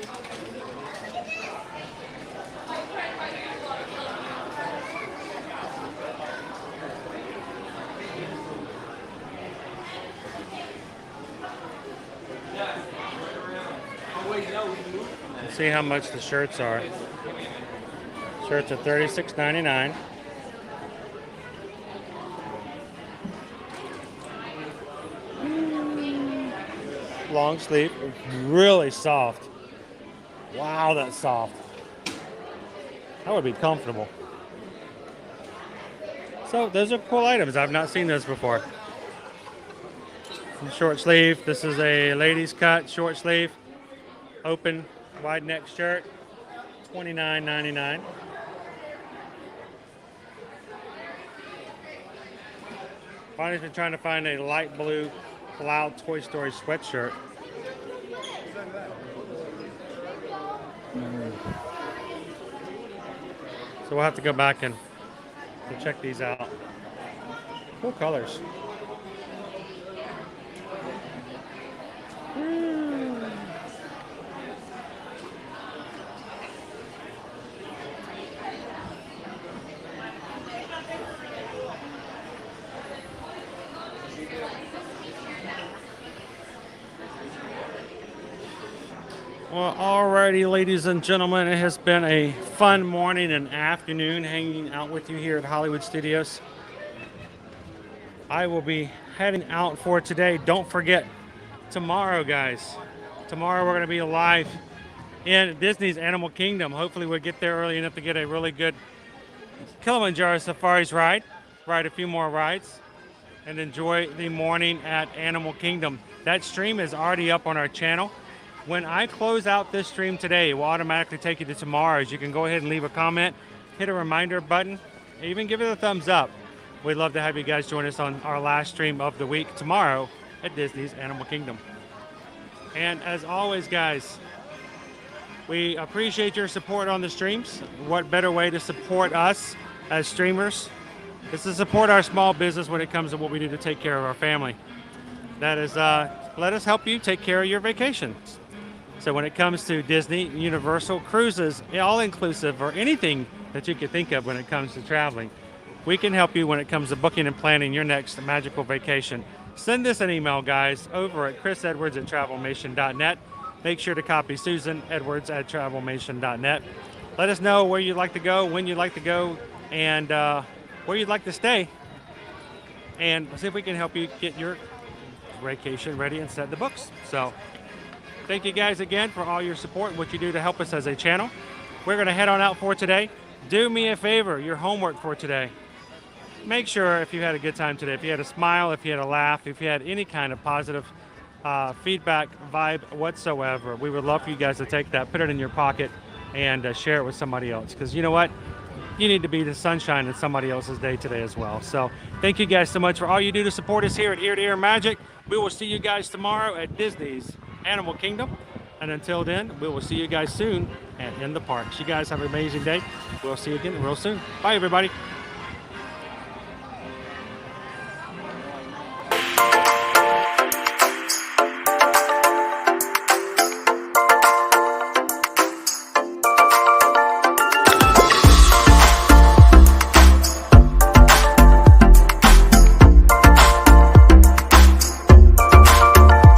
Let's see how much the shirts are. Shirts are $36.99. Long sleeve, really soft. Wow, that's soft. That would be comfortable. So those are cool items. I've not seen those before. Short sleeve. This is a ladies cut short sleeve, open wide neck shirt, $29.99. Bonnie's been trying to find a light blue Cloud Toy Story sweatshirt. So we'll have to go back and check these out. Cool colors. Well, alrighty, ladies and gentlemen, it has been a fun morning and afternoon hanging out with you here at Hollywood Studios. I will be heading out for today. Don't forget, tomorrow, guys. Tomorrow we're going to be live in Disney's Animal Kingdom. Hopefully we'll get there early enough to get a really good Kilimanjaro Safaris ride a few more rides, and enjoy the morning at Animal Kingdom. That stream is already up on our channel. When I close out this stream today, it will automatically take you to tomorrow's. You can go ahead and leave a comment, hit a reminder button, even give it a thumbs up. We'd love to have you guys join us on our last stream of the week tomorrow at Disney's Animal Kingdom. And as always, guys, we appreciate your support on the streams. What better way to support us as streamers is to support our small business when it comes to what we do to take care of our family. That is, let us help you take care of your vacations. So when it comes to Disney, Universal, cruises, all-inclusive, or anything that you could think of when it comes to traveling, we can help you when it comes to booking and planning your next magical vacation. Send us an email, guys, over at chrisedwards@travelmation.net. Make sure to copy Susan Edwards at travelmation.net. Let us know where you'd like to go, when you'd like to go, and where you'd like to stay. And see if we can help you get your vacation ready and set the books. So thank you guys again for all your support and what you do to help us as a channel. We're going to head on out for today. Do me a favor, your homework for today. Make sure if you had a good time today, if you had a smile, if you had a laugh, if you had any kind of positive feedback, vibe whatsoever, we would love for you guys to take that, put it in your pocket, and share it with somebody else. Because you know what? You need to be the sunshine in somebody else's day today as well. So thank you guys so much for all you do to support us here at Ear to Ear Magic. We will see you guys tomorrow at Disney's Animal Kingdom. And until then, we will see you guys soon in the parks. You guys have an amazing day. We'll see you again real soon. Bye, everybody.